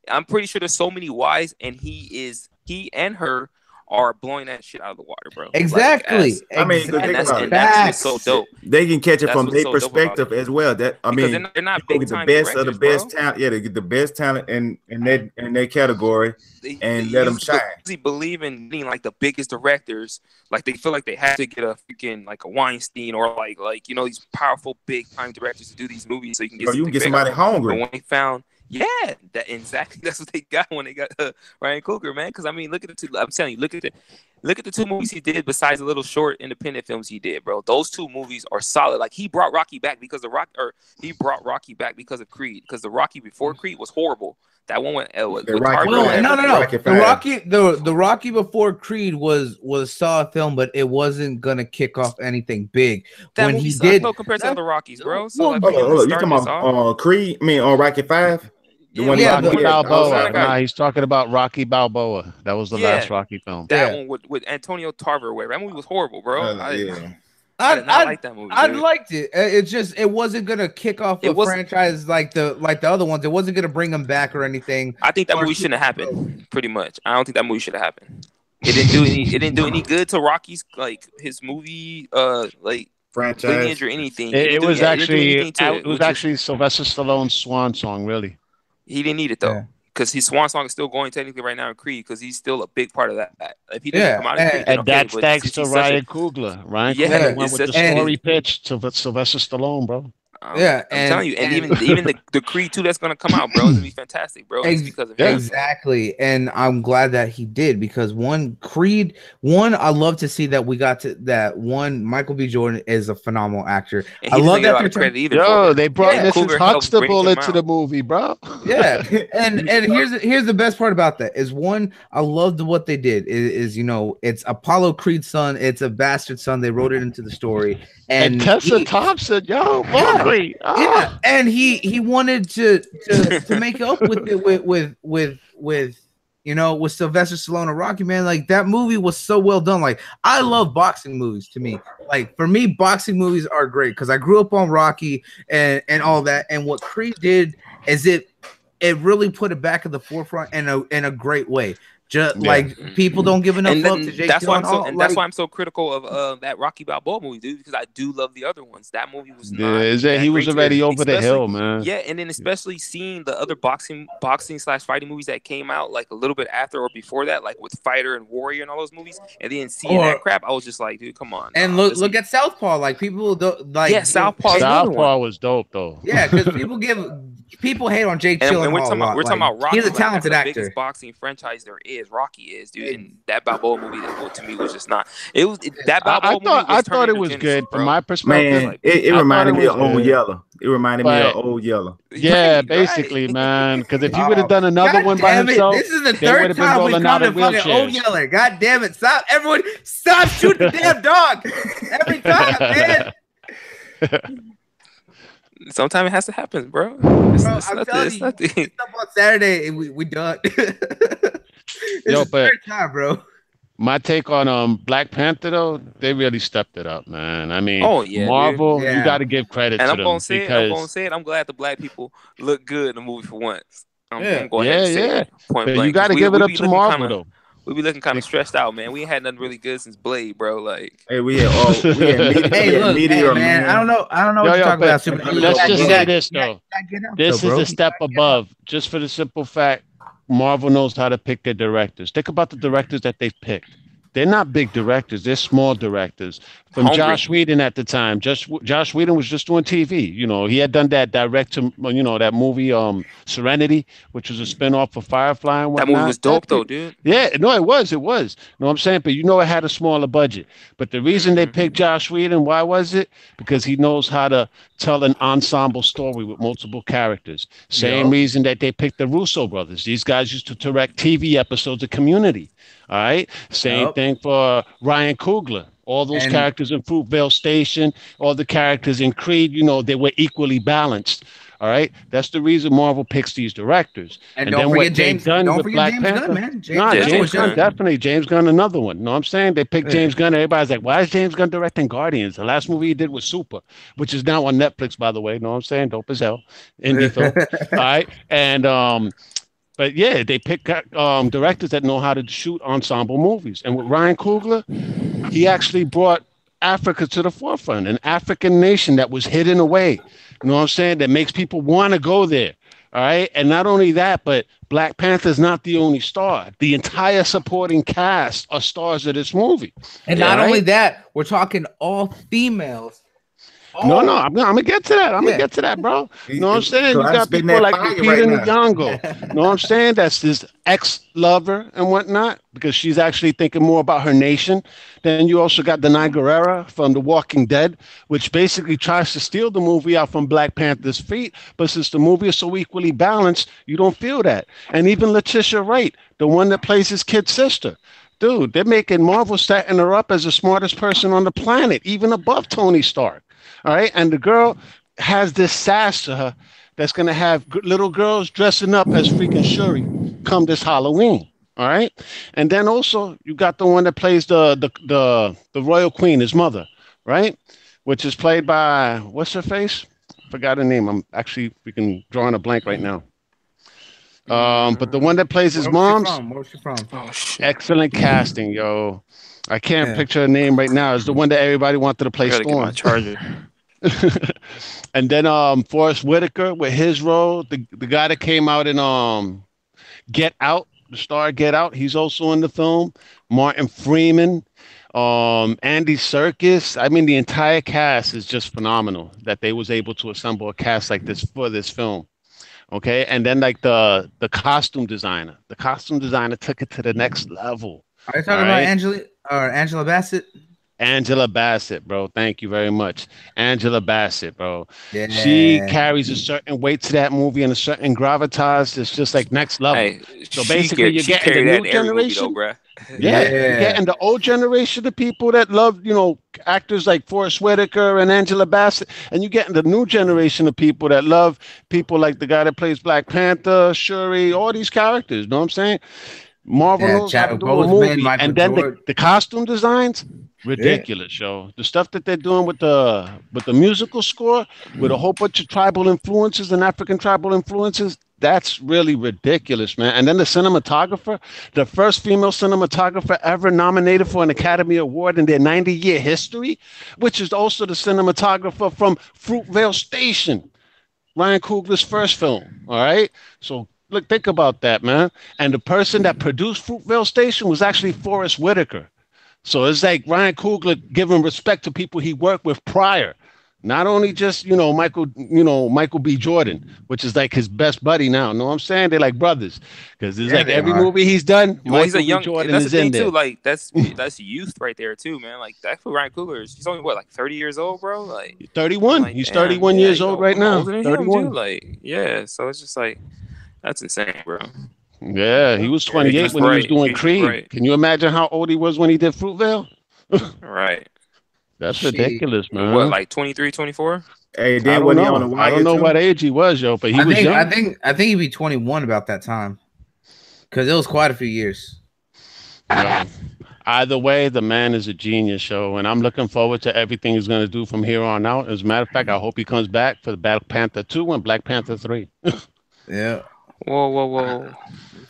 I'm pretty sure there's so many whys, and he and her are blowing that shit out of the water, bro. Exactly. That's so dope. They can catch it from their perspective as well. They're not big time the best of the best talent. Yeah, they get the best talent in their category and let them shine. They believe in being like the biggest directors. Like, they feel like they have to get a freaking like a Weinstein or like these powerful big time directors to do these movies so you can get somebody hungry. But when they found. Yeah, that's what they got when they got Ryan Coogler, man. Because I mean, look at the two. I'm telling you, look at the two movies he did besides the little short independent films he did, bro. Those two movies are solid. Like, he brought Rocky back because of Rocky back because of Creed. Because the Rocky before Creed was horrible. That one went no. The Rocky before Creed was a solid film, but it wasn't gonna kick off anything big. That when he did compared to other Rockies, bro. So you talking about Creed? I mean, on Rocky 5. Rocky Balboa. Nah, he's talking about Rocky Balboa. That was the last Rocky film. That one with Antonio Tarver. That movie was horrible, bro. I did not like that movie. I liked it. It wasn't gonna kick off a franchise like the other ones. It wasn't gonna bring them back or anything. I think that movie shouldn't have happened. Pretty much, I don't think that movie should have happened. It didn't do any good to Rocky's like his movie like franchise lineage or anything. It was actually Sylvester Stallone's swan song, really. He didn't need it though, because his swan song is still going technically right now in Creed, because he's still a big part of that. If he didn't come out of Creed, and that's thanks to Ryan Coogler. Ryan Coogler went with the story pitch to Sylvester Stallone, bro. I'm telling you, and even the Creed 2 that's gonna come out, bro, is gonna be fantastic, bro. It's because of him. Exactly, and I'm glad that he did, because Creed 1, I love to see that we got to that one. Michael B. Jordan is a phenomenal actor. I love that they brought Mrs. Huxtable into the movie, bro. Yeah, and here's the best part about that is, one, I loved what they did is it's Apollo Creed's son, it's a bastard son. They wrote it into the story, and Tessa Thompson, story. Yeah, and he wanted to make up with it with with Sylvester Stallone and Rocky, man. Like that movie was so well done. Like I love boxing movies. To me, like for me, boxing movies are great because I grew up on Rocky and all that. And what Creed did is it really put it back at the forefront in a great way. Just like people don't give enough love to Jake Gyllenhaal. That's why I'm so critical of that Rocky Balboa movie, dude. Because I do love the other ones. That movie was not. He was already over the hill, man. Yeah, and then especially seeing the other boxing / fighting movies that came out like a little bit after or before that, like with Fighter and Warrior and all those movies, and then seeing that crap, I was just like, dude, come on. And look at Southpaw. Like people don't like. Yeah, Southpaw was dope though. Yeah, because people hate on Jake Gyllenhaal. And we're talking about Rocky. He's a talented actor. The biggest boxing franchise there is. Rocky is, dude. And that Balboa movie, to me, was just not. It was that Balboa movie. I thought it was good from my perspective. Man, it reminded me of Old Yellow. It reminded me of Old Yellow. Yeah, basically, man. Because if you would have done another one by himself, this is the third time we've come to fucking Old Yeller. God damn it! Stop, everyone! Stop shooting the damn dog every time, man. Sometimes it has to happen, bro. I'm telling you, stuff on Saturday, we done. It's the third time, bro. My take on Black Panther though, they really stepped it up, man. I mean, Marvel, you got to give credit to them. I'm gonna say it. I'm glad the black people look good in the movie for once. I'm going to ahead and say it point blank. You got to give it up to Marvel though. We be looking kind of stressed out, man. We ain't had nothing really good since Blade, bro. Like, hey, we had Meteor, man. I don't know what you're talking about. Let's just say this though. This is a step above, just for the simple fact Marvel knows how to pick their directors. Think about the directors that they've picked. They're not big directors. They're small directors. From Josh Whedon at the time. Josh Whedon was just doing TV. You know, he had done that direct to, that movie Serenity, which was a spinoff of Firefly and whatnot. That movie was dope though, dude. Yeah, no, it was. You know what I'm saying? But it had a smaller budget. But the reason they picked Josh Whedon, why was it? Because he knows how to tell an ensemble story with multiple characters. Same reason that they picked the Russo brothers. These guys used to direct TV episodes of Community. All right. Same thing for Ryan Coogler. All those characters in Fruitvale Station, all the characters in Creed, they were equally balanced. All right. That's the reason Marvel picks these directors. And don't forget James Gunn with Black Panther. Man. James Gunn, definitely. James Gunn, another one. You know what I'm saying? They picked James Gunn. Everybody's like, why is James Gunn directing Guardians? The last movie he did was Super, which is now on Netflix, by the way. You know what I'm saying? Dope as hell. Indie film. All right. And but yeah, they pick directors that know how to shoot ensemble movies. And with Ryan Coogler, he actually brought Africa to the forefront, an African nation that was hidden away. You know what I'm saying? That makes people want to go there. All right. And not only that, but Black Panther is not the only star. The entire supporting cast are stars of this movie. And not only that, we're talking all females. No, I'm gonna get to that. I'm gonna get to that, bro. You know what I'm saying? You got people like Lupita Nyong'o. You know what I'm saying? That's his ex-lover and whatnot, because she's actually thinking more about her nation. Then you also got Denai Guerrera from The Walking Dead, which basically tries to steal the movie out from Black Panther's feet. But since the movie is so equally balanced, you don't feel that. And even Letitia Wright, the one that plays his kid's sister. Dude, they're making Marvel setting her up as the smartest person on the planet, even above Tony Stark. All right. And the girl has this sass to her that's going to have little girls dressing up as freaking Shuri come this Halloween. All right. And then also you got the one that plays the Royal Queen, his mother. Right. Which is played by what's her face? Forgot her name. I'm actually freaking drawing a blank right now. But the one that plays his mom's. Where's she from? Oh, shit. Excellent casting, yo. I can't picture her name right now. It's the one that everybody wanted to play Storm. Get my charger. And then Forrest Whitaker with his role, the guy that came out in Get Out, the star Get Out, he's also in the film. Martin Freeman, Andy Serkis. I mean, the entire cast is just phenomenal that they was able to assemble a cast like this for this film. Okay, and then like the costume designer took it to the next level. Are you talking about Angela Bassett? Angela Bassett, bro. Thank you very much. Angela Bassett, bro. Yeah. She carries a certain weight to that movie and a certain gravitas. It's just like next level. Hey, So basically, you're she getting the carried that new in every movie though, generation. bruh. Yeah, you're getting the old generation of people that love, actors like Forrest Whitaker and Angela Bassett, and you're getting the new generation of people that love people like the guy that plays Black Panther, Shuri, all these characters. Know what I'm saying? Marvel knows how to Chadwick do a Boseman, movie, Michael and then Jordan. the costume designs, ridiculous, yo. The stuff that they're doing with the musical score, with a whole bunch of tribal influences and African tribal influences, that's really ridiculous, man. And then the cinematographer, the first female cinematographer ever nominated for an Academy Award in their 90-year history, which is also the cinematographer from Fruitvale Station, Ryan Coogler's first film. All right, so. Look, think about that, man. And the person that produced Fruitvale Station was actually Forrest Whitaker. So it's like Ryan Coogler giving respect to people he worked with prior. Not only just, Michael B. Jordan, which is like his best buddy now. Know what I'm saying? They're like brothers. Because it's like every movie he's done, Well, he's Michael a young. B. Jordan That's is the thing in there. too. Like that's youth right there too, man. Like that's for Ryan Coogler. He's only what, like 30 years old, bro. Like 31. Like, He's damn, 31 years old right I'm now. older than 31. him, dude. Like, yeah. So it's just like that's insane, bro. Yeah, he was 28 when he was doing Creed. Can you imagine how old he was when he did Fruitvale? Right. That's ridiculous, man. What, like 23, 24? Hey, I then don't when he know. on the wire I don't know too? what age he was, yo, but he was young. I think he'd be 21 about that time, because it was quite a few years. Either way, the man is a genius, yo, and I'm looking forward to everything he's going to do from here on out. As a matter of fact, I hope he comes back for the Black Panther 2 and Black Panther 3. Yeah. Whoa.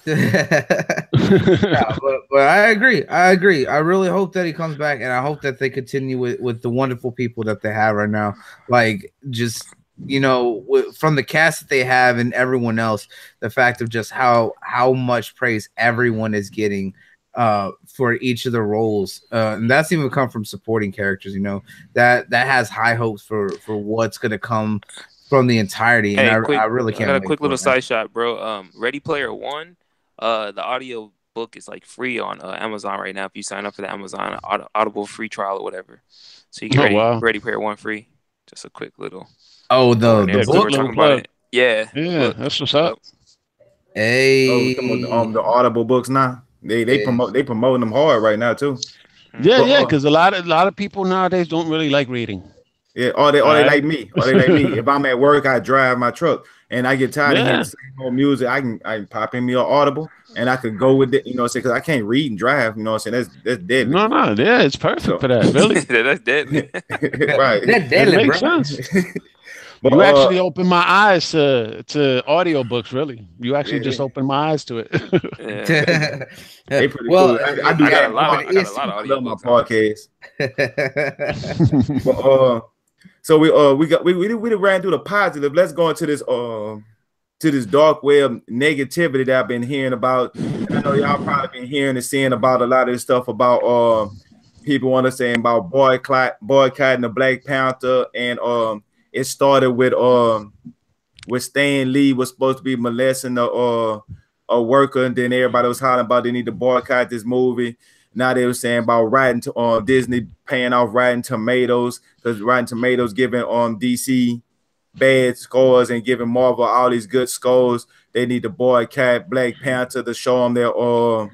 Yeah, but I agree. I really hope that he comes back, and I hope that they continue with the wonderful people that they have right now. Like, just from the cast that they have and everyone else, the fact of just how much praise everyone is getting for each of the roles, and that's even come from supporting characters. That has high hopes for what's going to come from the entirety. And I really can't. I got a quick little side shot, bro. Ready Player One, the audio book is like free on Amazon right now if you sign up for the Amazon Audible free trial or whatever. So you get Ready Player One free. Just a quick little. Oh, the book. We're talking about it. Yeah, that's what's up. Hey, the Audible books now. They promoting them hard right now too. Yeah, because a lot of people nowadays don't really like reading. Yeah, or they like me. If I'm at work, I drive my truck and I get tired of hearing the same old music. I can pop in me an Audible and I could go with it, because I can't read and drive, that's deadly. No, yeah, it's perfect for that, really. That's deadly. Right. That's deadly, it makes sense. But you actually open my eyes to audiobooks, really. You actually just open my eyes to it. They pretty cool. I do that. I love my podcast. But so we ran through the positive. Let's go into this dark web negativity that I've been hearing about. And I know y'all probably been hearing and seeing about a lot of this stuff about people want to say about boycotting the Black Panther, and it started with Stan Lee was supposed to be molesting a worker, and then everybody was hollering about they need to boycott this movie. Now they were saying about Disney paying off Rotten Tomatoes, because Rotten Tomatoes giving DC bad scores and giving Marvel all these good scores. They need to boycott Black Panther to show them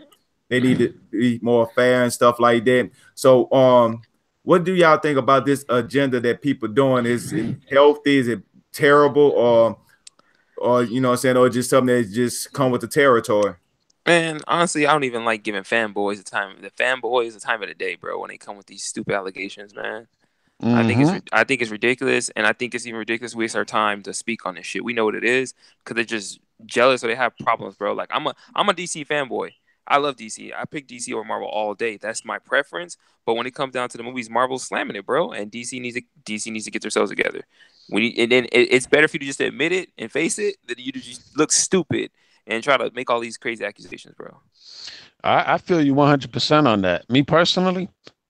they need to be more fair and stuff like that. So what do y'all think about this agenda that people doing? Is it healthy? Is it terrible? Or or just something that just come with the territory? Man, honestly, I don't even like giving fanboys the time. The fanboys the time of the day, bro, when they come with these stupid allegations, man. Mm-hmm. I think it's ridiculous, and I think it's even ridiculous to waste our time to speak on this shit. We know what it is, because they're just jealous or they have problems, bro. Like I'm a DC fanboy. I love DC. I pick DC over Marvel all day. That's my preference. But when it comes down to the movies, Marvel's slamming it, bro. And DC needs to get themselves together. It's better for you to just admit it and face it than you to just look stupid and try to make all these crazy accusations, bro. I feel you 100% on that. Me personally,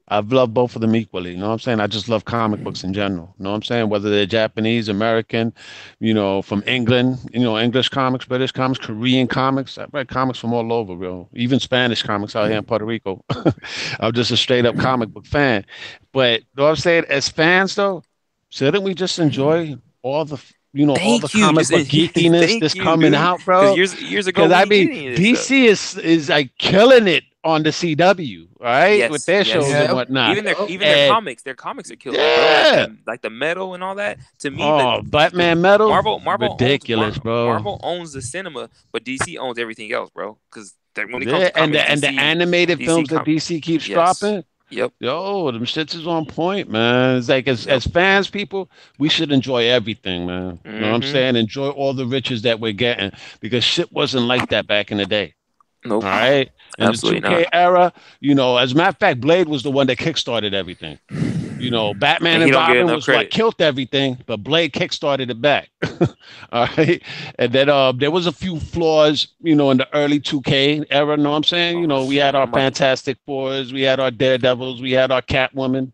I've loved both of them equally. You know what I'm saying? I just love comic books in general. You know what I'm saying? Whether they're Japanese, American, from England, English comics, British comics, Korean comics. I've read comics from all over, bro. Even Spanish comics out here in Puerto Rico. I'm just a straight up comic book fan. But you know what I'm saying? As fans, though, shouldn't we just enjoy all the all the Thank you. comic Just book geekiness thank that's you, coming dude. out, bro? Years ago, Because we I didn't mean, get any of this stuff. DC is like killing it on the CW, right? With their shows and whatnot. Even their comics are killer, yeah. bro. Like the metal and all that. To me, Batman metal, Marvel ridiculous, bro. Marvel owns the cinema, but DC owns everything else, bro. Because when it comes to and comics, the animated films that DC keeps dropping. Yep. Yo, them shits is on point, man. It's like as fans, people, we should enjoy everything, man. You know what I'm saying? Enjoy all the riches that we're getting because shit wasn't like that back in the day. Nope. All right. In Absolutely the 2K era, as a matter of fact, Blade was the one that kickstarted everything. Batman and Robin was what killed everything, but Blade kickstarted it back. All right. And then there was a few flaws, in the early 2K era. Know what I'm saying? We had our Fantastic Fours, we had our Daredevils, we had our Catwoman.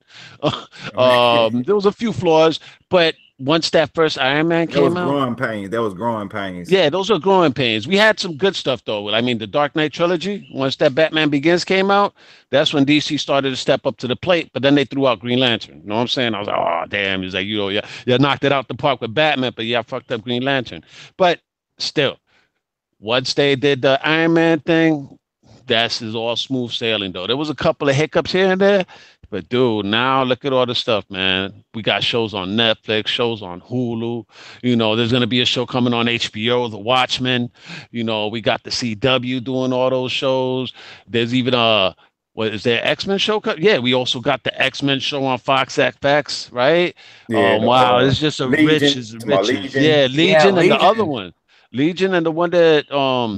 There was a few flaws, but once that first Iron Man came out, that was growing pains. Yeah, those are growing pains. We had some good stuff though. I mean, the Dark Knight trilogy. Once that Batman Begins came out, that's when DC started to step up to the plate. But then they threw out Green Lantern. You know what I'm saying? I was like, oh damn! He's like, you knocked it out the park with Batman, but yeah, fucked up Green Lantern. But still, once they did the Iron Man thing, that's all smooth sailing though. There was a couple of hiccups here and there. But dude, now look at all the stuff, man. We got shows on Netflix, shows on Hulu. There's gonna be a show coming on HBO, The Watchmen. We got the CW doing all those shows. There's even what is there X-Men show? Yeah, we also got the X-Men show on Fox FX, right? Yeah, wow, it's just a Legion, rich. Yeah, Legion and the other one. Legion and the one that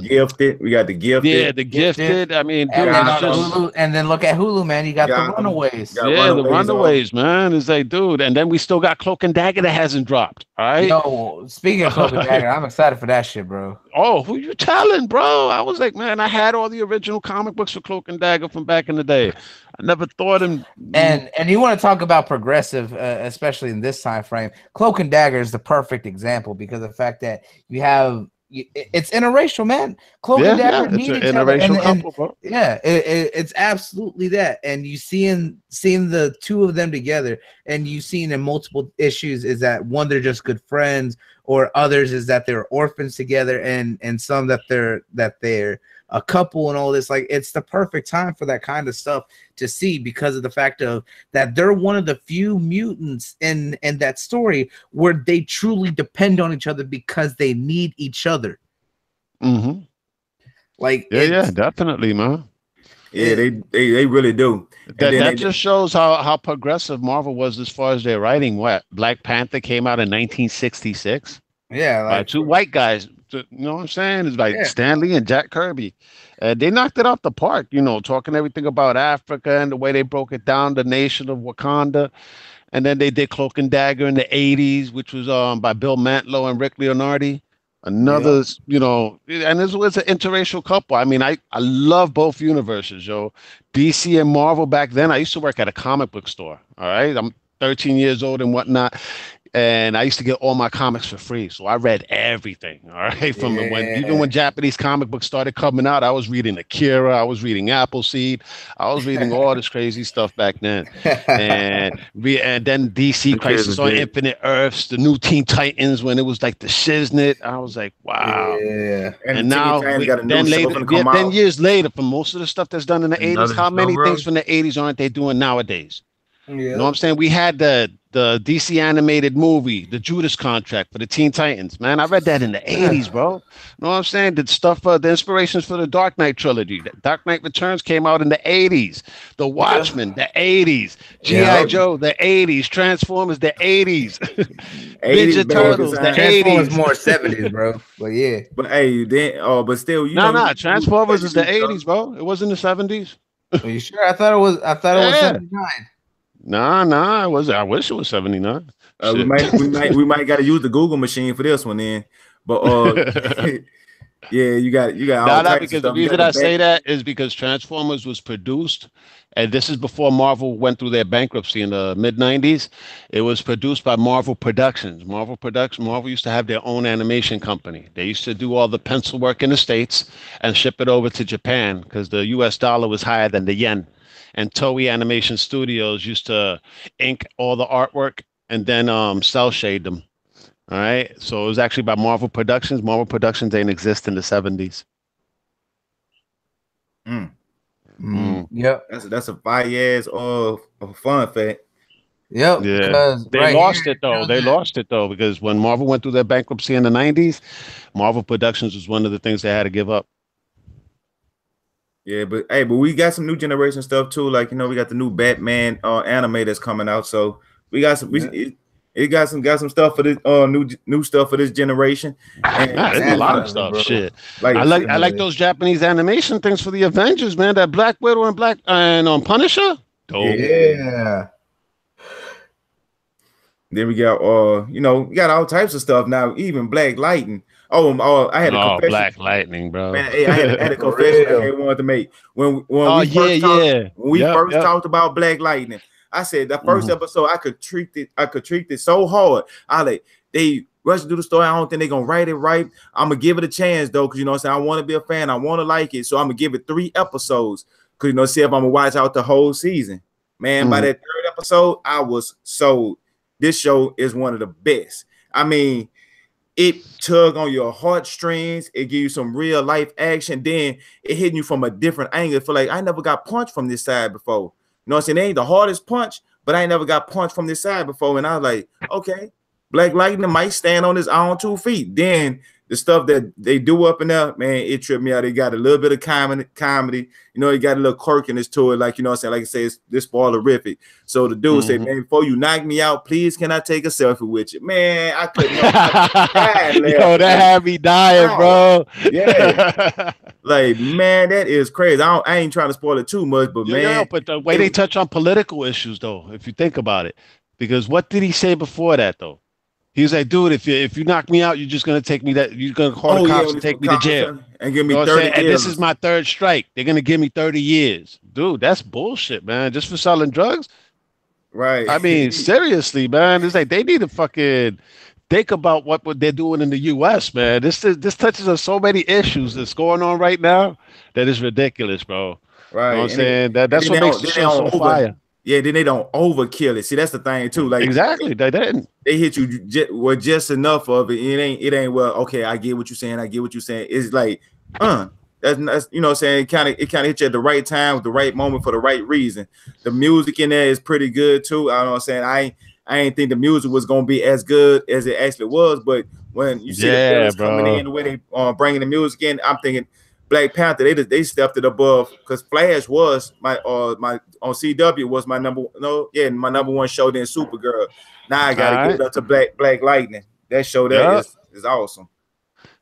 Gifted. We got the Gifted. Yeah, the Gifted. I mean, dude, and then look at Hulu, man. You got the Runaways. The Runaways, man. It's like, dude, and then we still got Cloak and Dagger that hasn't dropped. All right. Yo, speaking of Cloak and Dagger, I'm excited for that shit, bro. Oh, who you telling, bro? I was like, man, I had all the original comic books for Cloak and Dagger from back in the day. I never thought him. And you want to talk about progressive, especially in this time frame. Cloak and Dagger is the perfect example because of the fact that you have. It's interracial, man. Cloak and Dagger need each other. Couple, bro. Yeah, it's absolutely that. And you seeing the two of them together, and you seen in multiple issues is that one they're just good friends, or others is that they're orphans together, and some that they're a couple and all this. Like, it's the perfect time for that kind of stuff to see because of the fact of that they're one of the few mutants in that story where they truly depend on each other because they need each other. Mm-hmm. Like, yeah, definitely, man. Yeah, they really do. That just shows how progressive Marvel was as far as their writing. What Black Panther came out in 1966. Yeah, like two white guys. You know what I'm saying? It's like Stan Lee and Jack Kirby. They knocked it out the park, talking everything about Africa and the way they broke it down, the nation of Wakanda. And then they did Cloak and Dagger in the 80s, which was by Bill Mantlo and Rick Leonardi. Another, and this was an interracial couple. I mean, I love both universes, yo. DC and Marvel back then. I used to work at a comic book store, all right? I'm 13 years old and whatnot. And I used to get all my comics for free. So I read everything, all right? Even when Japanese comic books started coming out, I was reading Akira, I was reading Appleseed, I was reading all this crazy stuff back then. And then DC Crisis on Infinite Earths, the new Teen Titans, when it was like the shiznit. I was like, wow. Yeah. And now, then years later, for most of the stuff that's done in the 80s, how many things from the 80s aren't they doing nowadays? Yeah. You know what I'm saying? We had the DC animated movie, the Judas Contract for the Teen Titans. Man, I read that in the 80s, bro. You know what I'm saying? The stuff, the inspirations for the Dark Knight trilogy. The Dark Knight Returns came out in the 80s. The Watchmen, the 80s. G.I. Joe, the 80s. Transformers, the 80s. Ninja Turtles, the 80s. Transformers more 70s, bro. But yeah. But hey, but still, Transformers is the 80s, bro. It wasn't the 70s. Are you sure? I thought it was 79. Nah, I wish it was 79. We might got to use the Google machine for this one then. But Yeah, you got all Now, types of because the stuff. You reason got I the say back. that is because Transformers was produced, and this is before Marvel went through their bankruptcy in the mid '90s. It was produced by Marvel Productions. Marvel used to have their own animation company. They used to do all the pencil work in the States and ship it over to Japan because the U.S. dollar was higher than the yen. And Toei Animation Studios used to ink all the artwork and then cell shade them. All right, so it was actually by Marvel Productions. Marvel Productions didn't exist in the '70s. Yep. That's a fire ass of fun fact. Yep. Yeah, Because they right here lost it though. shows They that. lost it though because when Marvel went through their bankruptcy in the '90s, Marvel Productions was one of the things they had to give up. Yeah, but hey, but we got some new generation stuff too. Like, we got the new Batman anime that's coming out. So we got some it got some stuff for this new stuff for this generation. And Nah, there's a lot of Definitely, stuff. bro. Shit, like I like those Japanese animation things for the Avengers, man. That Black Widow and Punisher. Dope. Yeah. then we got we got all types of stuff now, even Black Lightning. I had a Oh, confession. Black Lightning, bro. Man, hey, I had a For confession I real. wanted to make. When Oh, we Yep, first yep. talked about Black Lightning, I said the first episode I could treat it so hard. They rush to do the story. I don't think they're gonna write it right. I'm gonna give it a chance though, because I'm saying, I want to be a fan, I want to like it. So I'm gonna give it 3 episodes. Cause see if I'm gonna watch out the whole season. Man, by that 3rd episode, I was sold. This show is one of the best. I mean, it tug on your heartstrings. It give you some real life action. Then it hitting you from a different angle. For like, I never got punched from this side before. You know what I'm saying? It ain't the hardest punch, but I ain't never got punched from this side before. And I was like, okay, Black Lightning might stand on his own 2 feet. Then the stuff that they do up in there, man, it tripped me out. They got a little bit of comedy. It got a little quirkiness to it. Like, what I'm saying? Like I say, it's this spoilerific. So the dude said, man, before you knock me out, please, can I take a selfie with you? Man, I couldn't. Yo, that had me dying, bro. Yeah. Like, man, that is crazy. I ain't trying to spoil it too much, but man. But the way they touch on political issues, though, if you think about it, because what did he say before that, though? He was like, dude, if you knock me out, you're just gonna take me you're gonna call the cops and take me to jail and give me 30 years. And this is my 3rd strike. They're gonna give me 30 years. Dude, that's bullshit, man. Just for selling drugs. Right. I mean, seriously, man. It's like they need to fucking think about what they're doing in the US, man. This touches on so many issues that's going on right now that is ridiculous, bro. Right. You know what I'm saying? That's what makes the show so fire. Yeah, then they don't overkill it. See, that's the thing too. Like, exactly, they didn't. They hit you just enough of it. It ain't well. Okay, I get what you're saying. I get what you're saying. It's like, that's what I'm saying. It kind of hit you at the right time, with the right moment, for the right reason. The music in there is pretty good too. I know what I'm saying. I ain't think the music was gonna be as good as it actually was, but when you see the villains coming in, the way they bringing the music in, I'm thinking Black Panther, they stepped it above, because Flash was my on CW was my number one show. Then Supergirl. Now I gotta give it up to Black Lightning. That show is awesome.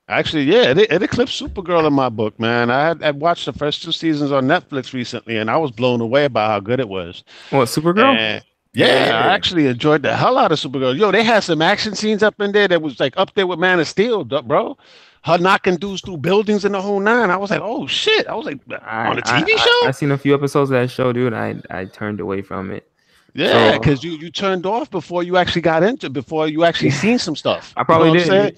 Actually, yeah, it eclipsed Supergirl in my book, man. I watched the first 2 seasons on Netflix recently, and I was blown away by how good it was. What, Supergirl? Yeah, I actually enjoyed the hell out of Supergirl. Yo, they had some action scenes up in there that was like up there with Man of Steel, bro. Her knocking dudes through buildings and the whole 9. I was like, oh shit. I was like, on a TV show? I seen a few episodes of that show, dude. I turned away from it. Yeah, because you turned off before you actually got into, before you actually seen some stuff. I probably did.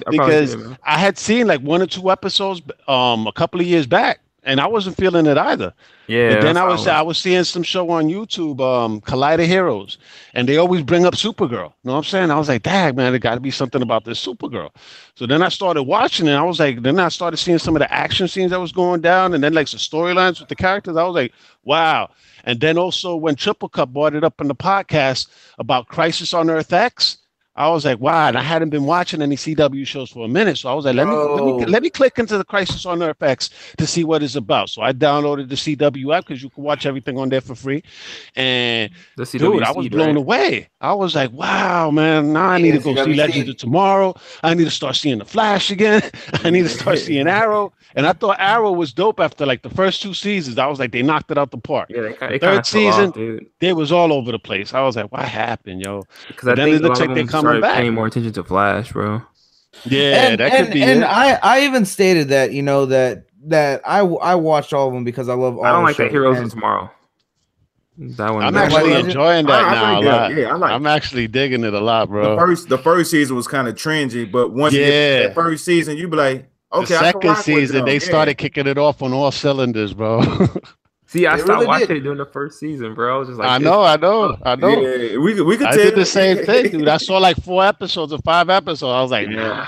Because I had seen like 1 or 2 episodes a couple of years back, and I wasn't feeling it either. Yeah. But then I was seeing some show on YouTube, Collider Heroes, and they always bring up Supergirl. You know what I'm saying? I was like, dang, man, there got to be something about this Supergirl. So then I started watching it. I was like, then I started seeing some of the action scenes that was going down, and then like some storylines with the characters. I was like, wow. And then also when TripleCup brought it up in the podcast about Crisis on Earth X, I was like, wow, and I hadn't been watching any CW shows for a minute. So I was like, let me click into the Crisis on Earth X to see what it's about. So I downloaded the CW app because you can watch everything on there for free. And dude, I was blown away. I was like, wow, man, now I need to go see Legends of Tomorrow. I need to start seeing The Flash again. I need to start seeing Arrow. And I thought Arrow was dope after like the first 2 seasons. I was like, they knocked it out the park. Yeah, the 3rd season, they was all over the place. I was like, what happened, yo? Because I think it looks like they coming back. Paying more attention to Flash, bro. Yeah, that could be and it. I even stated that that I watched all of them because I love all. I don't the like that shows, Heroes and of Tomorrow. That one. I'm Yeah, actually what was it? enjoying that I now like a that. lot. Yeah, I like I'm actually digging it a lot, bro. the first season was kind of cringy, but once you get past Yeah. that first season, you be like, The okay, I can second rock with season, them. they Yeah. started kicking it off on all cylinders, bro. See, I They stopped really watching did. it during the first season, bro. I was just like, I this- know. Yeah, we could I tell. did the same thing, dude. I saw like 4 episodes or 5 episodes. I was like, nah, no,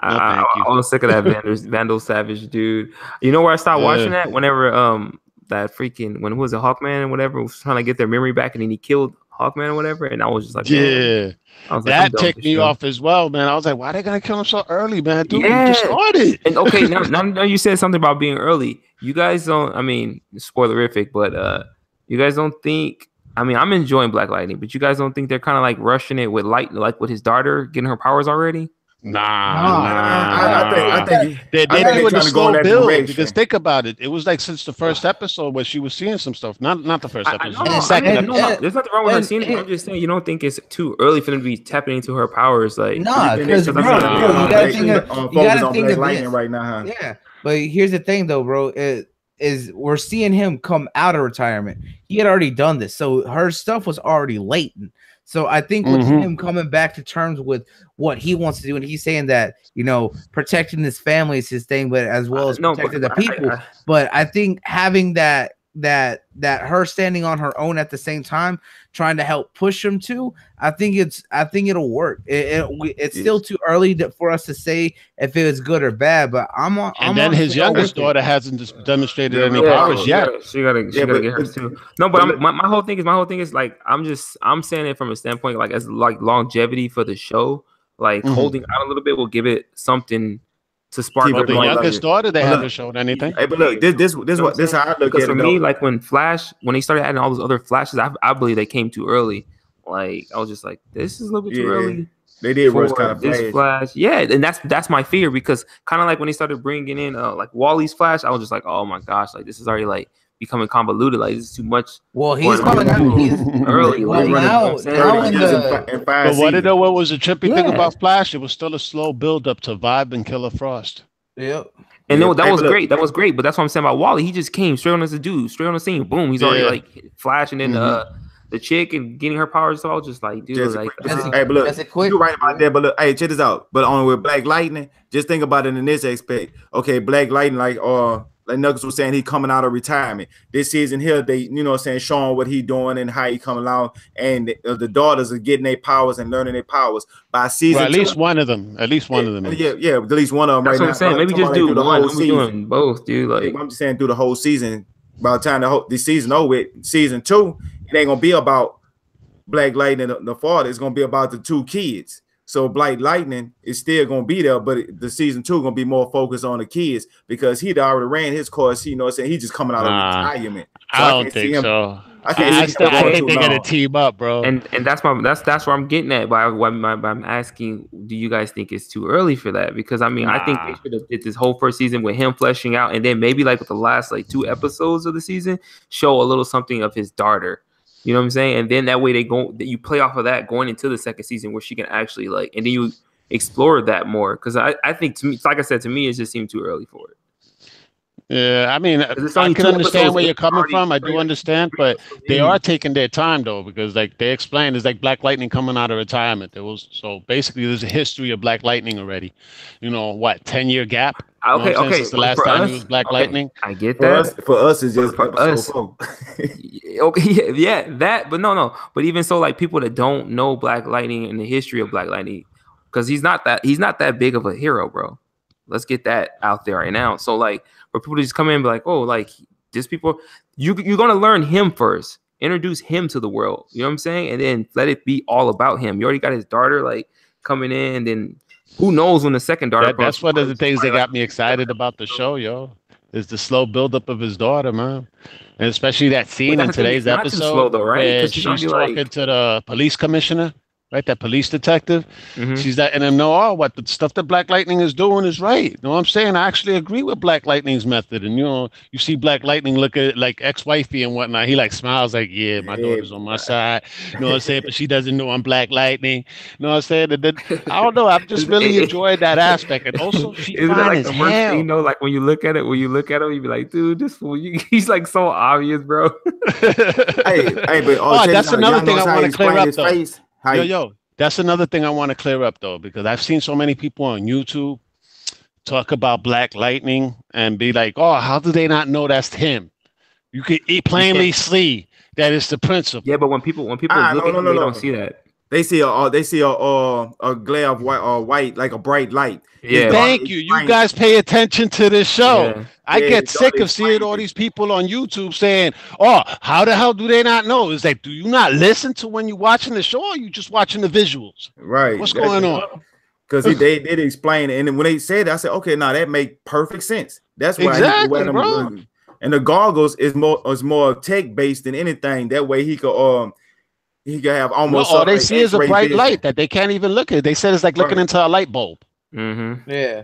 thank you. I was sick of that Vandal Savage dude. You know where I stopped watching that? Whenever that freaking when who was it, Hawkman and whatever was trying to get their memory back, and then he killed Hawkman or whatever, and I was just like, man. Yeah. I was like, I'm That done with ticked this me show. off as well, man. I was like, why they gonna kill him so early, man? Dude, Yeah. you just started. And okay, now you said something about being early. You guys don't. I mean, spoilerific, but you guys don't think. I mean, I'm enjoying Black Lightning, but you guys don't think they're kind of like rushing it with like with his daughter getting her powers already? Nah. I think They're I think doing the trying to go in slow that build direction. because think about it. It was like since the first episode where she was seeing some stuff. Not the first episode. No, the second and- episode. there's nothing wrong with her seeing it. I'm just saying you don't think it's too early for them to be tapping into her powers. Like, Nah, because bro, Because you I'm gotta think of, you gotta think of Lightning this. right now. Huh? Yeah, but here's the thing, though, bro. Is we're seeing him come out of retirement. He had already done this, so her stuff was already latent. So I think with him coming back to terms with what he wants to do, and he's saying that protecting his family is his thing, but as well as protecting the people. But I think having that her standing on her own at the same time, trying to help push him to, I think it'll work. It's still too early for us to say if it was good or bad, but I'm then his youngest daughter hasn't just demonstrated any powers yet. She gotta get hers too. No, but my whole thing is like I'm saying it from a standpoint like as like longevity for the show, like holding out a little bit will give it something to spark. But the youngest daughter, they haven't shown anything. Hey, but look, this how I look because at for it. me, like when they started adding all those other flashes, I believe they came too early. Like I was just like, this is a little bit too early. They did rush kind of this flash. Yeah, and that's my fear because kind of like when they started bringing in like Wally's flash, I was just like, oh my gosh, like this is already like becoming convoluted. Like this is too much. Well, he's coming out early. Like now but what was the trippy thing about Flash? It was still a slow build up to Vibe and Killer Frost. Yep. And that was great. That was great. But that's what I'm saying about Wally. He just came straight on as a dude, straight on the scene. Boom. He's already like flashing in the chick and getting her powers. So I was just like, dude, hey, but look, you're right about that. But look, hey, check this out. But on with Black Lightning, just think about it in this aspect. Okay, Black Lightning, like Knuckles was saying, he coming out of retirement. This season here, they, showing what he doing and how he coming along. And the daughters are getting their powers and learning their powers. By season at least one of them. At least one of them. Yeah, at least one of them. That's right what I'm saying. Maybe just do the one. whole season. Doing both, dude. Like I'm just saying, through the whole season. By the time the season over with, season 2, it ain't gonna be about Black Lightning and the father. It's gonna be about the 2 kids. So Black Lightning is still gonna be there, but the season 2 gonna be more focused on the kids because he'd already ran his course. He he's just coming out of retirement. So I don't think so. I think they're gonna team up, bro. And that's where I'm getting at. By I'm asking, do you guys think it's too early for that? Because I mean, I think they should have did this whole first season with him fleshing out, and then maybe like with the last like 2 episodes of the season, show a little something of his daughter. You know what I'm saying? And then that way you play off of that going into the second season where she can actually and then you explore that more. Because I think to me, like I said, to me, it just seemed too early for it. Yeah, I mean, I can understand where you're coming from. I do understand, but they are taking their time though, because like they explained, it's like Black Lightning coming out of retirement. So basically there's a history of Black Lightning already. 10-year gap. Okay. Since the last time it was Black Lightning. I get that. For us, it's just for us. Okay, yeah, that. But no. But even so, like people that don't know Black Lightning and the history of Black Lightning, because he's not that big of a hero, bro. Let's get that out there right now. So like for people to just come in and be like, oh, like these people, you're gonna learn him first, introduce him to the world. You know what I'm saying? And then let it be all about him. You already got his daughter like coming in, then who knows when the second daughter. That's one of the things that got me excited about the show, yo. Is the slow buildup of his daughter, man, and especially that scene in today's episode slow, though, right? where she's talking to the police commissioner. right? That police detective. Mhm. She's letting them know, oh, what the stuff that Black Lightning is doing is right. You know what I'm saying? I actually agree with Black Lightning's method. And, you know, you see Black Lightning look at like ex-wifey and whatnot. He like smiles like, yeah, my daughter's on my side. You know what I'm saying? But she doesn't know I'm Black Lightning. You know what I'm saying? And then, I don't know. I've just really enjoyed that aspect. And also, she's Isn't it fine like as the worst hell. thing, you know, like when you look at him, you be like, dude, this fool, he's like so obvious, bro. Hey, but Oh, that's another thing I want want to clear up, though. face. Yo, that's another thing I want to clear up, though, because I've seen so many people on YouTube talk about Black Lightning and be like, oh, how do they not know that's him? You could plainly see that it's the principal. Yeah, but when people look at him, they don't see that. They see a glare of white, like a bright light. Yeah. Thank you. You guys pay attention to this show. Yeah. I get sick of seeing all these people on YouTube saying, oh, how the hell do they not know? It's like, do you not listen to when you're watching the show, or you just watching the visuals? Right. What's going on? Because they did explain it. And then when they said it, I said, okay, now that makes perfect sense. That's why exactly, bro. And the goggles is more tech-based than anything. That way he could have almost all they see is a bright light that they can't even look at. They said it's like looking into a light bulb. Mm-hmm. Yeah,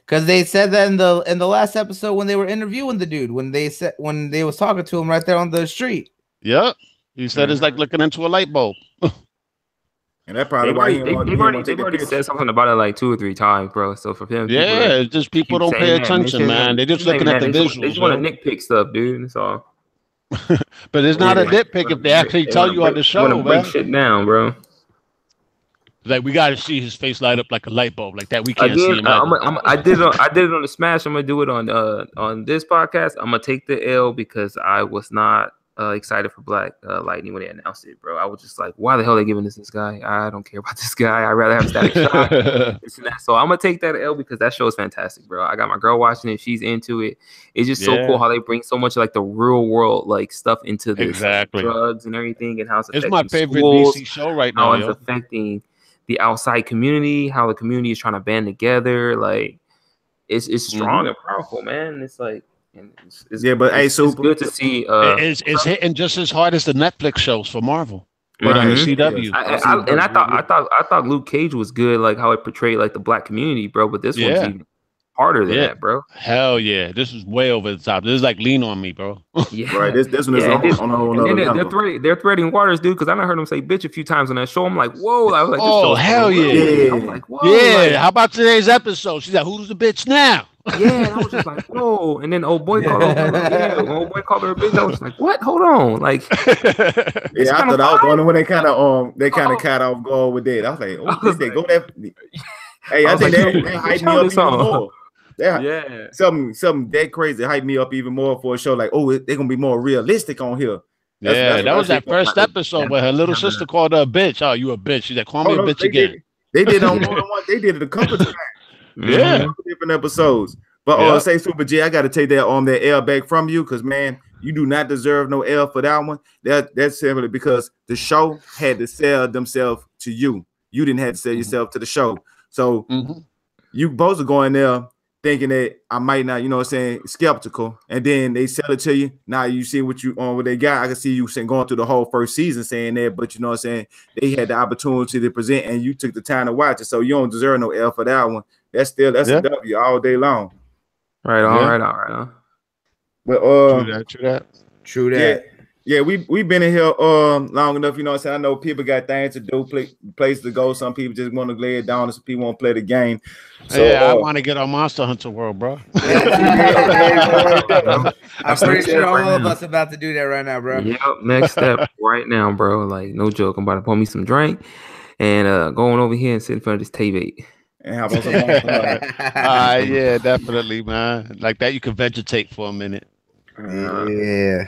because they said that in the last episode when they were interviewing the dude, when they was talking to him right there on the street. Yep, he said it's like looking into a light bulb. And that's probably why they've already said something about it like 2 or 3 times, bro. So for him, it's just people don't pay attention, man. They're just looking at the visuals. They just want to nitpick stuff, dude. That's all. But it's not a nitpick if they actually tell you on the show, man. Break shit down, bro. Like, we got to see his face light up like a light bulb, like that. We can't see him. I did it on the Smash. I'm gonna do it on this podcast. I'm gonna take the L because I was not excited for Black Lightning when they announced it, bro. I was just like, why the hell are they giving this guy? I don't care about this guy. I'd rather have Static Shock. This and that. So I'm gonna take that L because that show is fantastic, bro. I got my girl watching it. She's into it. It's just so cool how they bring so much like the real world like stuff into this, like, drugs and everything, and how it's my favorite schools, DC show right now. How it's affecting the outside community, how the community is trying to band together. Like it's strong and powerful, man. It's like. But it's good to see. It's hitting just as hard as the Netflix shows for Marvel. Right on the CW. I thought Luke Cage was good, like how it portrayed like the Black community, bro. But this one's even harder than that, bro. Hell yeah, this is way over the top. This is like Lean on Me, bro. Yeah, right. This one is on another level. They're threading waters, dude. Because I heard them say "bitch" a few times on that show. I'm like, whoa! I was like, oh hell yeah! I'm like, whoa! Yeah. Like, how about today's episode? She's like, who's the bitch now? Yeah, and I was just like, whoa. And then old boy called her a bitch. I was like, what? Hold on. Like, yeah, I thought I was wondering when they kind of cut off guard with that. I was like, oh, they go there. Hey, I think they hyped me up even more. Yeah, something that crazy hyped me up even more for a show like, oh, they're gonna be more realistic on here. That's that was that first episode where her little sister called her a bitch. Oh, you a bitch? She's like, call me a bitch again. They did on more than one. They did it a couple times. Yeah, different episodes. But say Super G, I got to take that L back from you because man, you do not deserve no L for that one. That's simply because the show had to sell themselves to you. You didn't have to sell yourself to the show. So you both are going there thinking that I might not, you know what I'm saying, skeptical, and then they sell it to you. Now you see what they got. I can see you going through the whole first season saying that, but you know what I'm saying, they had the opportunity to present and you took the time to watch it. So you don't deserve no L for that one. That's a W all day long. Right on. But true that. Yeah, we've been in here long enough, you know what I'm saying? I know people got things to do, places to go. Some people just want to lay it down, and some people want to play the game. So, I want to get on Monster Hunter World, bro. I'm pretty sure all of us about to do that right now, bro. Yep, next step right now, bro. Like, no joke. I'm about to pour me some drink and going over here and sit in front of this TV. And how about some yeah, definitely, man. Like that, you can vegetate for a minute. Yeah.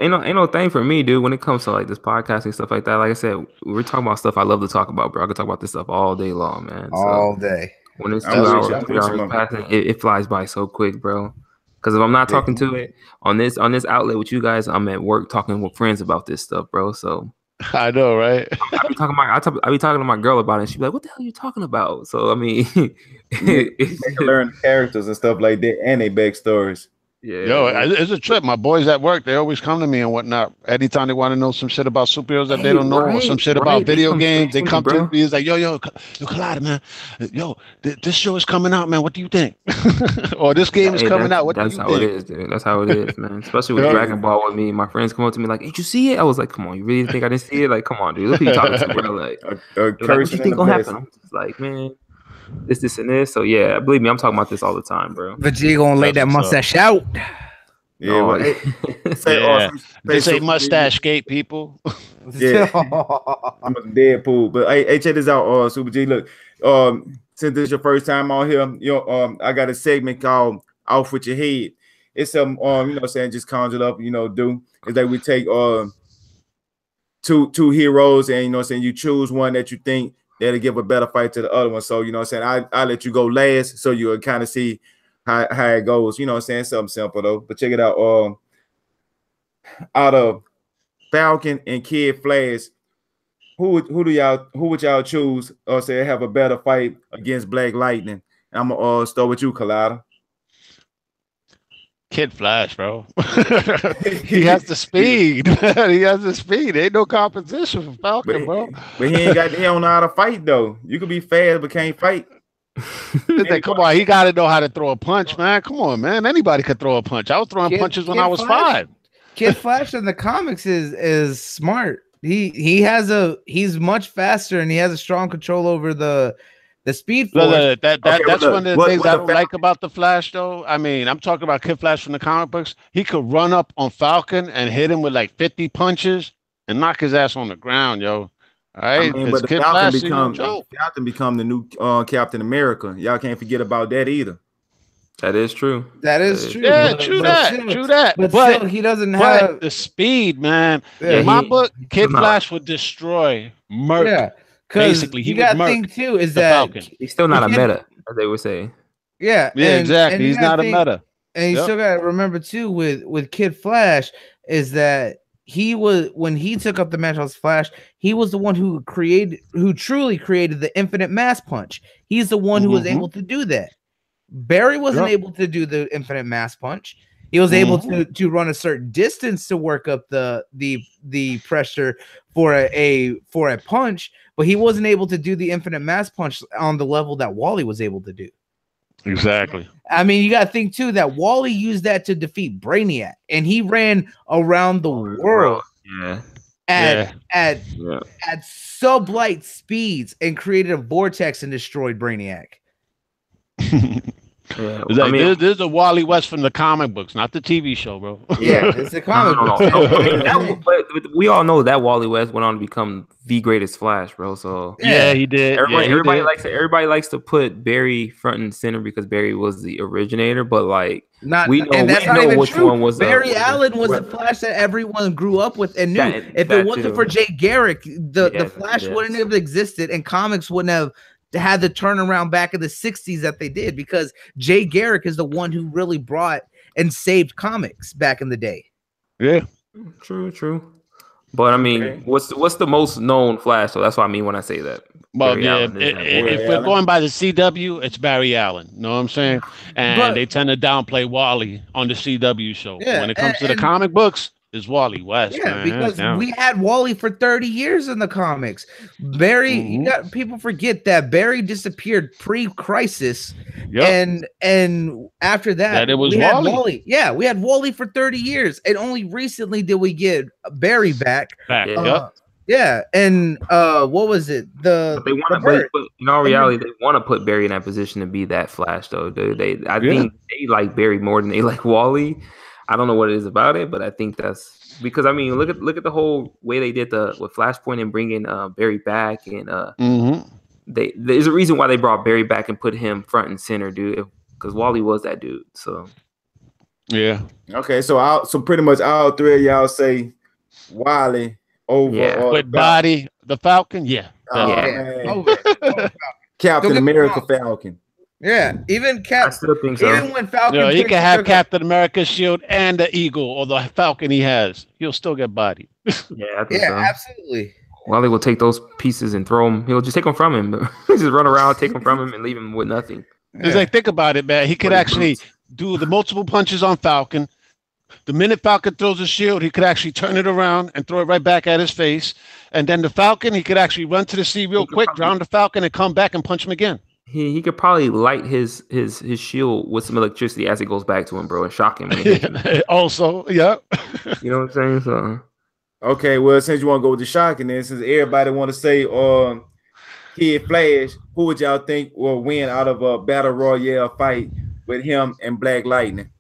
Ain't no thing for me, dude. When it comes to like this podcasting stuff like that, like I said, we're talking about stuff I love to talk about, bro. I can talk about this stuff all day long, man. All day. When it's 2 hours, 3 hours passing, it flies by so quick, bro. Because if I'm not talking to it on this outlet with you guys, I'm at work talking with friends about this stuff, bro. So I know, right? I be talking to my girl about it. And she be like, "What the hell are you talking about?" So I mean, they can learn characters and stuff like that, and they backstories. Yo, it's a trip. My boys at work, they always come to me and whatnot. Anytime they want to know some shit about superheroes that they don't know, or some shit about video games, they come to me. It's like, yo, Collider, man. Yo, this show is coming out, man. What do you think? Or this game is coming out. What do you think? That's how it is, dude. That's how it is, man. Especially with Dragon Ball with me. My friends come up to me like, hey, did you see it? I was like, come on, you really think I didn't see it? Like, come on, dude. Look who you talking to, bro. Like, what you think gonna happen? I'm just like, man, this, and this. So, yeah, believe me, I'm talking about this all the time, bro. Vegeta gonna lay that mustache out. Yeah, No, This ain't mustache gate, people. Yeah, I'm a Deadpool. But hey, check this out, Super G. Look, since this is your first time on here, I got a segment called "Off with Your Head." It's some, just conjured up, do. It's like we take two heroes, and you choose one that you think that'll give a better fight to the other one. So I let you go last, so you'll kind of see how it goes. Something simple though. But check it out. Out of Falcon and Kid Flash, who would y'all choose or say have a better fight against Black Lightning? I'm gonna start with you, Collider. Kid Flash, bro. He has the speed. He has the speed. Ain't no competition for Falcon, bro. But he don't know how to fight though. You could be fast but can't fight. Come on, he got to know how to throw a punch, man. Come on, man. Anybody could throw a punch. I was throwing punches when I was 5. Kid Flash in the comics is smart. He's much faster and he has a strong control over the speed force. That's one of the things I don't like about the Flash, though. I mean, I'm talking about Kid Flash from the comic books. He could run up on Falcon and hit him with like 50 punches and knock his ass on the ground, yo. All right, but the Falcon become the new Captain America. Y'all can't forget about that either. That is true. That is true. Yeah, true that. But still, he doesn't have the speed, man. Yeah, in my book, Kid Flash would destroy Merc. Yeah, basically, you got to think too is that Falcon. He's still not a meta, as they would say. Yeah, exactly. He's not a meta. And you still got to remember too with Kid Flash is that he was, when he took up the mantle as Flash, he was the one who truly created the infinite mass punch. He's the one who was able to do that. Barry wasn't able to do the infinite mass punch. He was able to run a certain distance to work up the pressure for a punch, but he wasn't able to do the infinite mass punch on the level that Wally was able to do. Exactly. I mean, you got to think too that Wally used that to defeat Brainiac, and he ran around the world at sublight speeds and created a vortex and destroyed Brainiac. This is a Wally West from the comic books, not the TV show, bro. Yeah, it's a comic book. But we all know that Wally West went on to become the greatest Flash, bro. So yeah, he did. Everybody likes to put Barry front and center because Barry was the originator, but like we know which one was Barry Allen was the Flash that everyone grew up with and knew. If it wasn't for Jay Garrick, the Flash wouldn't have existed, and comics wouldn't have had the turnaround back in the 60s that they did, because Jay Garrick is the one who really brought and saved comics back in the day. Yeah, true. But I mean, what's the most known Flash? So that's what I mean when I say that. Well, if we're going by the CW, it's Barry Allen. You know what I'm saying? And they tend to downplay Wally on the CW show. Yeah, when it comes to the comic books, it's Wally West. Yeah, because we had Wally for 30 years in the comics. Barry, people forget that Barry disappeared pre-crisis, and after that it was we Wally. Had Wally. Yeah, we had Wally for 30 years, and only recently did we get Barry back. Yeah, and what was it? But in all reality, they want to put Barry in that position to be that Flash, though. I think they like Barry more than they like Wally. I don't know what it is about it, but I think that's because, I mean, look at the whole way they did with Flashpoint and bringing Barry back, and there's a reason why they brought Barry back and put him front and center, dude, because Wally was that dude. So yeah, okay, so pretty much all three of y'all say Wally over with body the Falcon, Captain America Falcon. Yeah, even I still think so. Even when Falcon, he can have Captain America's shield and the Eagle or the Falcon he has. He'll still get bodied. Yeah, I think so. Absolutely. Wally will take those pieces and throw them. He'll just take them from him. Just run around, take them from him, and leave him with nothing. It's like, think about it, man. He could actually do the multiple punches on Falcon. The minute Falcon throws a shield, he could actually turn it around and throw it right back at his face. And then the Falcon, he could actually run to the sea real quick, drown the Falcon, and come back and punch him again. He could probably light his shield with some electricity as it goes back to him, bro, and shock him. Also, yeah. You know what I'm saying? So, okay, well, since you want to go with the shocking, then since everybody want to say Kid Flash, who would y'all think will win out of a battle royale fight with him and Black Lightning?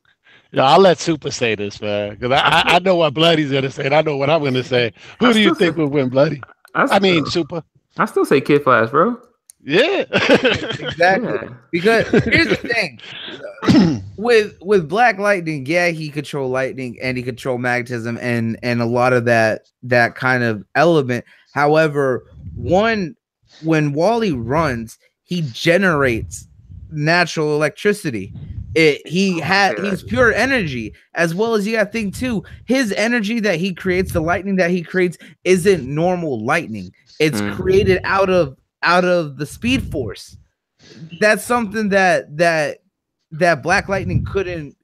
Yeah, I'll let Super say this, man, because I know what Bloody's gonna say, and I know what I'm gonna say. Who do you think will win, Bloody? I mean, Super. I still say Kid Flash, bro. Yeah, exactly. Yeah. Because here's the thing, with Black Lightning, yeah, he control lightning and he control magnetism and a lot of that kind of element. However, when Wally runs, he generates natural electricity. He's pure energy, as well as you gotta think too. His energy that he creates, the lightning that he creates, isn't normal lightning. It's created out of the Speed Force. That's something that Black Lightning couldn't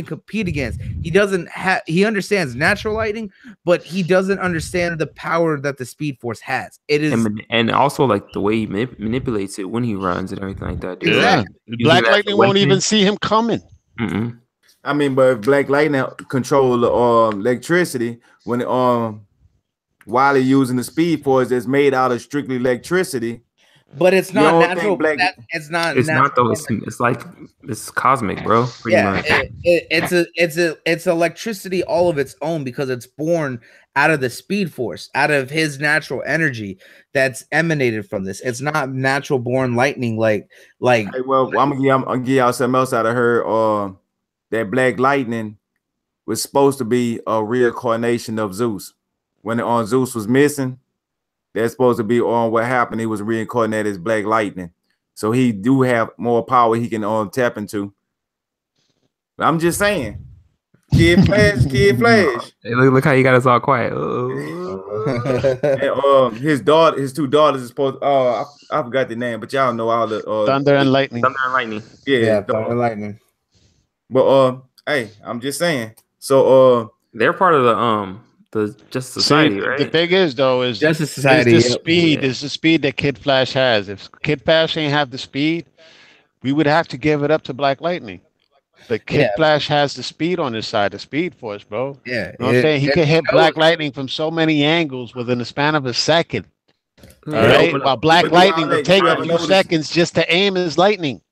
compete against. He understands natural lightning, but he doesn't understand the power that the Speed Force has. It is, and also like the way he manipulates it when he runs and everything like that. Dude. Yeah, Black Lightning won't even see him coming. Mm-mm. I mean, but if Black Lightning control electricity, when Wally using the Speed Force that's made out of strictly electricity. But it's not natural. It's not though. It's like it's cosmic, bro. Much. It's electricity all of its own because it's born out of the Speed Force, out of his natural energy that's emanated from this. It's not natural born lightning like. Hey, well, I'm gonna give y'all something else out of her. That Black Lightning was supposed to be a reincarnation of Zeus. When Zeus was missing. That's supposed to be on what happened. He was reincarnated as Black Lightning. So he do have more power he can tap into. But I'm just saying. Kid Flash. Hey, look how you got us all quiet. And, his two daughters is supposed I forgot the name, but y'all know all the Thunder and Lightning. Yeah, Thunder and Lightning. But hey, I'm just saying. So they're part of the Justice Society, right? The thing is, though, is Justice Society. Is the speed that Kid Flash has. If Kid Flash ain't have the speed, we would have to give it up to Black Lightning. But Kid Flash has the speed on his side, the Speed Force, bro. Yeah, you know what I'm saying? He can hit Black Lightning from so many angles within the span of a second. All right, while Black Lightning will take a few seconds just to aim his lightning,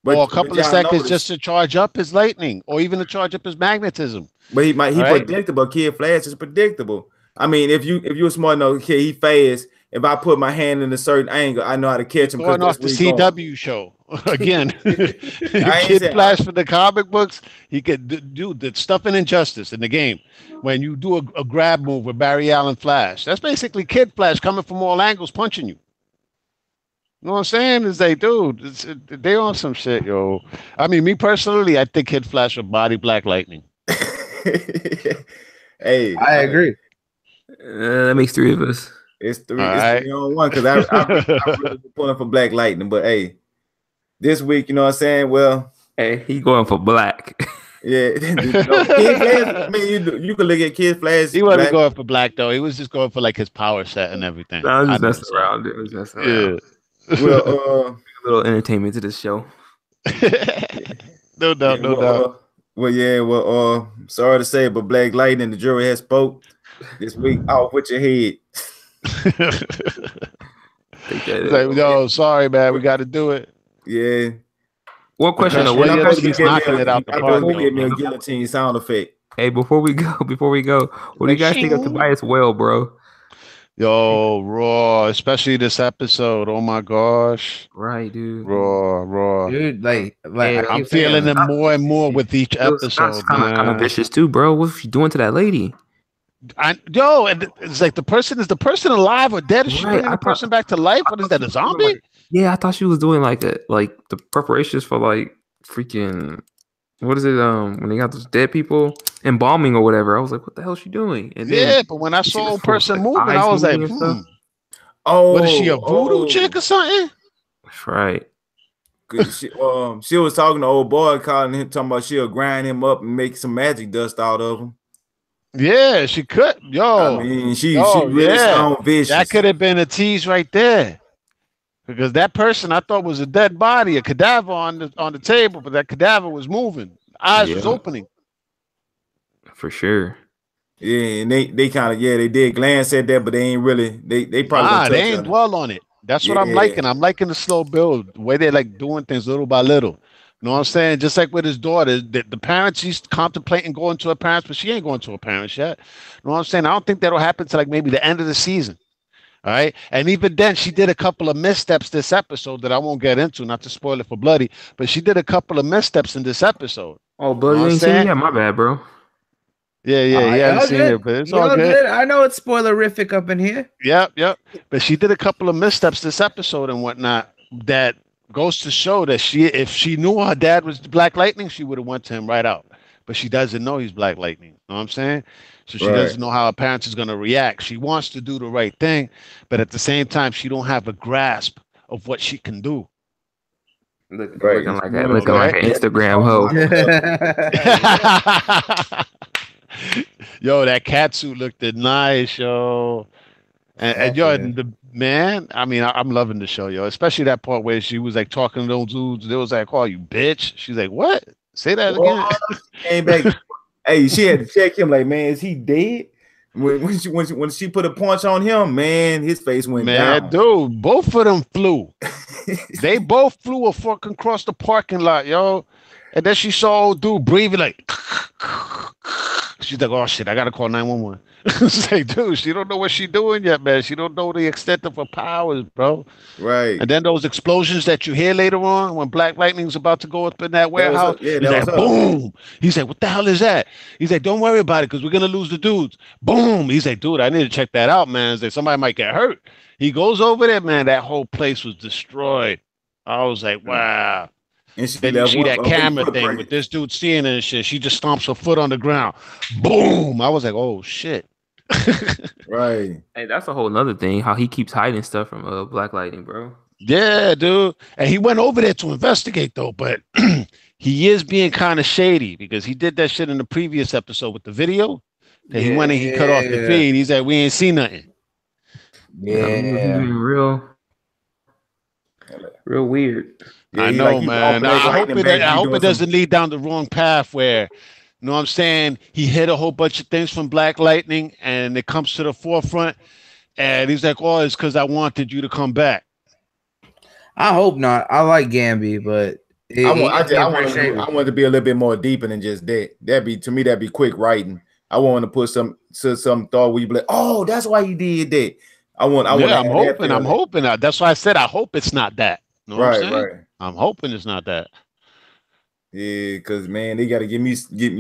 or a couple of seconds just to charge up his lightning, or even to charge up his magnetism. But he predictable. Kid Flash is predictable. I mean, if you're smart enough, kid, he fast. If I put my hand in a certain angle, I know how to catch him. Going off the CW show again. Kid Flash for the comic books, he could do the stuff in Injustice in the game. When you do a grab move with Barry Allen Flash, that's basically Kid Flash coming from all angles, punching you. You know what I'm saying? Is they, dude, they on some shit, yo. I mean, me personally, I think Kid Flash would body Black Lightning. Hey, I agree. That makes three of us. It's three on one because I'm really pulling for Black Lightning. But hey, this week, you know what I'm saying? Well, hey, he going for Black. Yeah, Kid Flash, I mean, you can look at Kid Flash. He wasn't going for Black though. He was just going for like his power set and everything. No, I was just messing around, dude. Yeah. Well, a little entertainment to this show. No doubt. Sorry to say, but Black Lightning, the jury has spoke this week. Off with your head. No, sorry, man. We got to do it. Yeah. One question. He's knocking it out the park. Give me a guillotine sound effect. Hey, before we go, what do you guys think of Tobias Whale, bro? Yo, raw, especially this episode. Oh my gosh. Right, dude. Raw. Dude, like I'm feeling it more and more with each episode. Kind of vicious too, bro. What's you doing to that lady? And it's like the person alive or dead? Is she bringing the person back to life? What is that? A zombie? Yeah, I thought she was doing like the preparations for like freaking. What is it? When they got those dead people embalming or whatever, I was like, "What the hell is she doing?" And then, but when I saw a person moving, I was like, "Oh, what is she, a voodoo chick or something?" That's right. 'Cause she was talking to old boy, calling him, talking about she'll grind him up and make some magic dust out of him. Yeah, she could. I mean, she really yeah. sound vicious. That could have been a tease right there. Because that person I thought was a dead body, a cadaver on the table, but that cadaver was moving. Eyes was opening. For sure. Yeah, and they kind of they did glance at that, but they ain't really they probably they ain't dwell on it. That's what I'm liking. I'm liking the slow build, the way they like doing things little by little. You know what I'm saying? Just like with his daughter, the parents, she's contemplating going to her parents, but she ain't going to her parents yet. You know what I'm saying? I don't think that'll happen to like maybe the end of the season. All right. And even then, she did a couple of missteps this episode that I won't get into, not to spoil it for Bloody, but she did a couple of missteps in this episode. Oh, Bloody, you ain't seen it? Yeah, my bad, bro. Yeah, I haven't seen it, but it's all good. I know it's spoilerific up in here. Yep. But she did a couple of missteps this episode and whatnot that goes to show that if she knew her dad was Black Lightning, she would have went to him right out. But she doesn't know he's Black Lightning. You know what I'm saying? So she doesn't know how her parents is going to react. She wants to do the right thing, but at the same time, she don't have a grasp of what she can do. Looking like an Instagram hoe. Yo, that catsuit looked nice, yo. And yo, the man, I mean, I'm loving the show, yo. Especially that part where she was like talking to those dudes. They was like, "Oh, you bitch." She's like, "What? Say that again." Came back. Hey, she had to check him. Like, man, is he dead? When she put a punch on him, man, his face went down. Man, dude, both of them flew. They both flew a fucking across the parking lot, yo. And then she saw old dude breathing like. She's like, "Oh shit, I gotta call 911." It's like, dude, she don't know what she's doing yet, man. She don't know the extent of her powers, bro. Right. And then those explosions that you hear later on when Black Lightning's about to go up in that warehouse, he's like, boom. He's like, "What the hell is that?" He's like, "Don't worry about it, because we're gonna lose the dudes." Boom. He's like, "Dude, I need to check that out, man." He's like, "Somebody might get hurt." He goes over there, man. That whole place was destroyed. I was like, wow. And then you see that camera thing with this dude seeing it and shit. She just stomps her foot on the ground. Boom. I was like, oh shit. Right. Hey, that's a whole nother thing. How he keeps hiding stuff from Black Lightning, bro. Yeah, dude. And he went over there to investigate though, but he is being kind of shady because he did that shit in the previous episode with the video. That he went and he cut off the feed. He's like, "We ain't seen nothing." Yeah. Real weird. I know, man. I hope it doesn't lead down the wrong path where, you know what I'm saying, he hid a whole bunch of things from Black Lightning and it comes to the forefront and he's like, "Oh, it's because I wanted you to come back." I hope not. I like Gambi, but I want to be a little bit more deeper than just that. That'd be quick writing. I want to put some thought where you be like, "Oh, that's why he did that." I'm hoping. That's why I said I hope it's not that. You know what I'm saying? Right. I'm hoping it's not that. Yeah, because man, they got to you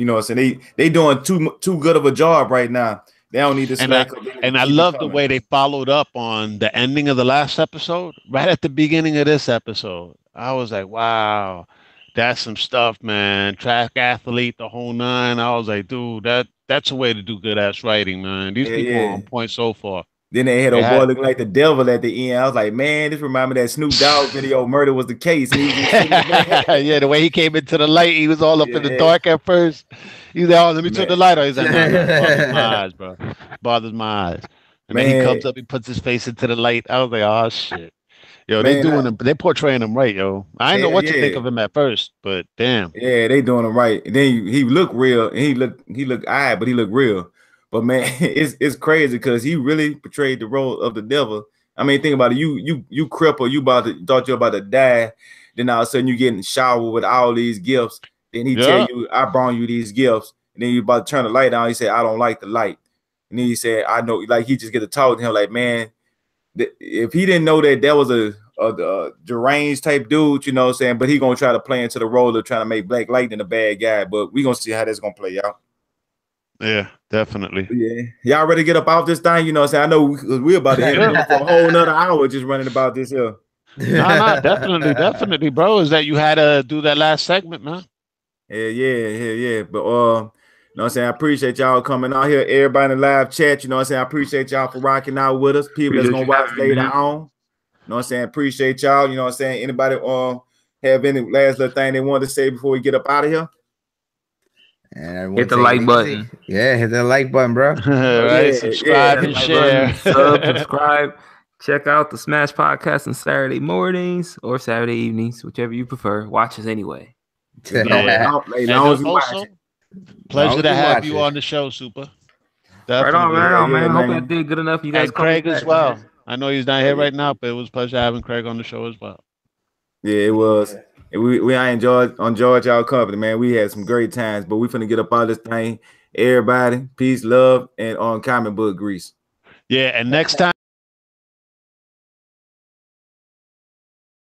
know what I'm saying? They doing too good of a job right now. They don't need to slack. And I love the way they followed up on the ending of the last episode, right at the beginning of this episode. I was like, wow, that's some stuff, man. Track athlete, the whole nine. I was like, dude, that's a way to do good ass writing, man. These people are on point so far. Then they had a boy looking like the devil at the end. I was like, man, this reminded me of that Snoop Dogg video, "Murder Was the Case." Yeah, the way he came into the light, he was all up in the dark at first. He's like, "Oh, let me turn the light on." He's like, "No, bothers my eyes, bro. Bothers my eyes." And then he comes up, he puts his face into the light. I was like, oh shit. Yo, they portraying him right, yo. I didn't know what to think of him at first, but damn. Yeah, they doing him right. And then he looked real, and he looked odd, but he looked real. But man, it's crazy because he really portrayed the role of the devil. I mean, think about it. You cripple, thought you're about to die. Then all of a sudden you get in the shower with all these gifts. Then he tell you, "I brought you these gifts." And then you about to turn the light on. He said, "I don't like the light." And then he said, "I know." Like he just get to talk to him like, man, if he didn't know that was a deranged type dude, you know what I'm saying? But he gonna try to play into the role of trying to make Black Lightning a bad guy. But we gonna see how that's gonna play out. Yeah, definitely. Yeah, y'all ready to get up off this thing? You know what I'm saying? I know we're about to hit for a whole nother hour just running about this here. No, definitely, bro. Is that you had to do that last segment, man? Yeah. But you know what I'm saying? I appreciate y'all coming out here. Everybody in the live chat, you know what I'm saying? I appreciate y'all for rocking out with us. People that's gonna watch later on. You know what I'm saying? Appreciate y'all. You know what I'm saying? Anybody have any last little thing they want to say before we get up out of here? And Hit the like button. Yeah, hit that like button, bro. All right, subscribe and share. Subscribe. Check out the Smash Podcast on Saturday mornings or Saturday evenings, whichever you prefer. Watch us anyway. Also, pleasure to have you on the show, Super. Right on, man. I hope I did good enough. You guys, and Craig as well. I know he's not here right now, but it was a pleasure having Craig on the show as well. Yeah, it was. I enjoyed y'all company, man. We had some great times, but we finna get up out of this thing. Everybody, peace, love, and on comic book grease. Yeah, and next time.